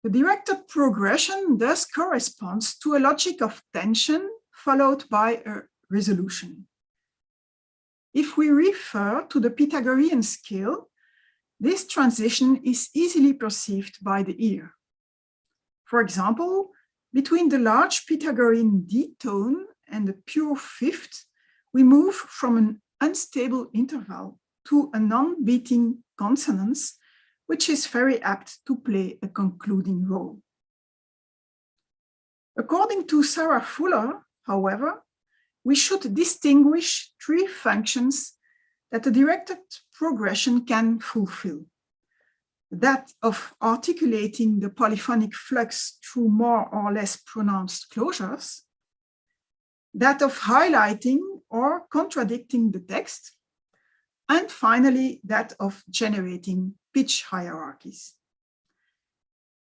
The directed progression thus corresponds to a logic of tension followed by a resolution. If we refer to the Pythagorean scale, this transition is easily perceived by the ear. For example, between the large Pythagorean D tone and the pure fifth, we move from an unstable interval to a non-beating consonance, which is very apt to play a concluding role. According to Sarah Fuller, however, we should distinguish three functions that a directed progression can fulfill. That of articulating the polyphonic flux through more or less pronounced closures, that of highlighting or contradicting the text, and finally, that of generating pitch hierarchies.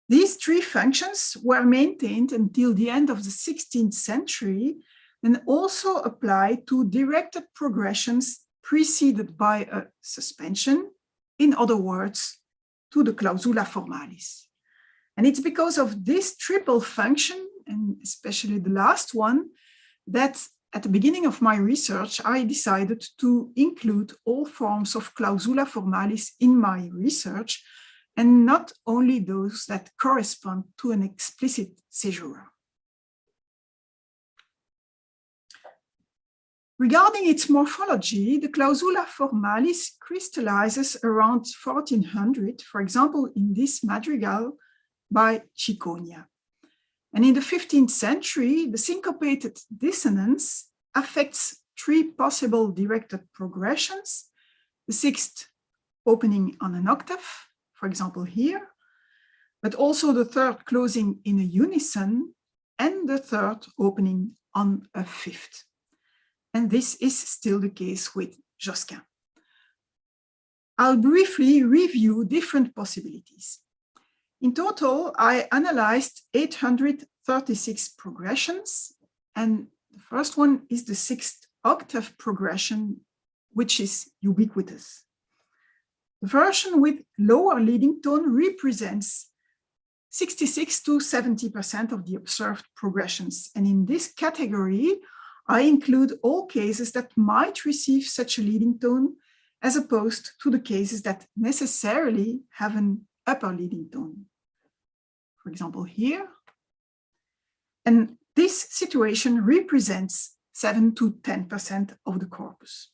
These three functions were maintained until the end of the 16th century and also apply to directed progressions preceded by a suspension, in other words, to the clausula formalis. And it's because of this triple function, and especially the last one, that at the beginning of my research, I decided to include all forms of clausula formalis in my research, and not only those that correspond to an explicit caesura. Regarding its morphology, the clausula formalis crystallizes around 1400, for example, in this madrigal by Cicogna. And in the 15th century, the syncopated dissonance affects three possible directed progressions, the sixth opening on an octave, for example here, but also the third closing in a unison, and the third opening on a fifth. And this is still the case with Josquin. I'll briefly review different possibilities. In total, I analyzed 836 progressions, and the first one is the sixth octave progression, which is ubiquitous. The version with lower leading tone represents 66 to 70% of the observed progressions. And in this category, I include all cases that might receive such a leading tone, as opposed to the cases that necessarily have an upper leading tone. For example, here. And this situation represents 7 to 10% of the corpus.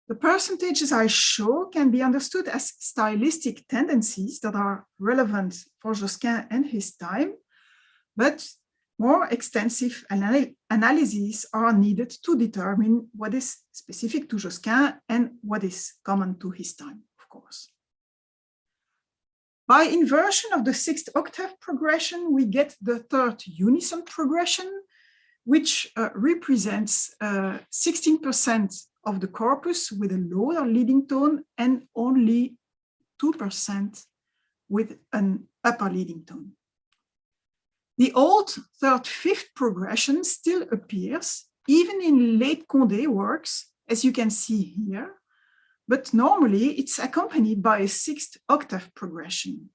The percentages I show can be understood as stylistic tendencies that are relevant for Josquin and his time, but more extensive analyses are needed to determine what is specific to Josquin and what is common to his time, of course. By inversion of the sixth octave progression, we get the third unison progression, which represents 16% of the corpus with a lower leading tone and only 2% with an upper leading tone. The old third-fifth progression still appears, even in late Condé works, as you can see here, but normally it's accompanied by a sixth octave progression.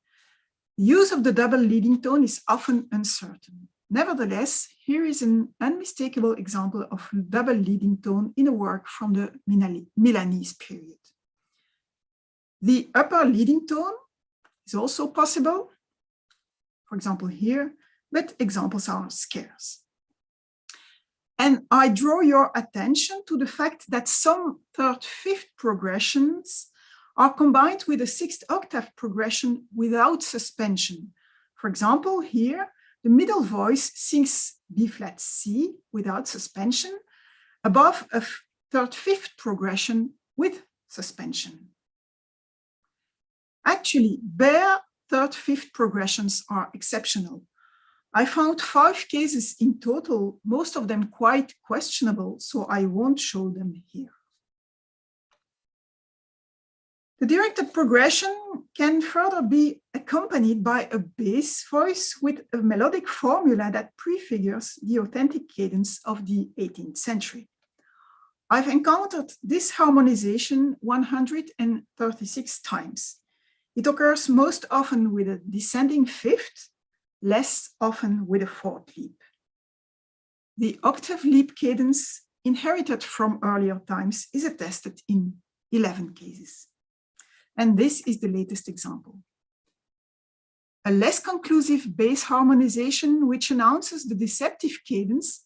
The use of the double leading tone is often uncertain. Nevertheless, here is an unmistakable example of double leading tone in a work from the Milanese period. The upper leading tone is also possible, for example here, but examples are scarce. And I draw your attention to the fact that some third-fifth progressions are combined with a sixth octave progression without suspension. For example, here, the middle voice sings B-flat C without suspension above a third-fifth progression with suspension. Actually, bare third-fifth progressions are exceptional. I found 5 cases in total, most of them quite questionable, so I won't show them here. The directed progression can further be accompanied by a bass voice with a melodic formula that prefigures the authentic cadence of the 18th century. I've encountered this harmonization 136 times. It occurs most often with a descending fifth, less often with a fourth leap. The octave leap cadence inherited from earlier times is attested in 11 cases. And this is the latest example. A less conclusive bass harmonization, which announces the deceptive cadence,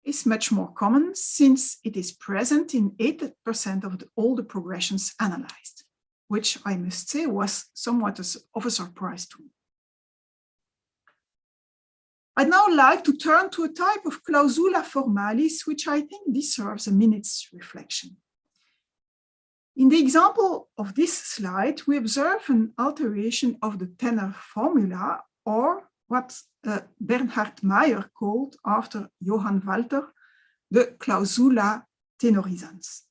is much more common since it is present in 80% of all the progressions analyzed, which I must say was somewhat of a surprise to me. I'd now like to turn to a type of clausula formalis, which I think deserves a minute's reflection. In the example of this slide, we observe an alteration of the tenor formula, or what Bernhard Meyer called, after Johann Walter, the clausula tenorisans.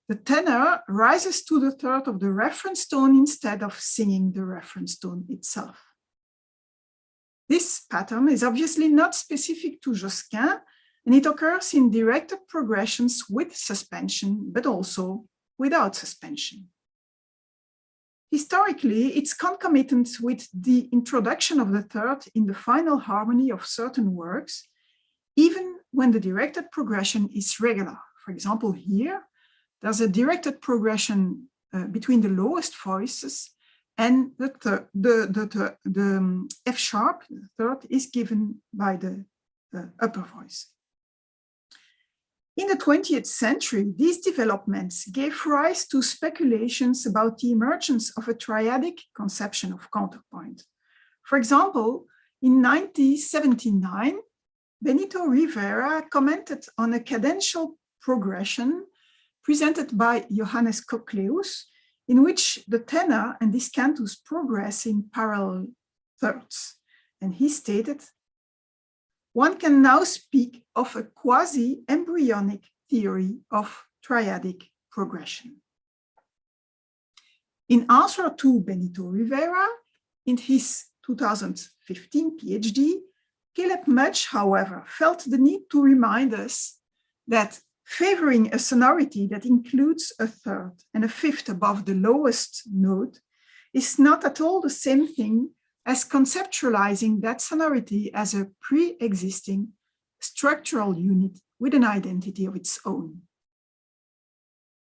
The tenor rises to the third of the reference tone instead of singing the reference tone itself. This pattern is obviously not specific to Josquin, and it occurs in directed progressions with suspension, but also without suspension. Historically, it's concomitant with the introduction of the third in the final harmony of certain works, even when the directed progression is regular. For example, here, there's a directed progression between the lowest voices, and the F sharp, the third, is given by the upper voice. In the 20th century, these developments gave rise to speculations about the emergence of a triadic conception of counterpoint. For example, in 1979, Benito Rivera commented on a cadential progression presented by Johannes Cochleus, in which the tenor and discantus progress in parallel thirds. And he stated, one can now speak of a quasi-embryonic theory of triadic progression. In answer to Benito Rivera, in his 2015 PhD, Caleb Mudge, however, felt the need to remind us that favoring a sonority that includes a third and a fifth above the lowest note is not at all the same thing as conceptualizing that sonority as a pre-existing structural unit with an identity of its own.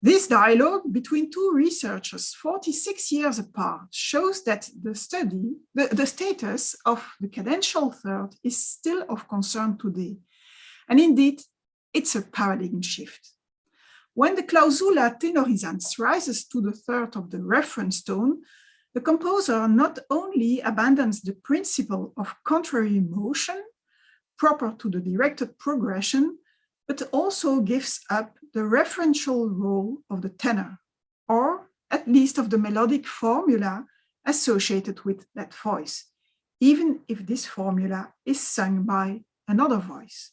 This dialogue between two researchers 46 years apart shows that the status of the cadential third is still of concern today. And indeed, it's a paradigm shift. When the clausula tenorisans rises to the third of the reference tone, the composer not only abandons the principle of contrary motion proper to the directed progression, but also gives up the referential role of the tenor, or at least of the melodic formula associated with that voice, even if this formula is sung by another voice.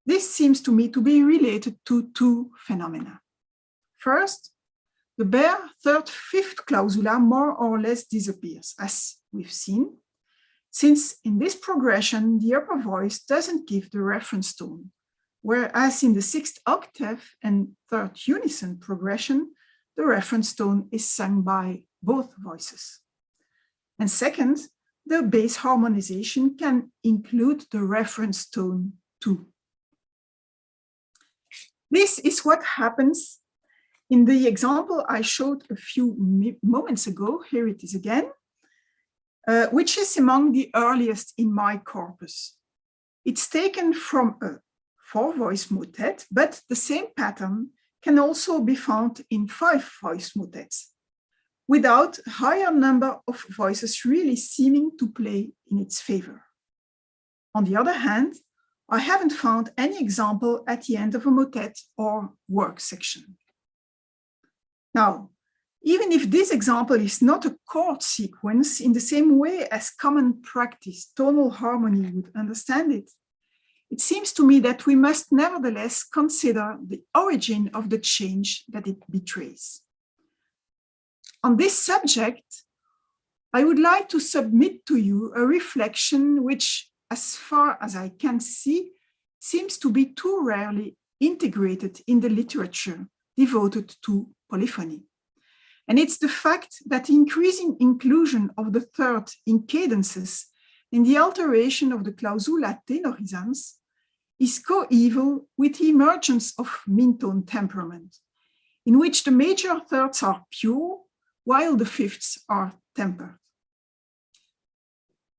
This seems to me to be related to two phenomena. First, the bare third-fifth clausula more or less disappears, as we've seen, since in this progression, the upper voice doesn't give the reference tone, whereas in the sixth octave and third unison progression, the reference tone is sung by both voices. And second, the bass harmonization can include the reference tone too. This is what happens in the example I showed a few moments ago. Here it is again, which is among the earliest in my corpus. It's taken from a four-voice motet, but the same pattern can also be found in five-voice motets, without a higher number of voices really seeming to play in its favor. On the other hand, I haven't found any example at the end of a motet or work section. Now, even if this example is not a chord sequence in the same way as common practice, tonal harmony would understand it, it seems to me that we must nevertheless consider the origin of the change that it betrays. On this subject, I would like to submit to you a reflection which, as far as I can see, seems to be too rarely integrated in the literature devoted to polyphony. And it's the fact that the increasing inclusion of the third in cadences and the alteration of the clausula tenorisans is coeval with the emergence of mean-tone temperament, in which the major thirds are pure, while the fifths are tempered.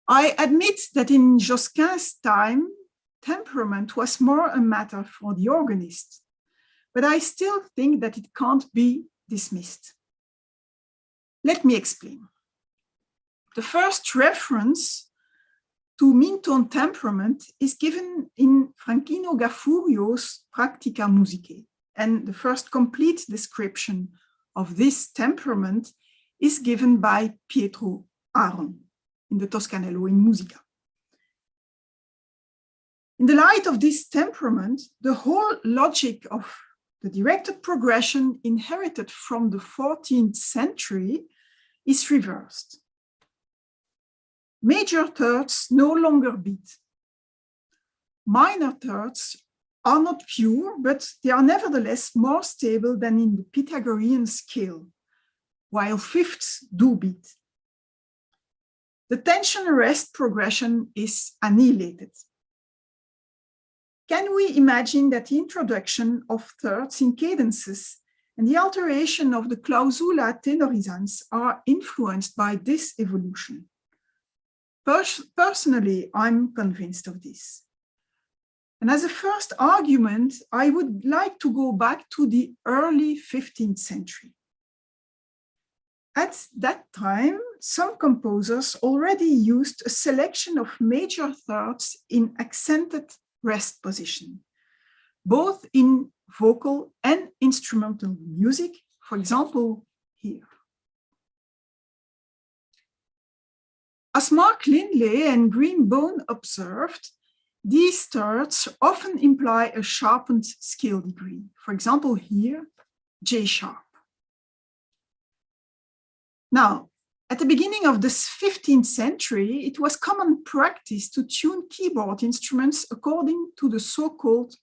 I admit that in Josquin's time, temperament was more a matter for the organist, but I still think that it can't be dismissed. Let me explain. The first reference to mean-tone temperament is given in Franchino Gaffurio's Practica Musicae, and the first complete description of this temperament is given by Pietro Aron in the Toscanello in Musica. In the light of this temperament, the whole logic of the directed progression inherited from the 14th century is reversed. Major thirds no longer beat. Minor thirds are not pure, but they are nevertheless more stable than in the Pythagorean scale, while fifths do beat. The tension-rest progression is annihilated. Can we imagine that the introduction of thirds in cadences and the alteration of the clausula tenorisans are influenced by this evolution? Personally, I'm convinced of this. And as a first argument, I would like to go back to the early 15th century. At that time, some composers already used a selection of major thirds in accented rest position, both in vocal and instrumental music, for example, here. As Mark Lindley and Greenbone observed, these thirds often imply a sharpened scale degree. For example, here, G sharp. Now, at the beginning of the 15th century, it was common practice to tune keyboard instruments according to the so-called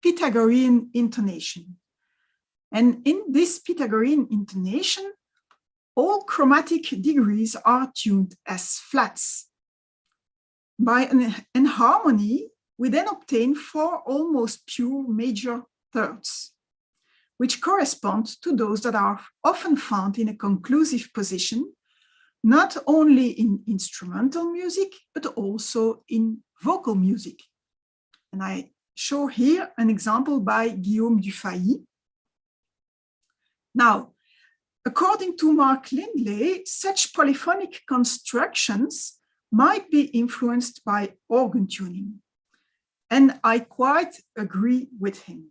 Pythagorean intonation. And in this Pythagorean intonation, all chromatic degrees are tuned as flats. By an enharmony, we then obtain 4 almost pure major thirds, which correspond to those that are often found in a conclusive position, not only in instrumental music, but also in vocal music. And I show here an example by Guillaume Dufay. Now, according to Mark Lindley, such polyphonic constructions might be influenced by organ tuning. And I quite agree with him.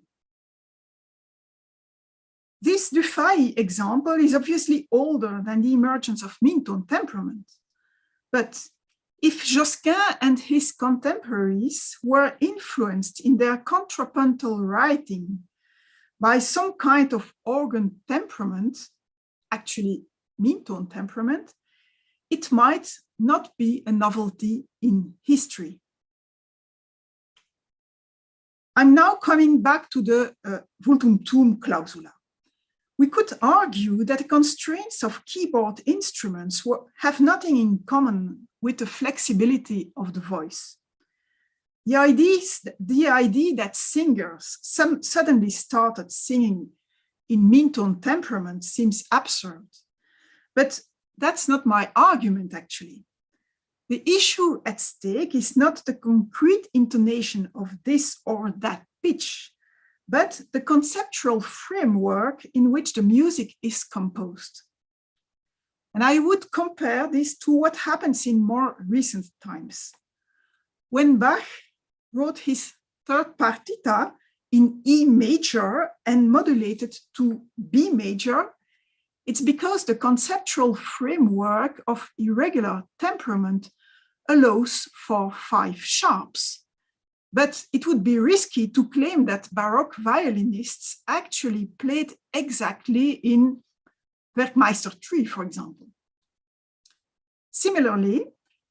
This Dufay example is obviously older than the emergence of mean-tone temperament. But if Josquin and his contemporaries were influenced in their contrapuntal writing by some kind of organ temperament, actually mean-tone temperament, it might not be a novelty in history. I'm now coming back to the Vultum clausula. We could argue that the constraints of keyboard instruments have nothing in common with the flexibility of the voice. The idea that singers suddenly started singing in mean-tone temperament seems absurd, but that's not my argument, actually. The issue at stake is not the concrete intonation of this or that pitch, but the conceptual framework in which the music is composed. And I would compare this to what happens in more recent times. When Bach wrote his third partita in E major and modulated to B major, it's because the conceptual framework of irregular temperament allows for 5 sharps. But it would be risky to claim that Baroque violinists actually played exactly in Werkmeister 3, for example. Similarly,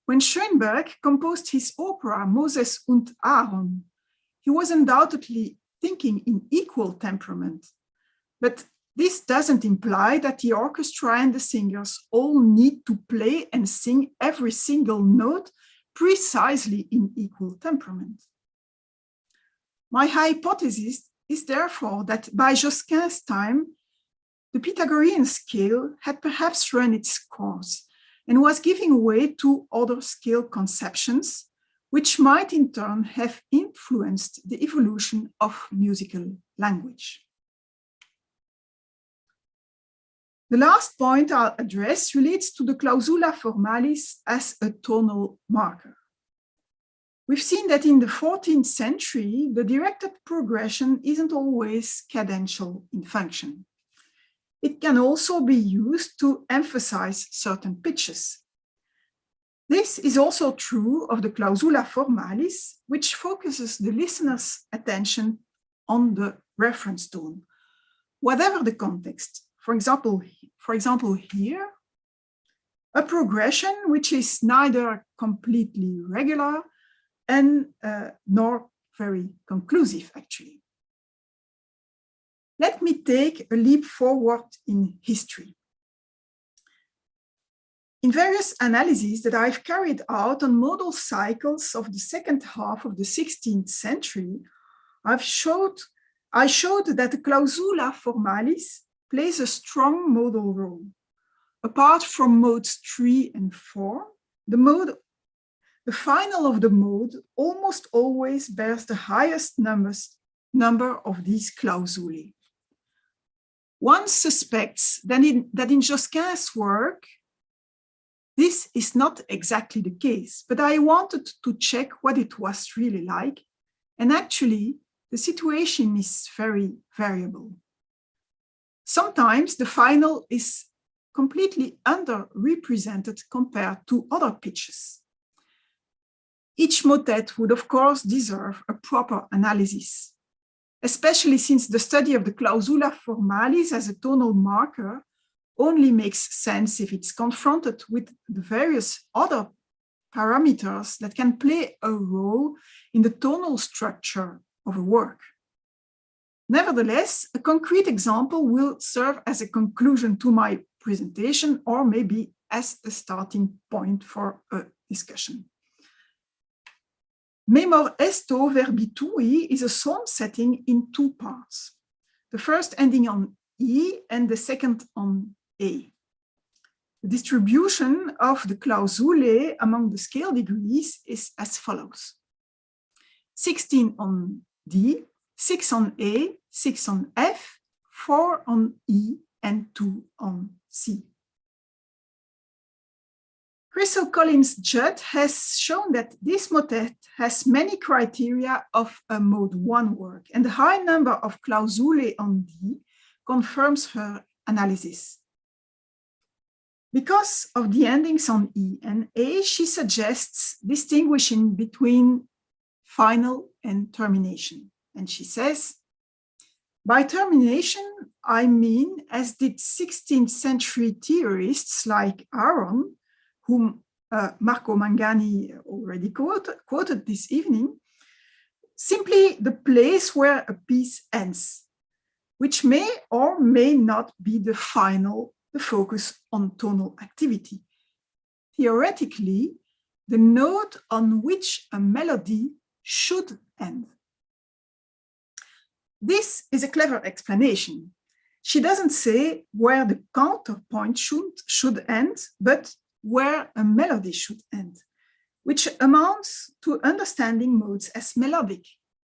when Schoenberg composed his opera Moses und Aaron, he was undoubtedly thinking in equal temperament. But this doesn't imply that the orchestra and the singers all need to play and sing every single note precisely in equal temperament. My hypothesis is therefore that by Josquin's time, the Pythagorean scale had perhaps run its course and was giving way to other scale conceptions, which might in turn have influenced the evolution of musical language. The last point I'll address relates to the clausula formalis as a tonal marker. We've seen that in the 14th century, the directed progression isn't always cadential in function. It can also be used to emphasize certain pitches. This is also true of the clausula formalis, which focuses the listener's attention on the reference tone, whatever the context. For example, here, a progression which is neither completely regular and nor very conclusive, actually. Let me take a leap forward in history. In various analyses that I've carried out on modal cycles of the second half of the 16th century, I showed that the clausula formalis plays a strong modal role. Apart from modes 3 and 4, the final of the mode almost always bears the highest number of these clausulae. One suspects that in Josquin's work, this is not exactly the case, but I wanted to check what it was really like. And actually, the situation is very variable. Sometimes the final is completely underrepresented compared to other pitches. each motet would of course deserve a proper analysis, especially since the study of the clausula formalis as a tonal marker only makes sense if it's confronted with the various other parameters that can play a role in the tonal structure of a work. Nevertheless, a concrete example will serve as a conclusion to my presentation, or maybe as a starting point for a discussion. Memor esto verbi tui is a psalm setting in two parts. The first ending on E and the second on A. The distribution of the clausulae among the scale degrees is as follows: 16 on D, 6 on A, 6 on F, 4 on E, and 2 on C. Crystal Collins-Judd has shown that this motet has many criteria of a mode 1 work, and the high number of clausulae on D confirms her analysis. Because of the endings on E and A, she suggests distinguishing between final and termination. And she says, by termination, I mean, as did 16th century theorists like Aaron, whom Marco Mangani already quoted this evening, simply the place where a piece ends, which may or may not be the focus on tonal activity. Theoretically, the note on which a melody should end. This is a clever explanation. She doesn't say where the counterpoint should end, but where a melody should end, which amounts to understanding modes as melodic,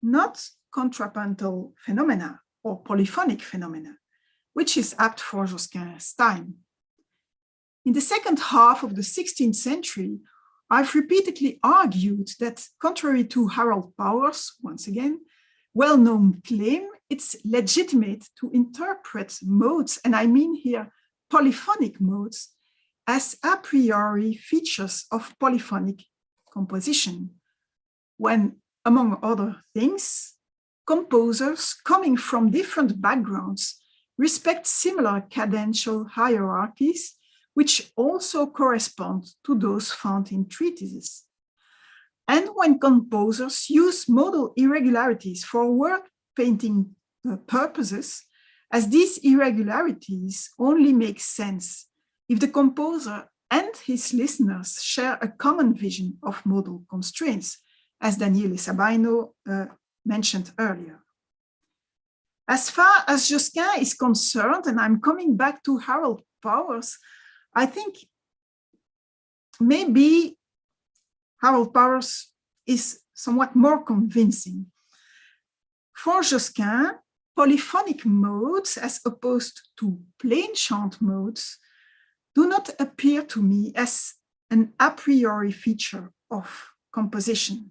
not contrapuntal phenomena or polyphonic phenomena, which is apt for Josquin's time. In the second half of the 16th century, I've repeatedly argued that, contrary to Harold Powers, once again, well-known claim, it's legitimate to interpret modes, and I mean here polyphonic modes, as a priori features of polyphonic composition, when, among other things, composers coming from different backgrounds respect similar cadential hierarchies, which also correspond to those found in treatises. And when composers use modal irregularities for word painting purposes, as these irregularities only make sense if the composer and his listeners share a common vision of modal constraints, as Daniele Sabaino mentioned earlier. As far as Josquin is concerned, and I'm coming back to Harold Powers, I think maybe Harold Powers is somewhat more convincing. For Josquin, polyphonic modes, as opposed to plain chant modes, do not appear to me as an a priori feature of composition.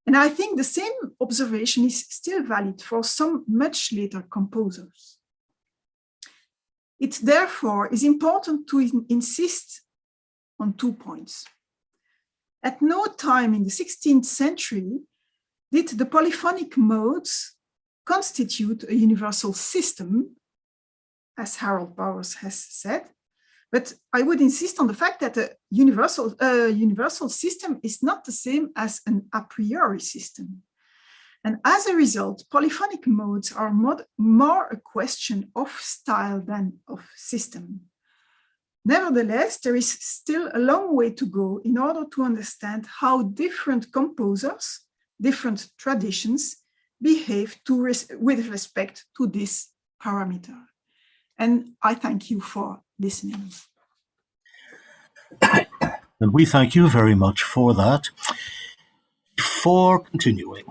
And I think the same observation is still valid for some much later composers. It therefore is important to insist on 2 points. At no time in the 16th century did the polyphonic modes constitute a universal system, as Harold Powers has said, but I would insist on the fact that a universal system is not the same as an a priori system. And as a result, polyphonic modes are more a question of style than of system. Nevertheless, there is still a long way to go in order to understand how different composers, different traditions behave with respect to this parameter. And I thank you for listening. And we thank you very much for that. Before continuing,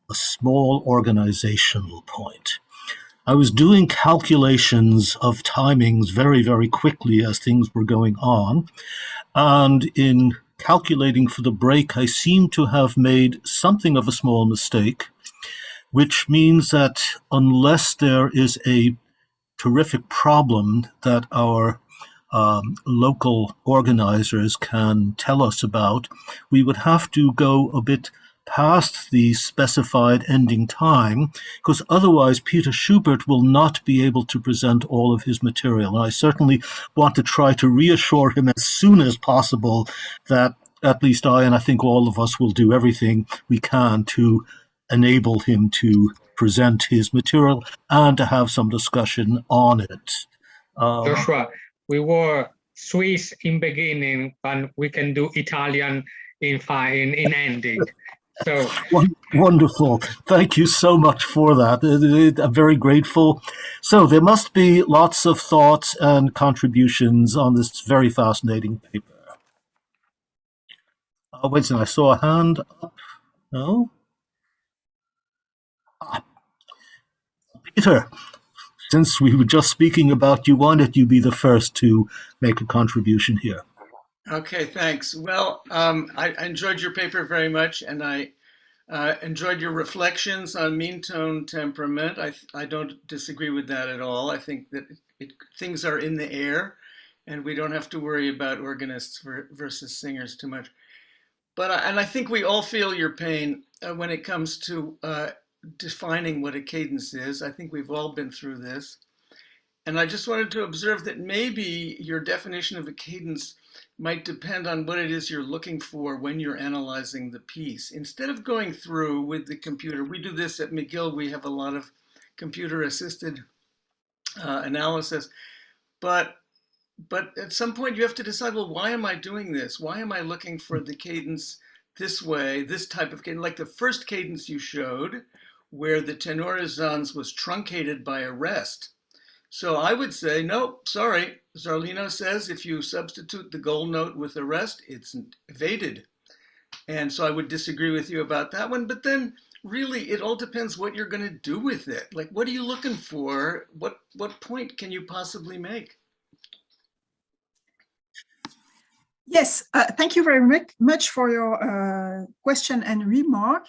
a small organizational point. I was doing calculations of timings very, very quickly as things were going on. And in calculating for the break, I seem to have made something of a small mistake, which means that unless there is a terrific problem that our local organizers can tell us about, we would have to go a bit past the specified ending time, because otherwise Peter Schubert will not be able to present all of his material. And I certainly want to try to reassure him as soon as possible that at least I, and I think all of us, will do everything we can to enable him to present his material and to have some discussion on it. Joshua, we were Swiss in beginning, and we can do Italian in ending. So wonderful. Thank you so much for that. I'm very grateful. So there must be lots of thoughts and contributions on this very fascinating paper. Wait a minute, I saw a hand up. No? Peter, since we were just speaking about you, why don't you be the first to make a contribution here? Okay, thanks. Well, I enjoyed your paper very much, and I enjoyed your reflections on mean tone temperament. I don't disagree with that at all. I think that things are in the air, and we don't have to worry about organists versus singers too much. But and I think we all feel your pain when it comes to defining what a cadence is. I think we've all been through this. And I just wanted to observe that maybe your definition of a cadence might depend on what it is you're looking for when you're analyzing the piece. Instead of going through with the computer, we do this at McGill, we have a lot of computer-assisted analysis, but at some point you have to decide, well, why am I doing this? Why am I looking for the cadence this way, this type of cadence? Like the first cadence you showed, where the tenorizans was truncated by a rest. So I would say, no, sorry. Zarlino says if you substitute the goal note with a rest, it's evaded. And so I would disagree with you about that one. But then really, it all depends what you're going to do with it. Like, what are you looking for? What point can you possibly make? Yes, thank you very much for your question and remark.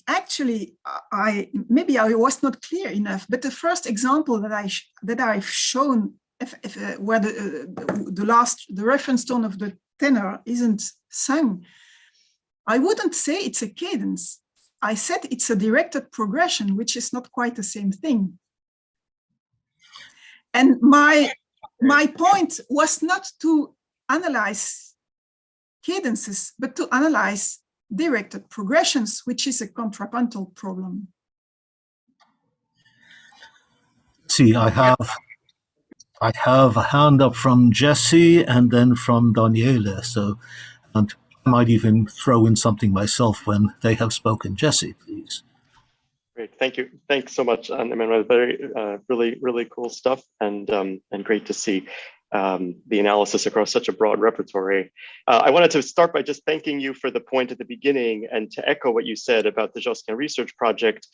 Actually, maybe I was not clear enough, but the first example that I've shown, where the reference tone of the tenor isn't sung, I wouldn't say it's a cadence. I said it's a directed progression, which is not quite the same thing. And my point was not to analyze cadences, but to analyze directed progressions, which is a contrapuntal problem. See, I have a hand up from Jesse and then from Daniele, so and I might even throw in something myself when they have spoken. Jesse, please. Great, thank you. Thanks so much, Emmanuel. Very, really cool stuff, and great to see the analysis across such a broad repertory. I wanted to start by just thanking you for the point at the beginning and to echo what you said about the Josquin research project.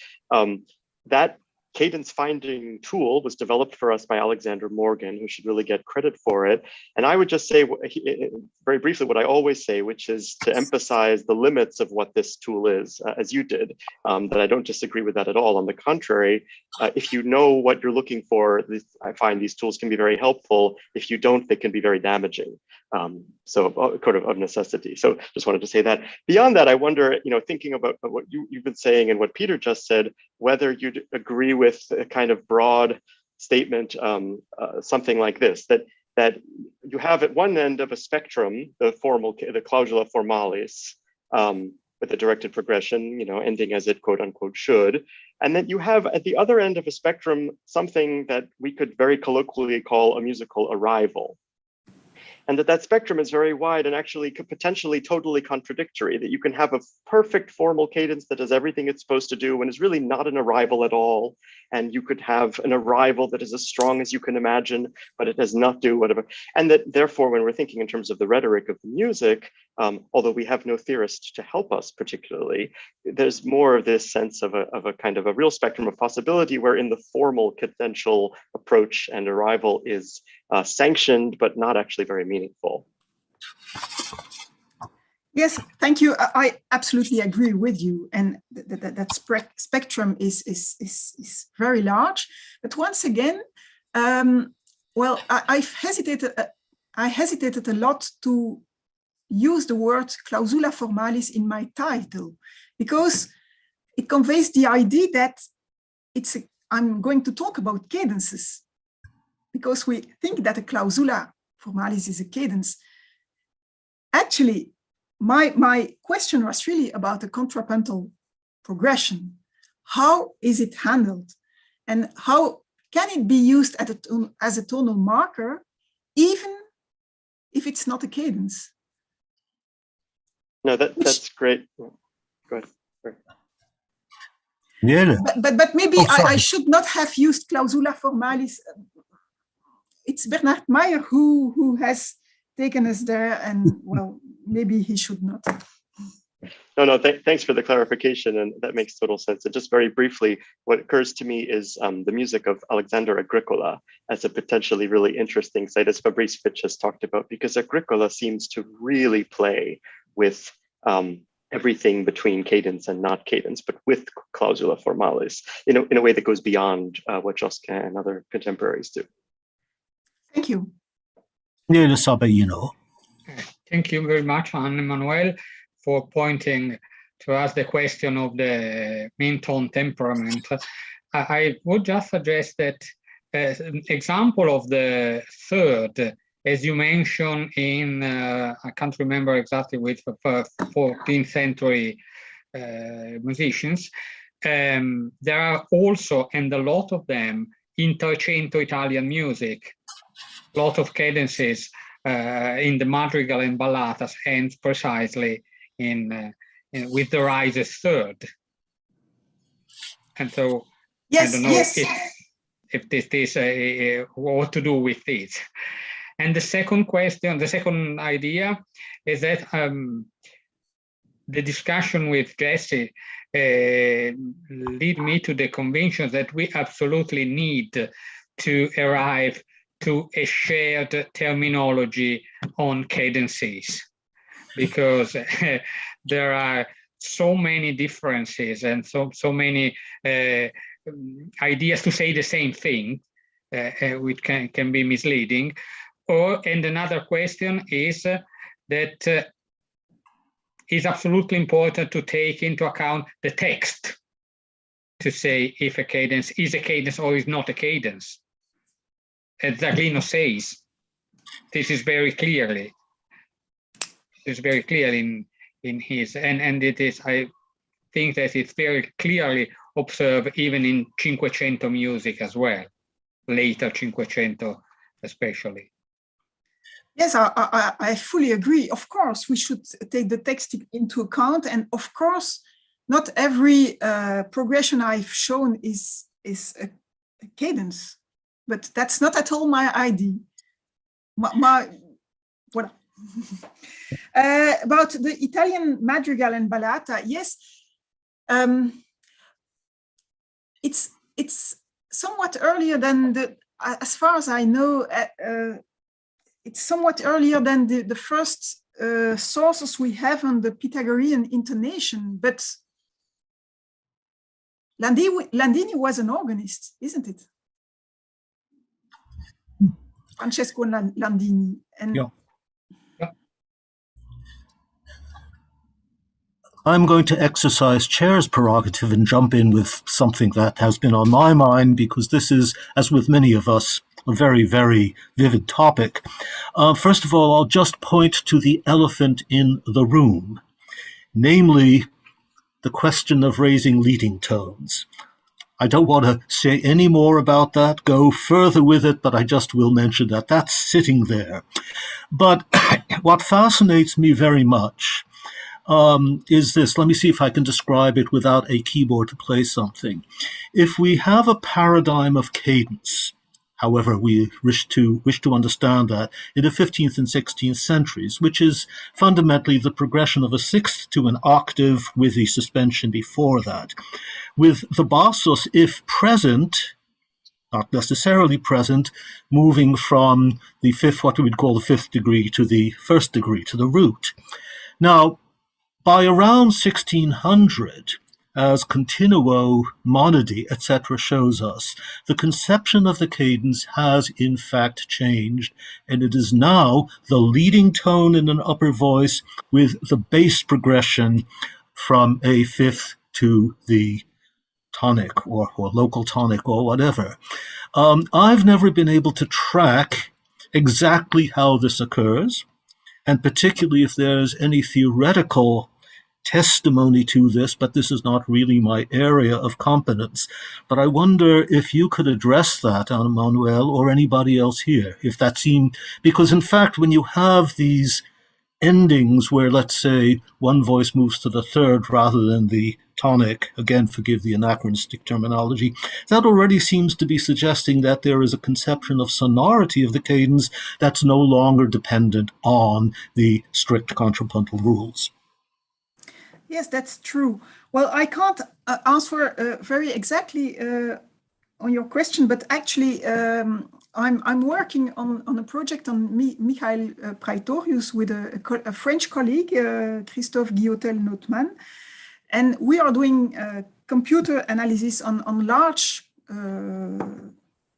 That cadence finding tool was developed for us by Alexander Morgan, who should really get credit for it. And I would just say very briefly what I always say, which is to emphasize the limits of what this tool is, as you did, that I don't disagree with that at all. On the contrary, if you know what you're looking for, I find these tools can be very helpful. If you don't, they can be very damaging. So of necessity. So just wanted to say that. Beyond that, I wonder, thinking about what you've been saying and what Peter just said, whether you'd agree with a kind of broad statement, something like this, that you have at one end of a spectrum, the clausula formalis, with a directed progression, ending as it quote unquote should. And then you have at the other end of a spectrum, something that we could very colloquially call a musical arrival. And that spectrum is very wide and actually could potentially totally contradictory, that you can have a perfect formal cadence that does everything it's supposed to do and is really not an arrival at all. And you could have an arrival that is as strong as you can imagine, but it does not do whatever. And that therefore, when we're thinking in terms of the rhetoric of the music, although we have no theorist to help us particularly, there's more of this sense of a kind of a real spectrum of possibility wherein the formal cadential approach and arrival is sanctioned, but not actually very meaningful. Yes, thank you. I absolutely agree with you. And that spectrum is very large. But once again, well, I hesitated a lot to use the word clausula formalis in my title, because it conveys the idea that I'm going to talk about cadences, because we think that a clausula formalis is a cadence. Actually, my question was really about the contrapuntal progression. How is it handled? And how can it be used as a tonal marker, even if it's not a cadence? No, that's great. Go ahead. Yeah. But maybe I should not have used clausula formalis. It's Bernard Meyer who has taken us there, and well, maybe he should not. No, thanks for the clarification, and that makes total sense. And just very briefly, what occurs to me is the music of Alexander Agricola as a potentially really interesting site, as Fabrice Fitch has talked about, because Agricola seems to really play with everything between cadence and not cadence, but with clausula formalis in a way that goes beyond what Josquin and other contemporaries do. Thank you. Thank you very much, Anne-Emmanuel, for pointing to us the question of the mean tone temperament. I would just suggest that an example of the third, as you mentioned in, I can't remember exactly which, 14th century musicians, there are also, and a lot of them, intercento Italian music. A lot of cadences in the madrigal and ballatas ends precisely with the rises third. And so yes, I don't know if this is what to do with this. And the second question, the second idea is that the discussion with Jesse lead me to the conviction that we absolutely need to arrive to a shared terminology on cadences, because there are so many differences and so many ideas to say the same thing, which can be misleading. And another question is that it's absolutely important to take into account the text to say if a cadence is a cadence or is not a cadence. As Zaglino says, this is very clearly. It's very clear in his, and it is, I think that it's very clearly observed even in Cinquecento music as well, later Cinquecento especially. Yes, I fully agree. Of course, we should take the text into account, and of course, not every progression I've shown is a cadence, but that's not at all my idea. What? About the Italian madrigal and ballata, yes, it's somewhat earlier than as far as I know, it's somewhat earlier than the first sources we have on the Pythagorean intonation, but Landini was an organist, isn't it? Francesco Landini. And yeah. I'm going to exercise chair's prerogative and jump in with something that has been on my mind, because this is, as with many of us, a very, very vivid topic. First of all, I'll just point to the elephant in the room, namely the question of raising leading tones. I don't want to say any more about that, go further with it, but I just will mention that that's sitting there. But what fascinates me very much is this. Let me see if I can describe it without a keyboard to play something. If we have a paradigm of cadence, however we wish to understand that, in the 15th and 16th centuries, which is fundamentally the progression of a sixth to an octave with the suspension before that, with the bassos, if present, not necessarily present, moving from the fifth, what we would call the fifth degree, to the first degree, to the root. Now, by around 1600, as continuo, monody, etc., shows us, the conception of the cadence has in fact changed, and it is now the leading tone in an upper voice with the bass progression from a fifth to the tonic or local tonic or whatever. I've never been able to track exactly how this occurs, and particularly if there's any theoretical testimony to this, but this is not really my area of competence. But I wonder if you could address that, Manuel, or anybody else here, if that seemed, because in fact, when you have these endings where, let's say, one voice moves to the third rather than the tonic, again, forgive the anachronistic terminology, that already seems to be suggesting that there is a conception of sonority of the cadence that's no longer dependent on the strict contrapuntal rules. Yes, that's true. Well, I can't answer very exactly on your question, but actually I'm working on a project on Michael Praetorius with a French colleague, Christophe Guillotel-Notman, and we are doing computer analysis on large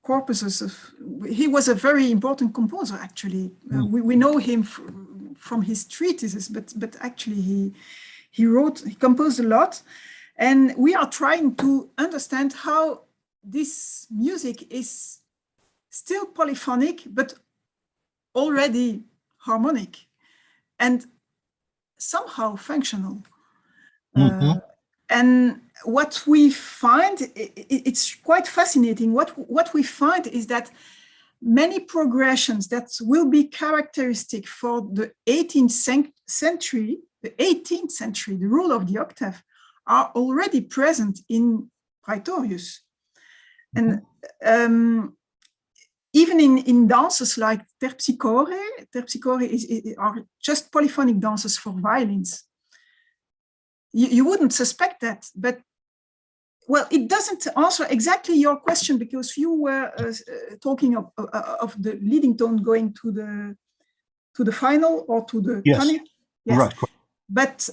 corpuses. He was a very important composer, actually. We know him from his treatises, but actually he composed a lot, and we are trying to understand how this music is still polyphonic, but already harmonic and somehow functional. And what we find, it's quite fascinating. What we find is that many progressions that will be characteristic for the 18th century, the rule of the octave, are already present in Praetorius. And even in dances like terpsichore are just polyphonic dances for violins. You wouldn't suspect that, but well, it doesn't answer exactly your question, because you were talking of the leading tone going to the final or to the tonic. Yes. Right. But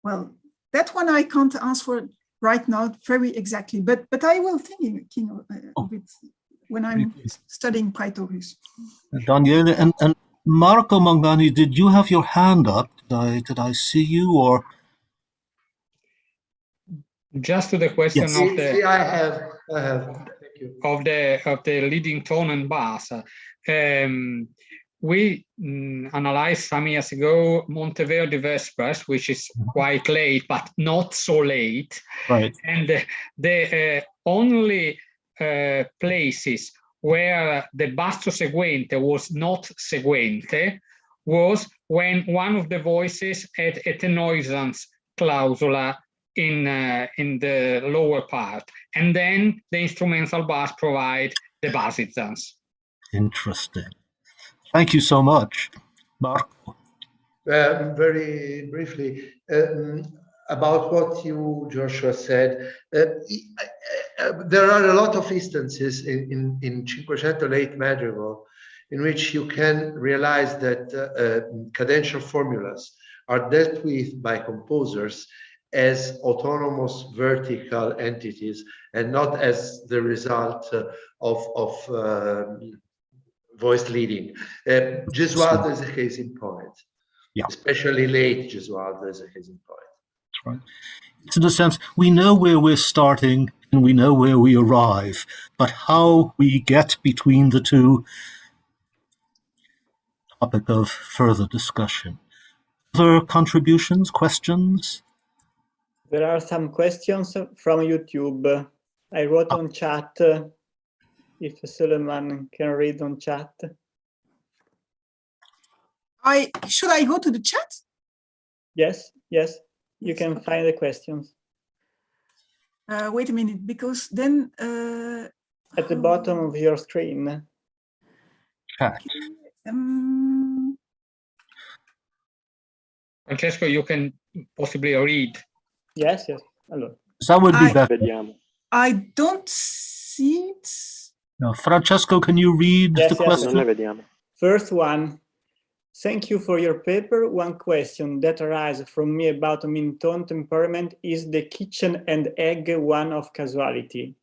well, that one I can't answer right now very exactly, but I will think of it when I'm studying Praetorius. Daniele and Marco Mangani, did you have your hand up? Did I see you, or? Just to the question Yes. of the I have. Thank you. of the leading tone and bass. We analyzed some years ago Monteverdi Vespers, which is quite late, but not so late. Right. And the only places where the basso seguente was not seguente was when one of the voices had a tenoisance clausula in the lower part, and then the instrumental bass provide the bassizance. Interesting. Thank you so much, Marco. Very briefly, about what you, Joshua, said, there are a lot of instances in Cinquecento late madrigal in which you can realize that cadential formulas are dealt with by composers as autonomous vertical entities and not as the result of voice leading. Gesualdo is a case in point. Yeah. Especially late Gesualdo is a case in point. That's right. It's in a sense, we know where we're starting and we know where we arrive, but how we get between the two, topic of further discussion. Other contributions, questions? There are some questions from YouTube. I wrote on chat, if Suleiman can read on chat. Should I go to the chat? Yes, you can find the questions. Wait a minute, because then... at the bottom of your screen. Chat. Francesco, you can possibly read. Yes. Allora. That would be better. I don't see it. No, Francesco, can you read the question? First one. Thank you for your paper. One question that arises from me about mean-tone temperament is the kitchen and egg one of causality.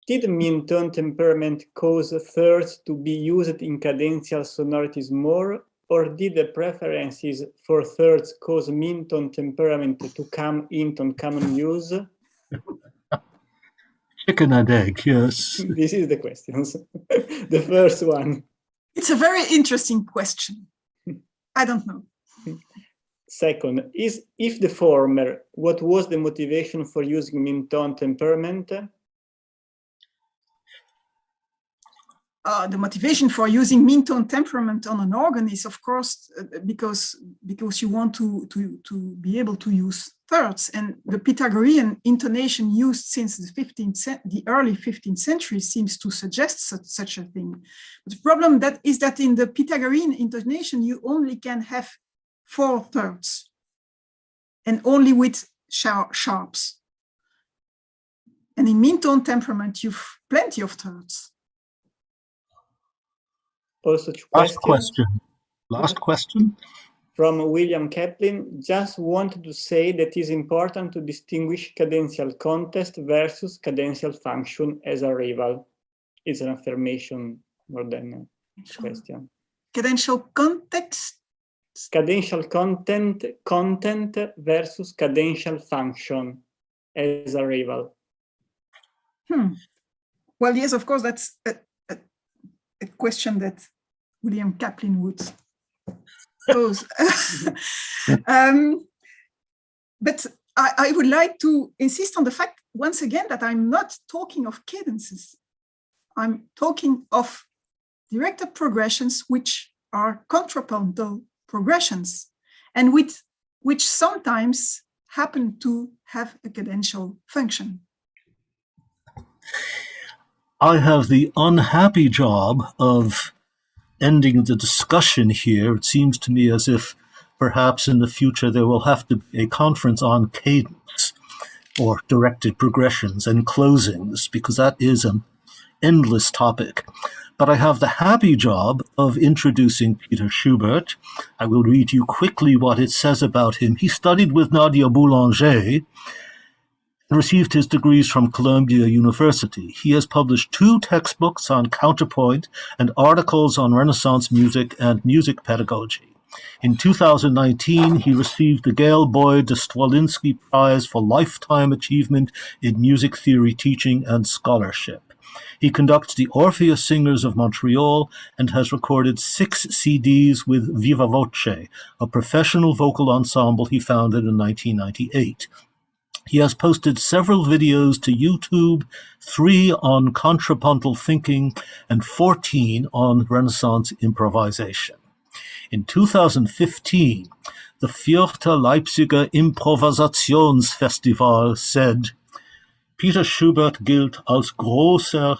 Did mean-tone temperament cause thirds to be used in cadential sonorities more, or did the preferences for thirds cause mean-tone temperament to come into common use? Chicken and egg, yes. This is the questions. The first one. It's a very interesting question. I don't know. Second, if the former, what was the motivation for using mean-tone temperament? The motivation for using mean-tone temperament on an organ is, of course, because you want to be able to use thirds, and the Pythagorean intonation used since the early 15th century seems to suggest such a thing. But the problem is that in the Pythagorean intonation, you only can have 4 thirds, and only with sharps. And in mean-tone temperament, you've plenty of thirds. Also, Last question. From William Kaplan, just wanted to say that it's important to distinguish cadential context versus cadential function as a rival. It's an affirmation more than a question. Cadential context? Cadential content versus cadential function as a rival. Well, yes, of course, that's a question that William Kaplan would pose. But I would like to insist on the fact, once again, that I'm not talking of cadences. I'm talking of directed progressions which are contrapuntal progressions, and which sometimes happen to have a cadential function. I have the unhappy job of ending the discussion here. It seems to me as if perhaps in the future there will have to be a conference on cadence or directed progressions and closings, because that is an endless topic. But I have the happy job of introducing Peter Schubert. I will read you quickly what it says about him. He studied with Nadia Boulanger and received his degrees from Columbia University. He has published 2 textbooks on counterpoint and articles on Renaissance music and music pedagogy. In 2019, he received the Gail Boyd de Straczynski Prize for Lifetime Achievement in Music Theory Teaching and Scholarship. He conducts the Orpheus Singers of Montreal and has recorded 6 CDs with Viva Voce, a professional vocal ensemble he founded in 1998. He has posted several videos to YouTube, 3 on contrapuntal thinking and 14 on Renaissance improvisation. In 2015, the 4. Leipziger Improvisationsfestival said, Peter Schubert gilt als großer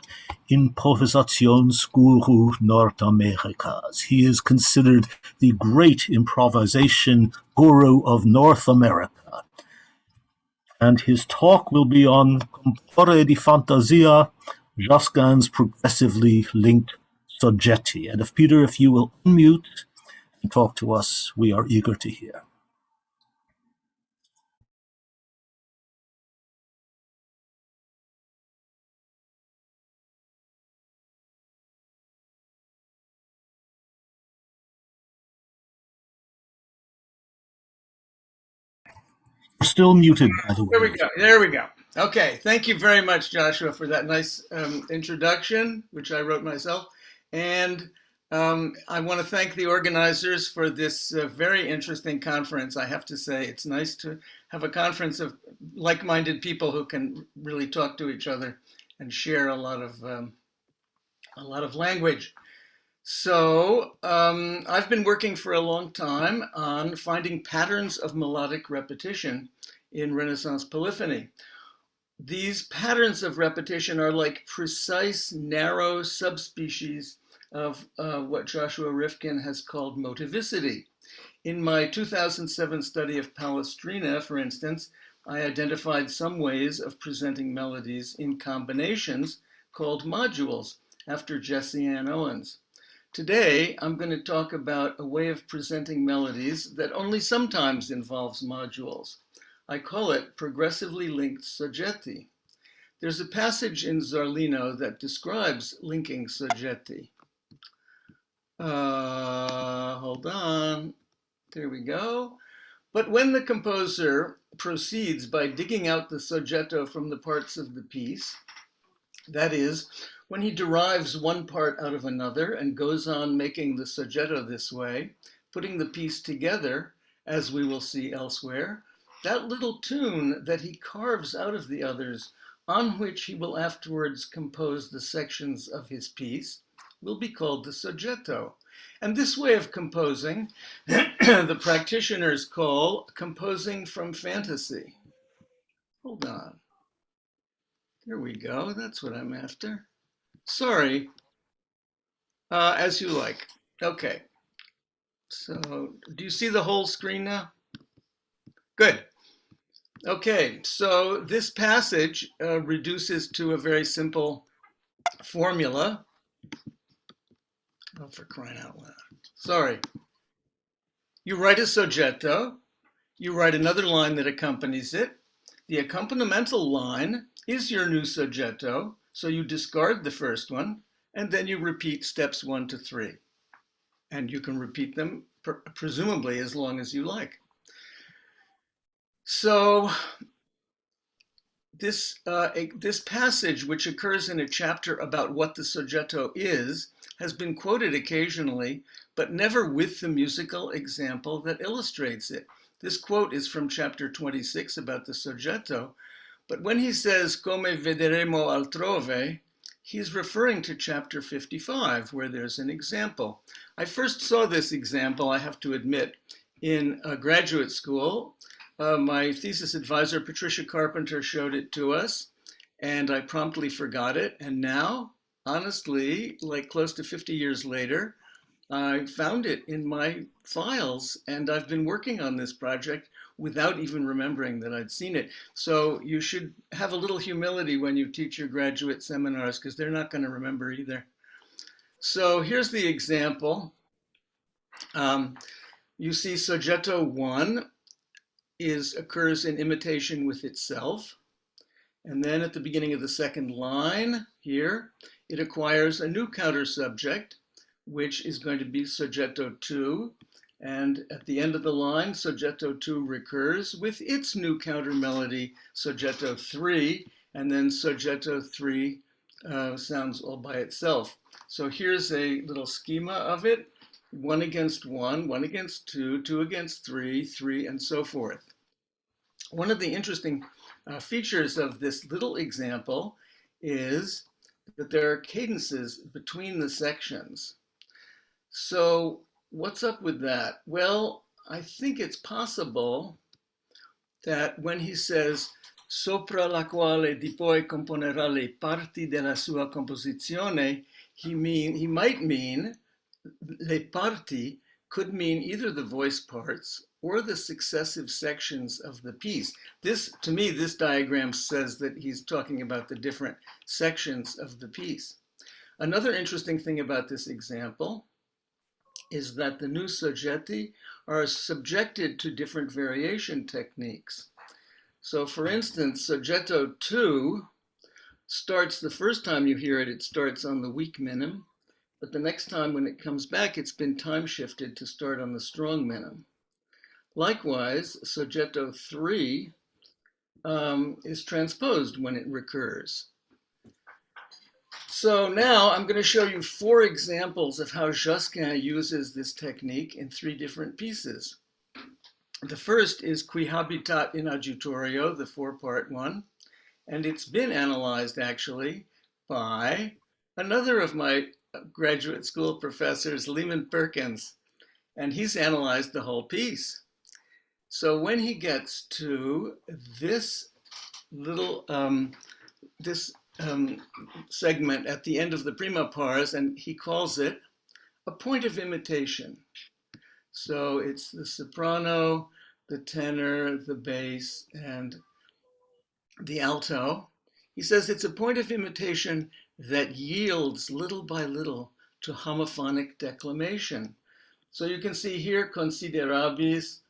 Improvisationsguru Nordamerikas. He is considered the great improvisation guru of North America. And his talk will be on Comporre di Fantasia, Josquin's progressively linked soggetti. And if you will unmute and talk to us, we are eager to hear. You're still muted, by the way. There we go. Okay, thank you very much, Joshua, for that nice introduction, which I wrote myself. And I want to thank the organizers for this very interesting conference. I have to say, it's nice to have a conference of like-minded people who can really talk to each other and share a lot of language. So I've been working for a long time on finding patterns of melodic repetition in Renaissance polyphony. These patterns of repetition are like precise, narrow subspecies of what Joshua Rifkin has called motivicity. In my 2007 study of Palestrina, for instance, I identified some ways of presenting melodies in combinations called modules after Jesse Ann Owens. Today, I'm going to talk about a way of presenting melodies that only sometimes involves modules. I call it progressively linked soggetti. There's a passage in Zarlino that describes linking soggetti. Hold on. There we go. But when the composer proceeds by digging out the soggetto from the parts of the piece, that is, when he derives one part out of another and goes on making the soggetto this way, putting the piece together, as we will see elsewhere, that little tune that he carves out of the others, on which he will afterwards compose the sections of his piece, will be called the soggetto. And this way of composing, the practitioners call composing from fantasy. Hold on. There we go. That's what I'm after. Sorry. As you like. Okay. So do you see the whole screen now? Good. Okay. So this passage reduces to a very simple formula. Oh, for crying out loud. Sorry. You write a soggetto. You write another line that accompanies it. The accompanimental line is your new soggetto, so you discard the first one, and then you repeat steps 1 to 3. And you can repeat them presumably as long as you like. So this passage, which occurs in a chapter about what the soggetto is, has been quoted occasionally, but never with the musical example that illustrates it. This quote is from chapter 26 about the soggetto, but when he says, come vedremo altrove, he's referring to chapter 55, where there's an example. I first saw this example, I have to admit, in a graduate school. My thesis advisor, Patricia Carpenter, showed it to us, and I promptly forgot it. And now, honestly, like close to 50 years later, I found it in my files, and I've been working on this project without even remembering that I'd seen it. So you should have a little humility when you teach your graduate seminars, because they're not going to remember either. So here's the example. You see soggetto 1 occurs in imitation with itself. And then at the beginning of the second line here, it acquires a new counter subject, which is going to be soggetto 2. And at the end of the line, soggetto 2 recurs with its new counter melody, soggetto 3, and then soggetto 3 sounds all by itself. So here's a little schema of it: 1 against 1, 1 against 2, 2 against 3, 3, and so forth. One of the interesting features of this little example is that there are cadences between the sections. So what's up with that? Well, I think it's possible that when he says sopra la quale di poi componerà le parti della sua composizione, he might mean le parti could mean either the voice parts or the successive sections of the piece. To me, this diagram says that he's talking about the different sections of the piece. Another interesting thing about this example is that the new soggetti are subjected to different variation techniques. So for instance, soggetto 2 starts, the first time you hear it, it starts on the weak minim, but the next time when it comes back, it's been time shifted to start on the strong minim. Likewise, soggetto 3 is transposed when it recurs. So now I'm going to show you 4 examples of how Josquin uses this technique in 3 different pieces. The first is Qui habitat in adjutorio, the 4-part one, and it's been analyzed actually by another of my graduate school professors, Lehman Perkins, and he's analyzed the whole piece. So when he gets to this little segment at the end of the prima pars, and he calls it a point of imitation. So it's the soprano, the tenor, the bass, and the alto. He says it's a point of imitation that yields little by little to homophonic declamation. So you can see here, considerabis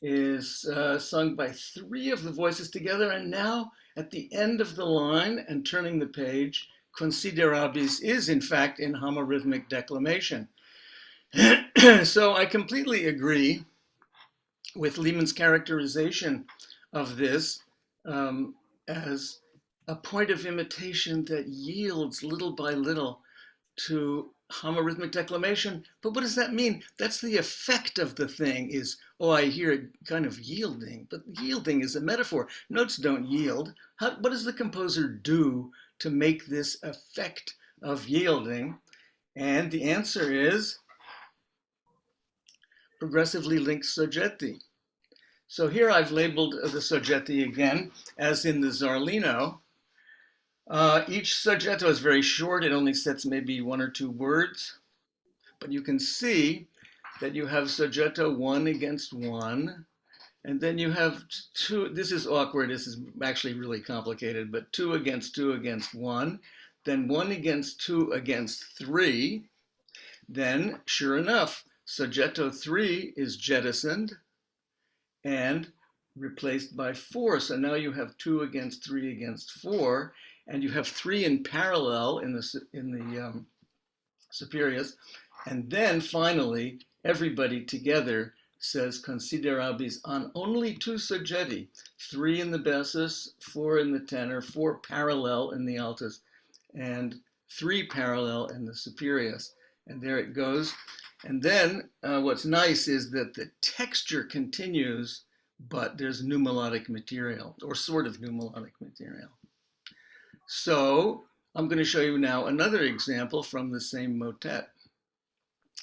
is sung by 3 of the voices together, and now at the end of the line and turning the page, considerabis is in fact in homorhythmic declamation. So I completely agree with Lehmann's characterization of this as a point of imitation that yields little by little to homorhythmic declamation. But what does that mean? That's the effect of the thing is, oh, I hear it kind of yielding, but yielding is a metaphor. Notes don't yield. What does the composer do to make this effect of yielding? And the answer is progressively linked soggetti. So here I've labeled the soggetti again, as in the Zarlino. Each soggetto is very short. It only sets maybe 1 or 2 words. But you can see that you have soggetto 1 against 1. And then you have 2. This is awkward. This is actually really complicated. But 2 against 2 against 1. Then 1 against 2 against 3. Then, sure enough, soggetto 3 is jettisoned and replaced by 4. So now you have 2 against 3 against 4, and you have 3 in parallel in the superiors. And then finally, everybody together says considerabis on only 2 soggetti, 3 in the bassus, 4 in the tenor, 4 parallel in the altus, and 3 parallel in the superiors. And there it goes. And then what's nice is that the texture continues, but there's new melodic material, or sort of new melodic material. So I'm going to show you now another example from the same motet.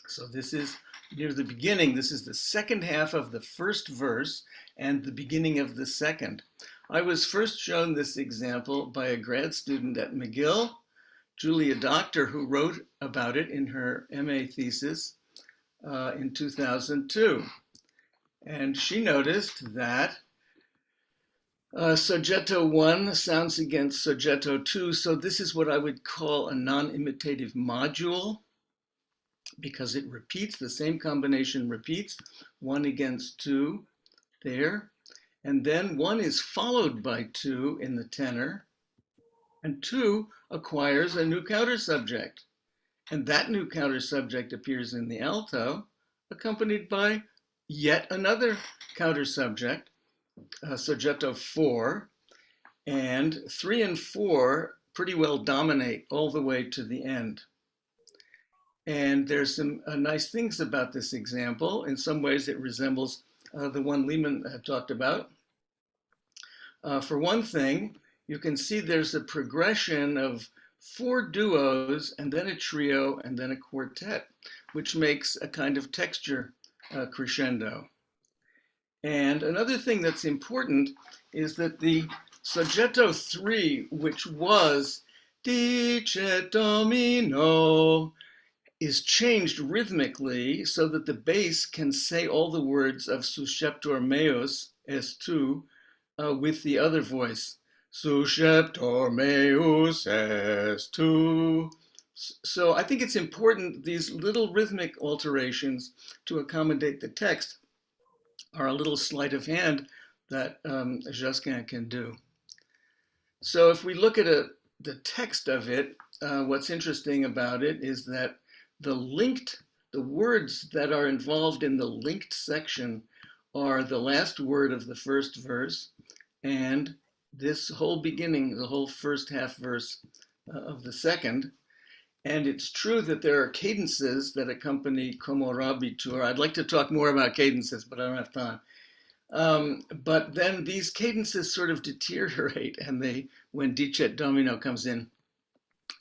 So this is near the beginning. This is the second half of the first verse and the beginning of the second. I was first shown this example by a grad student at McGill, Julia Doctor, who wrote about it in her MA thesis in 2002. And she noticed that soggetto 1 sounds against soggetto 2. So this is what I would call a non-imitative module, because it repeats, the same combination repeats, 1 against 2 there. And then 1 is followed by 2 in the tenor, and 2 acquires a new counter subject. And that new counter subject appears in the alto, accompanied by yet another counter subject, soggetto 4, and 3 and 4 pretty well dominate all the way to the end. And there's some nice things about this example. In some ways it resembles the one Lehmann talked about. For one thing, you can see there's a progression of 4 duos and then a trio and then a quartet, which makes a kind of texture crescendo. And another thing that's important is that the soggetto 3, which was Dice Domino, is changed rhythmically so that the bass can say all the words of susceptor meus est2 with the other voice. Susceptor meus est2. So I think it's important, these little rhythmic alterations to accommodate the text are a little sleight of hand that Josquin can do. So if we look at the text of it, what's interesting about it is that the words that are involved in the linked section are the last word of the first verse and this whole beginning, the whole first half verse of the second. And it's true that there are cadences that accompany comorabitur. I'd like to talk more about cadences, but I don't have time. But then these cadences sort of deteriorate, and when Dicet Domino comes in,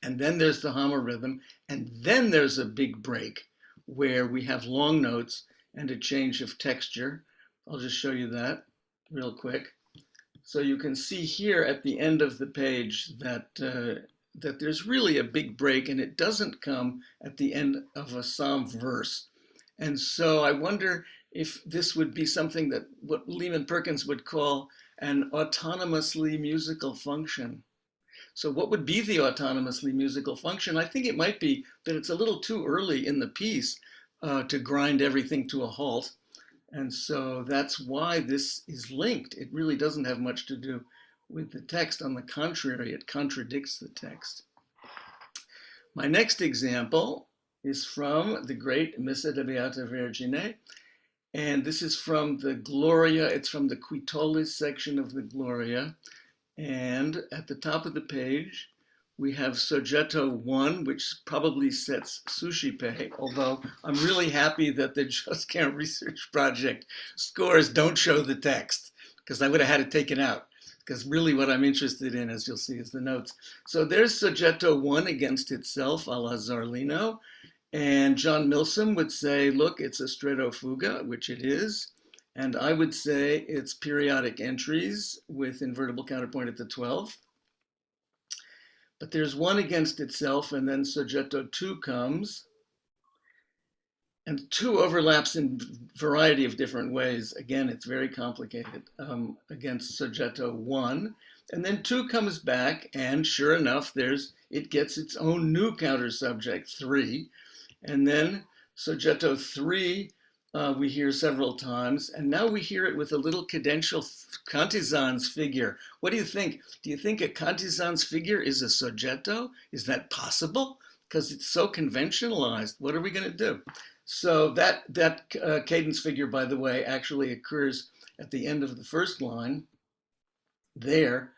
and then there's the homorhythm, and then there's a big break where we have long notes and a change of texture. I'll just show you that real quick. So you can see here at the end of the page that that there's really a big break, and it doesn't come at the end of a psalm verse. And so I wonder if this would be something that what Lehman Perkins would call an autonomously musical function. So what would be the autonomously musical function? I think it might be that it's a little too early in the piece to grind everything to a halt. And so that's why this is linked. It really doesn't have much to do with the text. On the contrary, it contradicts the text. My next example is from the great Missa de Beata Vergine. And this is from the Gloria. It's from the Quitolis section of the Gloria. And at the top of the page, we have Soggetto 1, which probably sets Sushi Pay, although I'm really happy that the Josquin Research Project scores don't show the text, because I would have had it taken out, because really what I'm interested in, as you'll see, is the notes. So there's Soggetto 1 against itself, a la Zarlino, and John Milsom would say, look, it's a stretto fuga, which it is, and I would say it's periodic entries with invertible counterpoint at the 12th. But there's one against itself, and then Soggetto 2 comes. And 2 overlaps in a variety of different ways. Again, it's very complicated against Soggetto 1. And then 2 comes back, and sure enough, it gets its own new counter subject, 3. And then Soggetto 3, we hear several times, and now we hear it with a little cadential cantizans figure. What do you think? Do you think a cantizans figure is a soggetto? Is that possible? Because it's so conventionalized. What are we going to do? So that cadence figure, by the way, actually occurs at the end of the first line there,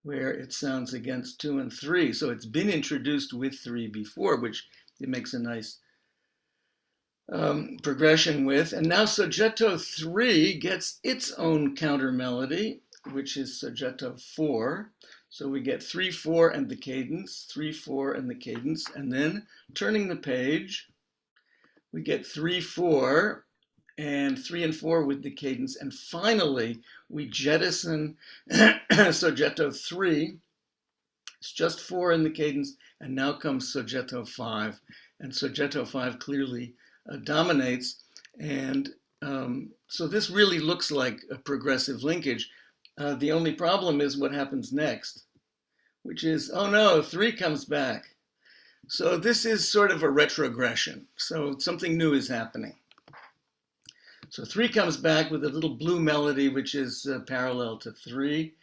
where it sounds against 2 and 3. So it's been introduced with 3 before, which it makes a nice progression with. And now Soggetto 3 gets its own counter melody, which is Soggetto 4. So we get 3, 4 and the cadence, 3, 4 and the cadence. And then turning the page, we get 3, 4 and 3 and 4 with the cadence. And finally, we jettison Soggetto 3. It's just 4 in the cadence. And now comes Soggetto 5. And Soggetto 5 clearly dominates. And so this really looks like a progressive linkage. The only problem is what happens next, which is, oh no, 3 comes back. So this is sort of a retrogression. So something new is happening. So 3 comes back with a little blue melody, which is parallel to 3.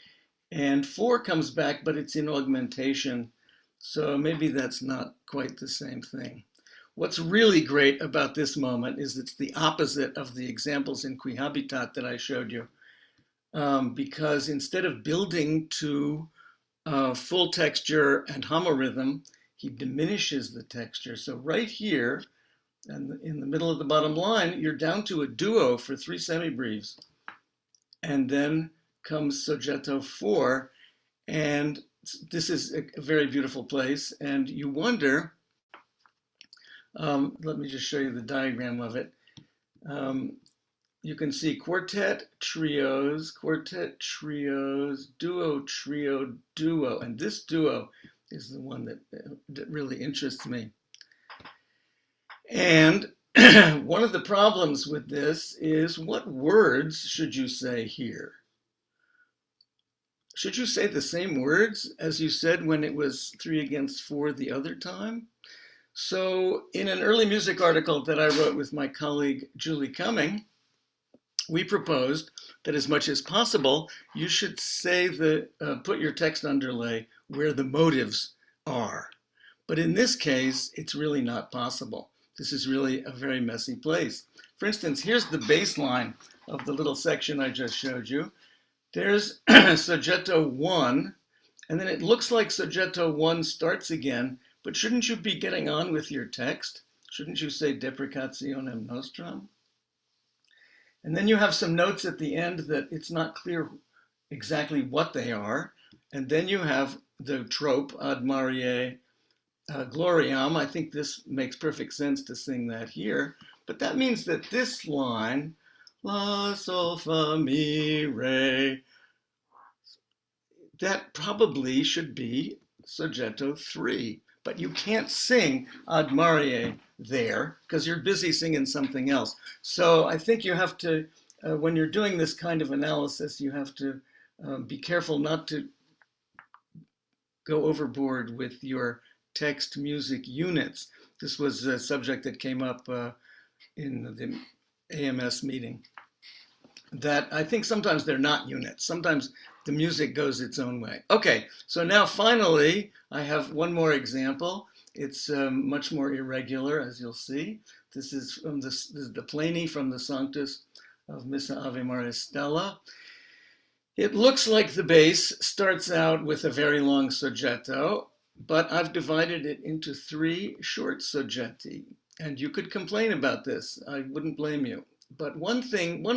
And 4 comes back, but it's in augmentation. So maybe that's not quite the same thing. What's really great about this moment is it's the opposite of the examples in Qui Habitat that I showed you. Because instead of building to full texture and homorhythm, he diminishes the texture. So right here, and in the middle of the bottom line, you're down to a duo for 3 semibreves. And then comes Soggetto 4, and this is a very beautiful place. And you wonder, let me just show you the diagram of it. You can see quartet, trios, duo, trio, duo. And this duo is the one that really interests me. And one of the problems with this is, what words should you say here? Should you say the same words as you said when it was 3 against 4 the other time? So in an early music article that I wrote with my colleague Julie Cumming, we proposed that as much as possible, you should say put your text underlay where the motives are. But in this case, it's really not possible. This is really a very messy place. For instance, here's the bass line of the little section I just showed you. There's Soggetto 1, and then it looks like Soggetto 1 starts again, but shouldn't you be getting on with your text? Shouldn't you say deprecationem nostram? And then you have some notes at the end that it's not clear exactly what they are. And then you have the trope, ad Mariae gloriam. I think this makes perfect sense to sing that here. But that means that this line, la, sol, fa, mi, re, that probably should be Soggetto 3. But you can't sing ad Mariae there because you're busy singing something else. So I think you have to, when you're doing this kind of analysis, you have to be careful not to go overboard with your text music units. This was a subject that came up in the AMS meeting, that I think sometimes they're not units. Sometimes the music goes its own way. Okay, so now finally, I have one more example. It's much more irregular, as you'll see. This is from this is the Pliny from the Sanctus of Missa Ave Maris Stella. It looks like the bass starts out with a very long soggetto, but I've divided it into 3 short soggetti. And you could complain about this. I wouldn't blame you. But one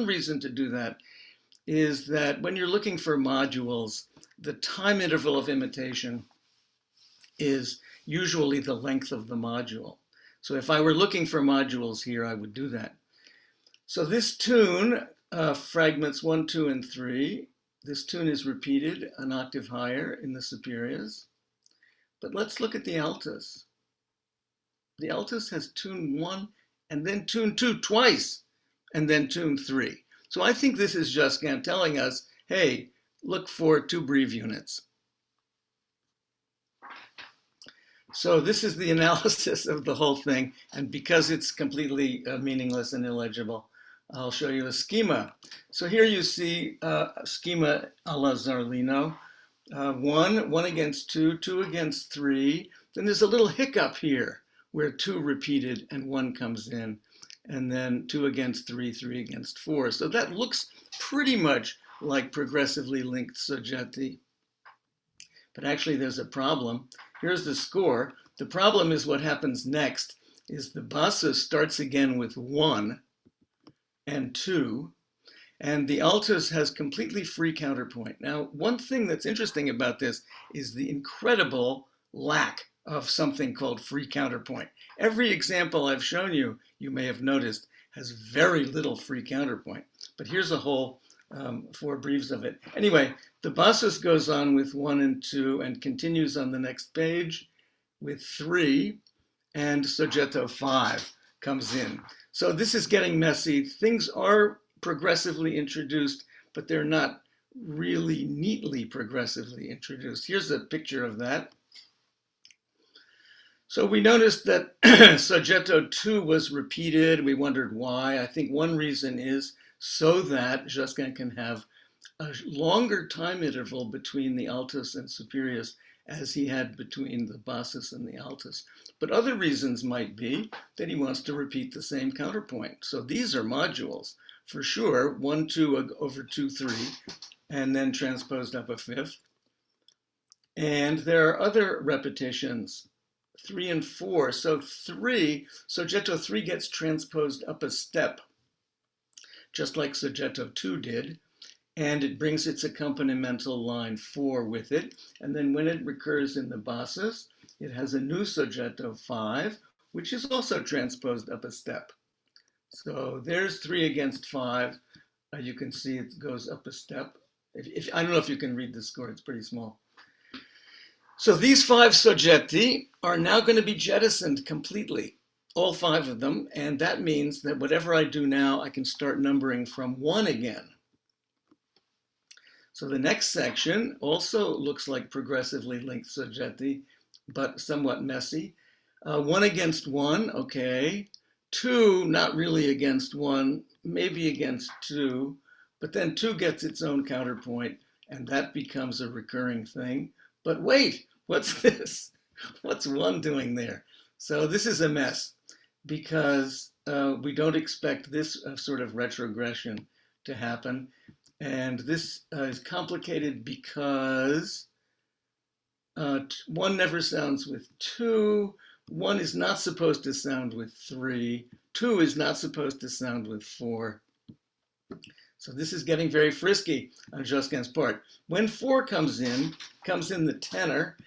reason to do that is that when you're looking for modules, the time interval of imitation is usually the length of the module. So if I were looking for modules here, I would do that. So this tune, fragments 1, 2, and 3, this tune is repeated an octave higher in the superiors. But let's look at the altus. The altus has tune 1 and then tune 2 twice, and then tune 3. So I think this is Josquin telling us, hey, look for 2 breve units. So this is the analysis of the whole thing. And because it's completely meaningless and illegible, I'll show you a schema. So here you see a schema a la Zarlino. 1 against 2, 2 against 3. Then there's a little hiccup here where 2 repeated and 1 comes in. And then 2 against 3, 3 against 4. So that looks pretty much like progressively linked soggetti. But actually there's a problem. Here's the score. The problem is what happens next is the basso starts again with 1 and 2, and the altus has completely free counterpoint. Now, one thing that's interesting about this is the incredible lack of something called free counterpoint. Every example I've shown you, you may have noticed, has very little free counterpoint. But here's a whole 4 breves of it. Anyway, the bassus goes on with 1 and 2 and continues on the next page with 3, and soggetto 5 comes in. So this is getting messy. Things are progressively introduced, but they're not really neatly progressively introduced. Here's a picture of that. So we noticed that soggetto 2 was repeated. We wondered why. I think one reason is so that Josquin can have a longer time interval between the altus and superiors as he had between the bassus and the altus. But other reasons might be that he wants to repeat the same counterpoint. So these are modules for sure, 1, 2 over 2, 3, and then transposed up a 5th. And there are other repetitions, 3 and 4. So 3, soggetto 3 gets transposed up a step, just like soggetto 2 did, and it brings its accompanimental line 4 with it. And then when it recurs in the bassus, it has a new soggetto 5, which is also transposed up a step. So there's 3 against 5. You can see it goes up a step. I don't know if you can read the score, it's pretty small. So these 5 soggetti are now going to be jettisoned completely, all 5 of them, and that means that whatever I do now, I can start numbering from 1 again. So the next section also looks like progressively linked soggetti, but somewhat messy. 1 against 1, okay. 2, not really against 1, maybe against 2, but then 2 gets its own counterpoint, and that becomes a recurring thing. But wait, what's this? What's 1 doing there? So this is a mess, because we don't expect this sort of retrogression to happen. And this is complicated because 1 never sounds with 2, 1 is not supposed to sound with 3, 2 is not supposed to sound with 4. So this is getting very frisky on Josquin's part. When 4 comes in the tenor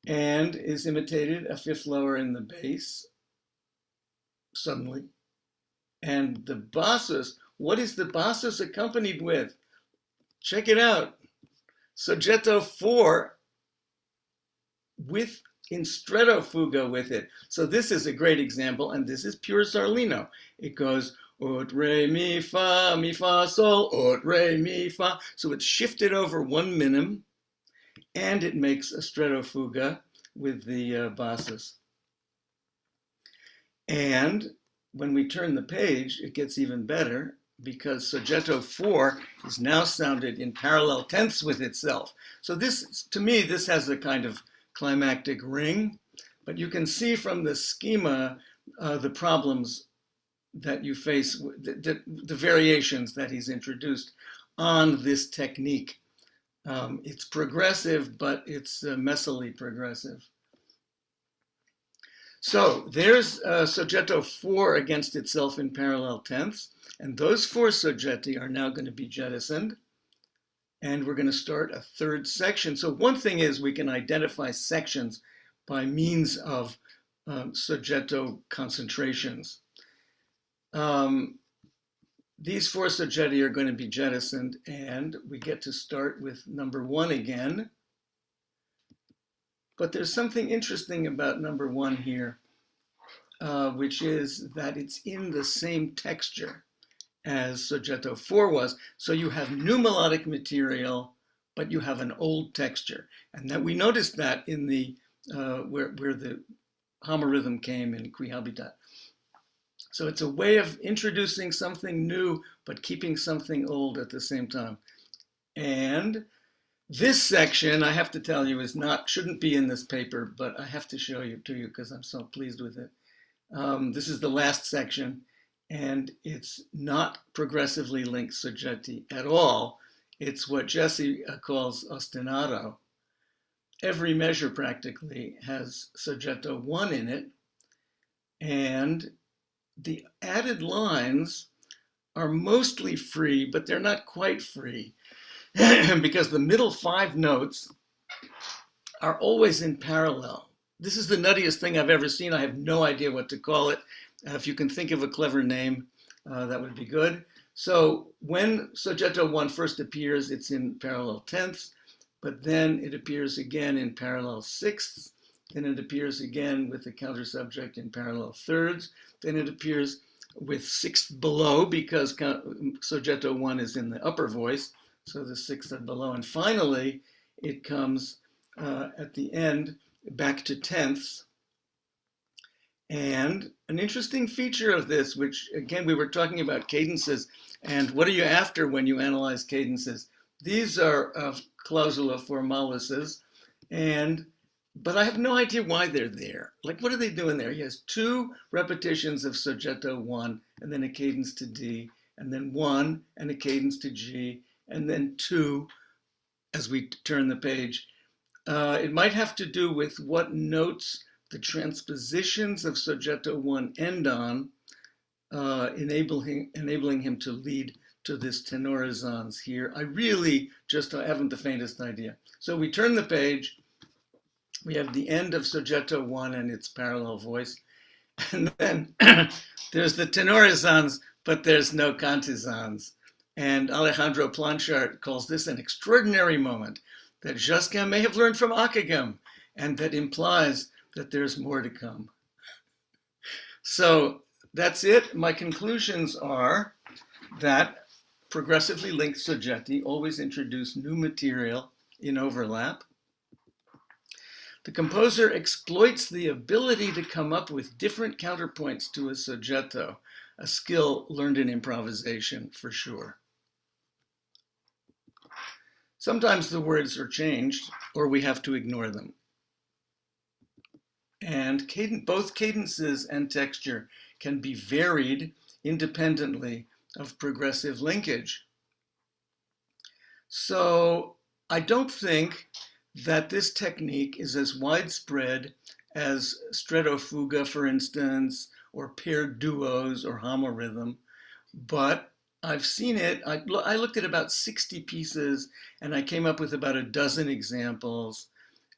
and is imitated a 5th lower in the bass, suddenly. And the bassus, what is the bassus accompanied with? Check it out. Soggetto 4 with in stretto fuga with it. So this is a great example, and this is pure Zarlino. It goes ut, re, mi, fa, sol, ut, re, mi, fa. So it's shifted over 1 minim, and it makes a stratofuga with the basses. And when we turn the page, it gets even better, because soggetto 4 is now sounded in parallel tenths with itself. So this, to me, this has a kind of climactic ring, but you can see from the schema the problems that you face, the variations that he's introduced on this technique. It's progressive, but it's messily progressive. So there's soggetto 4 against itself in parallel tenths, and those 4 soggetti are now going to be jettisoned, and we're going to start a third section. So one thing is we can identify sections by means of soggetto concentrations. These 4 soggetti are going to be jettisoned, and we get to start with number 1 again. But there's something interesting about number 1 here, which is that it's in the same texture as soggetto 4 was. So you have new melodic material, but you have an old texture. And that we noticed that in the where the homorhythm came in Qui Habitat. So it's a way of introducing something new, but keeping something old at the same time. And this section, I have to tell you, shouldn't be in this paper, but I have to show you to you because I'm so pleased with it. This is the last section, and it's not progressively linked soggetti at all. It's what Jesse calls ostinato. Every measure practically has soggetto 1 in it, and the added lines are mostly free, but they're not quite free because the middle 5 notes are always in parallel. This is the nuttiest thing I've ever seen. I have no idea what to call it. If you can think of a clever name, that would be good. So when soggetto 1 first appears, it's in parallel tenths, but then it appears again in parallel sixths. Then it appears again with the counter subject in parallel thirds. Then it appears with sixth below because soggetto 1 is in the upper voice, so the sixth are below. And finally, it comes at the end back to tenths. And an interesting feature of this, which again, we were talking about cadences, and what are you after when you analyze cadences? These are clausula formalises, but I have no idea why they're there. Like, what are they doing there? He has 2 repetitions of soggetto 1, and then a cadence to D, and then 1 and a cadence to G, and then 2 as we turn the page. It might have to do with what notes the transpositions of soggetto 1 end on, enabling him to lead to this tenorizans here. I really just haven't the faintest idea. So we turn the page. We have the end of soggetto 1 and its parallel voice. And then there's the tenorizans, but there's no cantizans. And Alejandro Planchart calls this an extraordinary moment that Josquin may have learned from Akagam, and that implies that there's more to come. So that's it. My conclusions are that progressively linked soggetti always introduce new material in overlap. The composer exploits the ability to come up with different counterpoints to a soggetto, a skill learned in improvisation for sure. Sometimes the words are changed or we have to ignore them. And both cadences and texture can be varied independently of progressive linkage. So I don't think that this technique is as widespread as stratofuga, for instance, or paired duos or homorhythm, but I've seen it. I looked at about 60 pieces and I came up with about a dozen examples,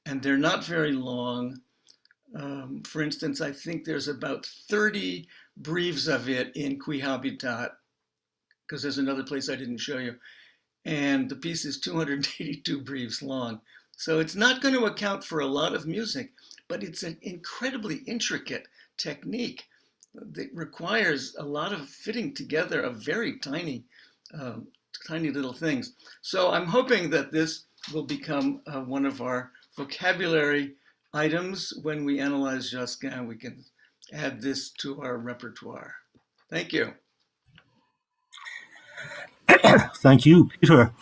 and they're not very long. For instance, I think there's about 30 breves of it in Qui Habitat, because there's another place I didn't show you. And the piece is 282 breves long. So it's not going to account for a lot of music, but it's an incredibly intricate technique that requires a lot of fitting together of very tiny, tiny little things. So I'm hoping that this will become one of our vocabulary items when we analyze Josquin. We can add this to our repertoire. Thank you. Thank you, Peter.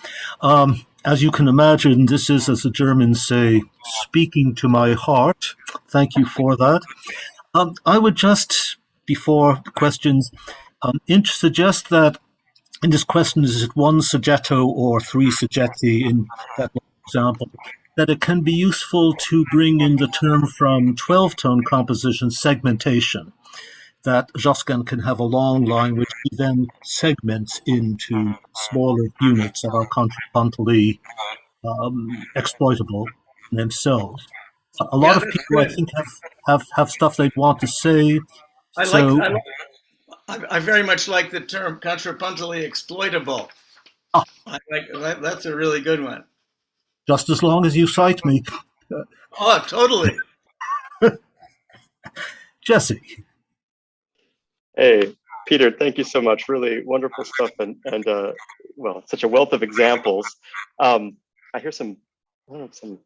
As you can imagine, this is, as the Germans say, speaking to my heart. Thank you for that. I would just, before questions, suggest that in this question, is it one soggetto or three soggetti in that example, that it can be useful to bring in the term from 12-tone composition, segmentation, that Josquin can have a long line which he then segments into smaller units that are contrapuntally exploitable in themselves. A lot of people, I think, have stuff they'd want to say. I very much like the term contrapuntally exploitable. That's a really good one. Just as long as you cite me. Oh, totally. Jesse. Hey, Peter, thank you so much. Really wonderful stuff, and well, such a wealth of examples. I hear some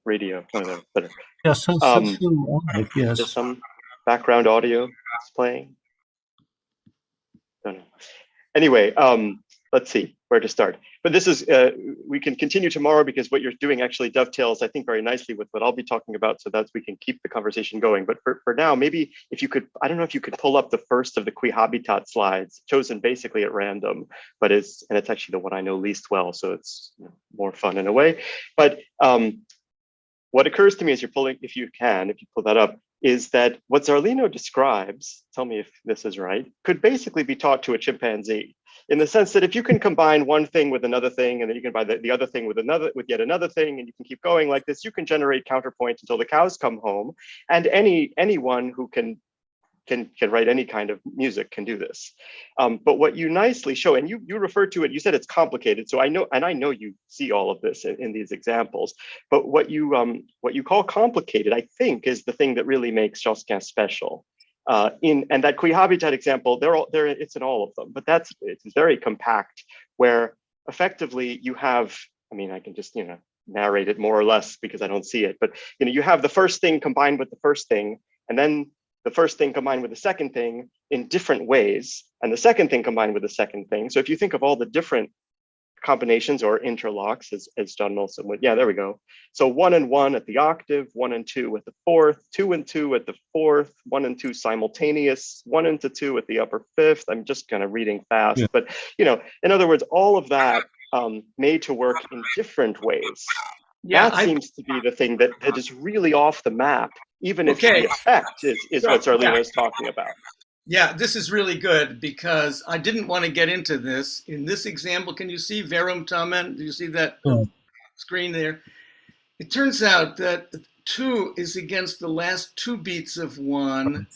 radio. Better. Yes, yes. There's some background audio that's playing. Don't know. Anyway, let's see where to start. But this is, we can continue tomorrow because what you're doing actually dovetails, I think, very nicely with what I'll be talking about, so that we can keep the conversation going. But for now, maybe if you could, I don't know if you could pull up the first of the Qui Habitat slides, chosen basically at random, but it's actually the one I know least well, so it's more fun in a way. But what occurs to me as you're pulling, if you pull that up, is that what Zarlino describes, tell me if this is right, could basically be taught to a chimpanzee, in the sense that if you can combine one thing with another thing, and then you can combine the other thing with yet another thing, and you can keep going like this, you can generate counterpoints until the cows come home. And anyone who can write any kind of music can do this. But what you nicely show, and you referred to it, you said it's complicated. So I know you see all of this in these examples. But what you call complicated, I think, is the thing that really makes Josquin special. And that Qui Habitat example, it's in all of them, but it's very compact, where effectively you have, I mean, I can just narrate it more or less because I don't see it, but you have the first thing combined with the first thing, and then the first thing combined with the second thing in different ways, and the second thing combined with the second thing. So if you think of all the different combinations or interlocks, as John Molson would, yeah, there we go. So 1 and 1 at the octave, 1 and 2 at the fourth, 2 and 2 at the fourth, 1 and 2 simultaneous, 1 and 2 at the upper fifth. I'm just kind of reading fast, yeah. But in other words, all of that made to work in different ways. Yeah, that seems to be the thing that is really off the map, even if the effect is what Zarlino is talking about. Yeah, this is really good because I didn't want to get into this. In this example, can you see verum tamen? Do you see that screen there? It turns out that 2 is against the last 2 beats of 1,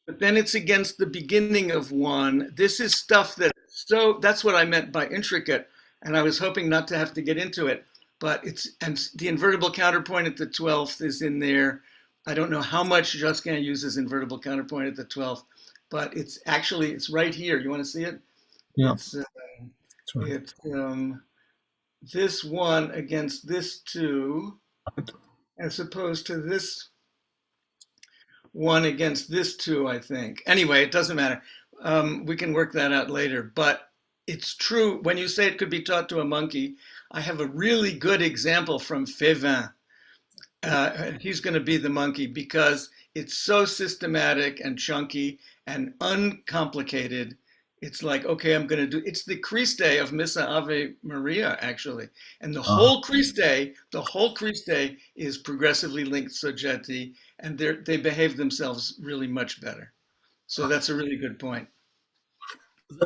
but then it's against the beginning of 1. This is stuff that's what I meant by intricate, and I was hoping not to have to get into it. But and the invertible counterpoint at the 12th is in there. I don't know how much Josquin uses invertible counterpoint at the 12th, but it's right here. You want to see it? Yeah. It's this 1 against this 2, as opposed to this 1 against this 2, I think. Anyway, it doesn't matter. We can work that out later. But it's true, when you say it could be taught to a monkey, I have a really good example from Févin. He's going to be the monkey because it's so systematic and chunky and uncomplicated. It's like, okay, I'm going to do, it's the Christe of Missa Ave Maria, actually. And the whole Christe is progressively linked soggetti, and they behave themselves really much better. So that's a really good point.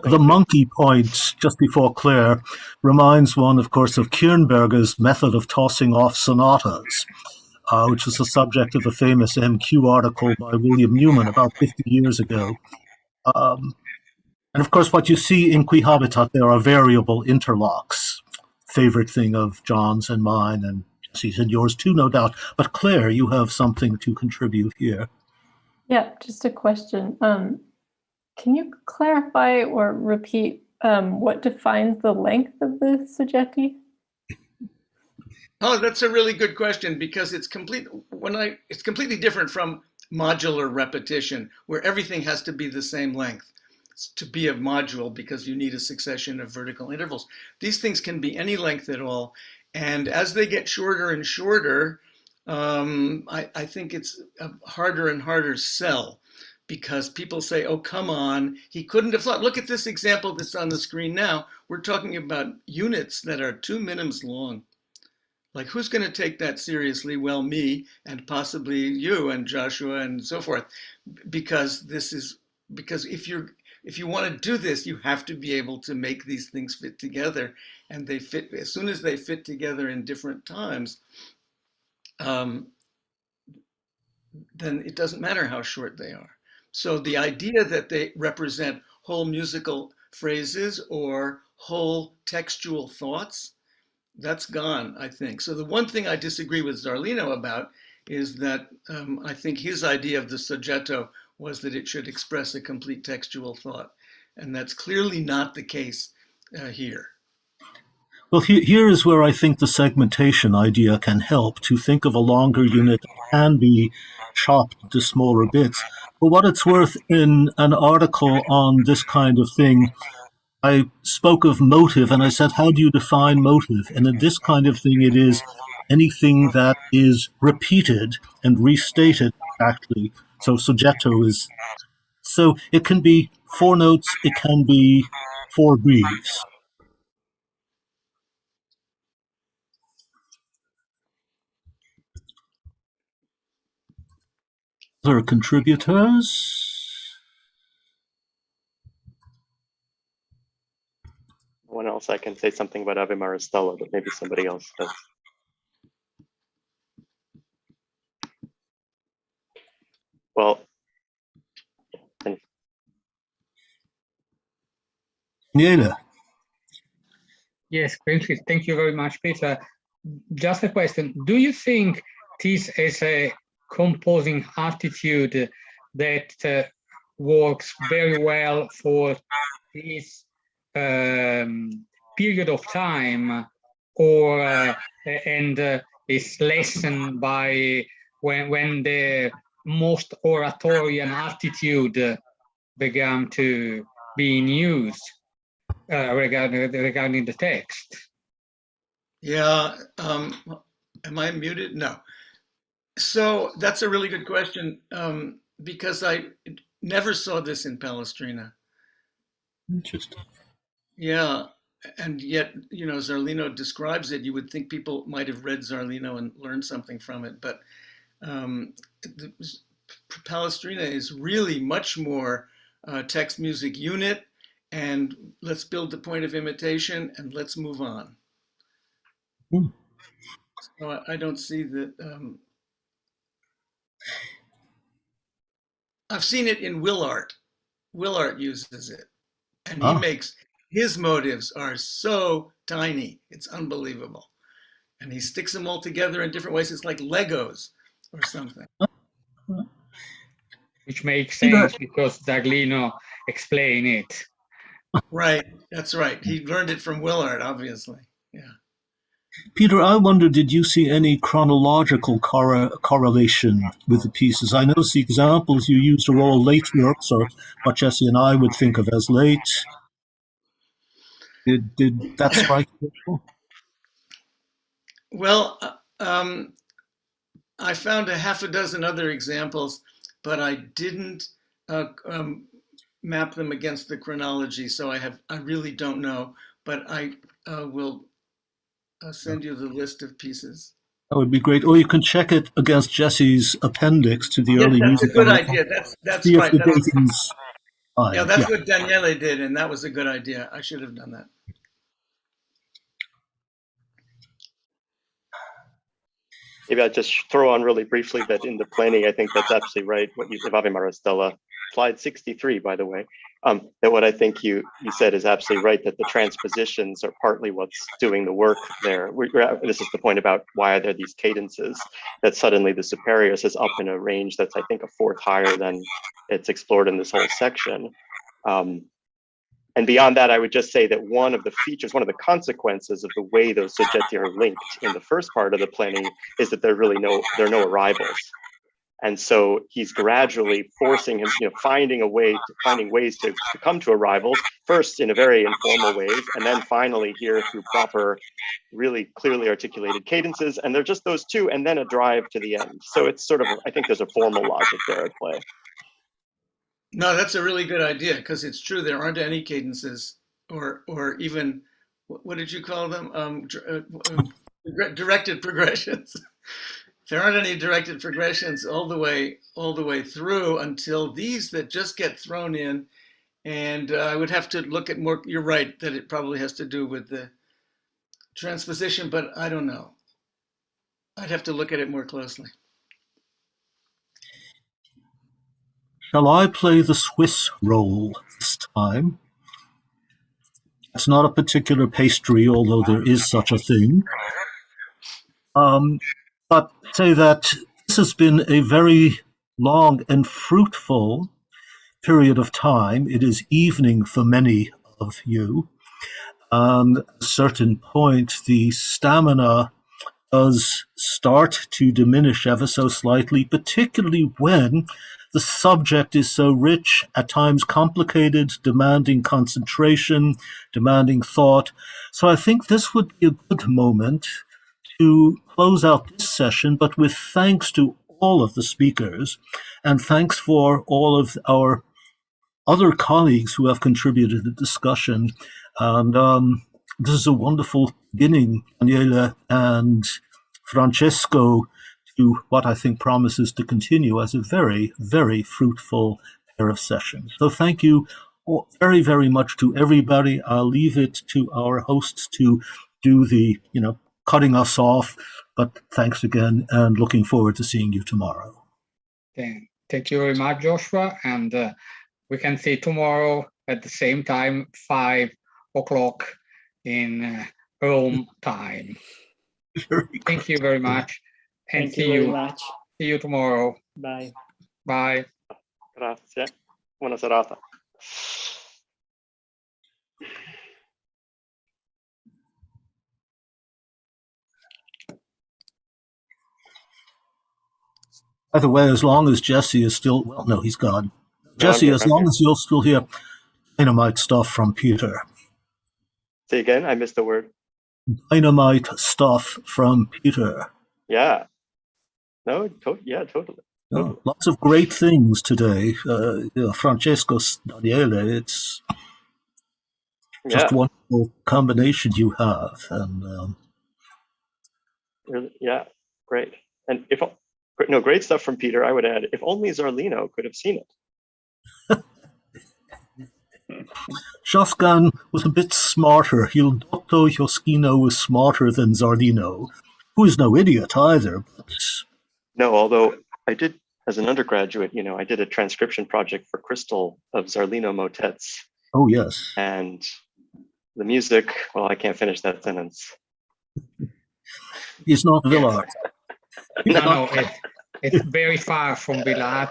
The monkey point, just before Claire, reminds one, of course, of Kirnberger's method of tossing off sonatas, which was the subject of a famous MQ article by William Newman about 50 years ago. And of course, what you see in Qui Habitat, there are variable interlocks, favorite thing of John's and mine, and Jesse's and yours too, no doubt. But Claire, you have something to contribute here. Yeah, just a question. Can you clarify or repeat what defines the length of the soggetti? Oh, that's a really good question, because it's completely different from modular repetition, where everything has to be the same length to be a module, because you need a succession of vertical intervals. These things can be any length at all. And as they get shorter and shorter, I think it's a harder and harder sell, because people say, oh, come on, he couldn't have thought. Look at this example that's on the screen now. We're talking about units that are 2 minims long. Like, who's going to take that seriously? Well, me, and possibly you and Joshua and so forth, because if you want to do this, you have to be able to make these things fit together, and they fit as soon as they fit together in different times. Then it doesn't matter how short they are. So the idea that they represent whole musical phrases or whole textual thoughts, that's gone, I think. So the one thing I disagree with Zarlino about is that I think his idea of the soggetto was that it should express a complete textual thought. And that's clearly not the case here. Well, here is where I think the segmentation idea can help, to think of a longer unit that can be chopped into smaller bits. For what it's worth, in an article on this kind of thing, I spoke of motive, and I said, how do you define motive? And in this kind of thing, it is anything that is repeated and restated exactly. So soggetto is, so it can be 4 notes, it can be 4 breathes. Other contributors? One else, I can say something about Ave Maristella, but maybe somebody else does. Well, Daniele. Yes, thank you very much, Peter. Just a question. Do you think this is a composing attitude that works very well for this period of time, or is lessened by when the most oratorian attitude began to be in use regarding the text? Yeah, am I muted? No. So that's a really good question, because I never saw this in Palestrina. Interesting. Yeah, and yet, Zarlino describes it. You would think people might have read Zarlino and learned something from it, but Palestrina is really much more text music unit, and let's build the point of imitation, and let's move on. So I don't see that. I've seen it in Will Art. Will Art uses it, and he makes, his motives are so tiny, it's unbelievable. And he sticks them all together in different ways. It's like Legos or something. Which makes sense because Zarlino explained it. Right, that's right. He learned it from Will Art, obviously. Yeah. Peter, I wonder, did you see any chronological correlation with the pieces? I notice the examples you used are all late works, or what Jesse and I would think of as late. Did that strike you? Well, I found a half a dozen other examples, but I didn't map them against the chronology, so I really don't know. But I will send you the list of pieces. That would be great. Or you can check it against Jesse's appendix to the early That's music. a good idea. That's right. Yeah, that's what Daniele did, and that was a good idea. I should have done that. Maybe I'll just throw on really briefly that in the planning, I think that's absolutely right. What you, Ave Maristella, slide 63, by the way, that what I think you said is absolutely right, that the transpositions are partly what's doing the work there. This is the point about why are there these cadences, that suddenly the superiorus is up in a range that's, I think, a fourth higher than it's explored in this whole section. And And beyond that, I would just say that one of the features, one of the consequences of the way those soggetti are linked in the first part of the plenny is that there are no arrivals. And so he's gradually forcing him, finding ways to come to arrivals, first in a very informal ways, and then finally here through proper, really clearly articulated cadences. And they're just those two, and then a drive to the end. So it's sort of, I think there's a formal logic there at play. No, that's a really good idea, because it's true, there aren't any cadences or even, what did you call them? Directed progressions. There aren't any directed progressions all the way through until these that just get thrown in. And I would have to look at more, you're right, that it probably has to do with the transposition, but I don't know. I'd have to look at it more closely. Shall I play the Swiss roll this time? It's not a particular pastry, although there is such a thing. But say that this has been a very long and fruitful period of time. It is evening for many of you. And at a certain point, the stamina does start to diminish ever so slightly, particularly when the subject is so rich, at times complicated, demanding concentration, demanding thought. So I think this would be a good moment to close out this session, but with thanks to all of the speakers, and thanks for all of our other colleagues who have contributed to the discussion. And this is a wonderful beginning, Daniele and Francesco, to what I think promises to continue as a very, very fruitful pair of sessions. So thank you very, very much to everybody. I'll leave it to our hosts to do the, cutting us off, but thanks again, and looking forward to seeing you tomorrow. Thank you very much, Joshua, and we can see tomorrow at the same time, 5 o'clock in Rome time. Thank you very much, and see you tomorrow. Bye. Bye. Grazie. Buona serata. By the way, as long as Jesse is still, well, no, he's gone. Jesse, as long as you'll still hear dynamite stuff from Peter. Say again, I missed the word. Dynamite stuff from Peter. Yeah. No, totally. Oh, lots of great things today. Francesco, Daniele, it's just a wonderful combination you have. And really, yeah, great. And great stuff from Peter. I would add, if only Zarlino could have seen it. Josquin was a bit smarter. Il Dotto Josquino was smarter than Zarlino, who is no idiot either. But... No, although I did, as an undergraduate, I did a transcription project for Crystal of Zarlino motets. Oh, yes. And the music, well, I can't finish that sentence. He's not Villard. No, it's very far from Villard.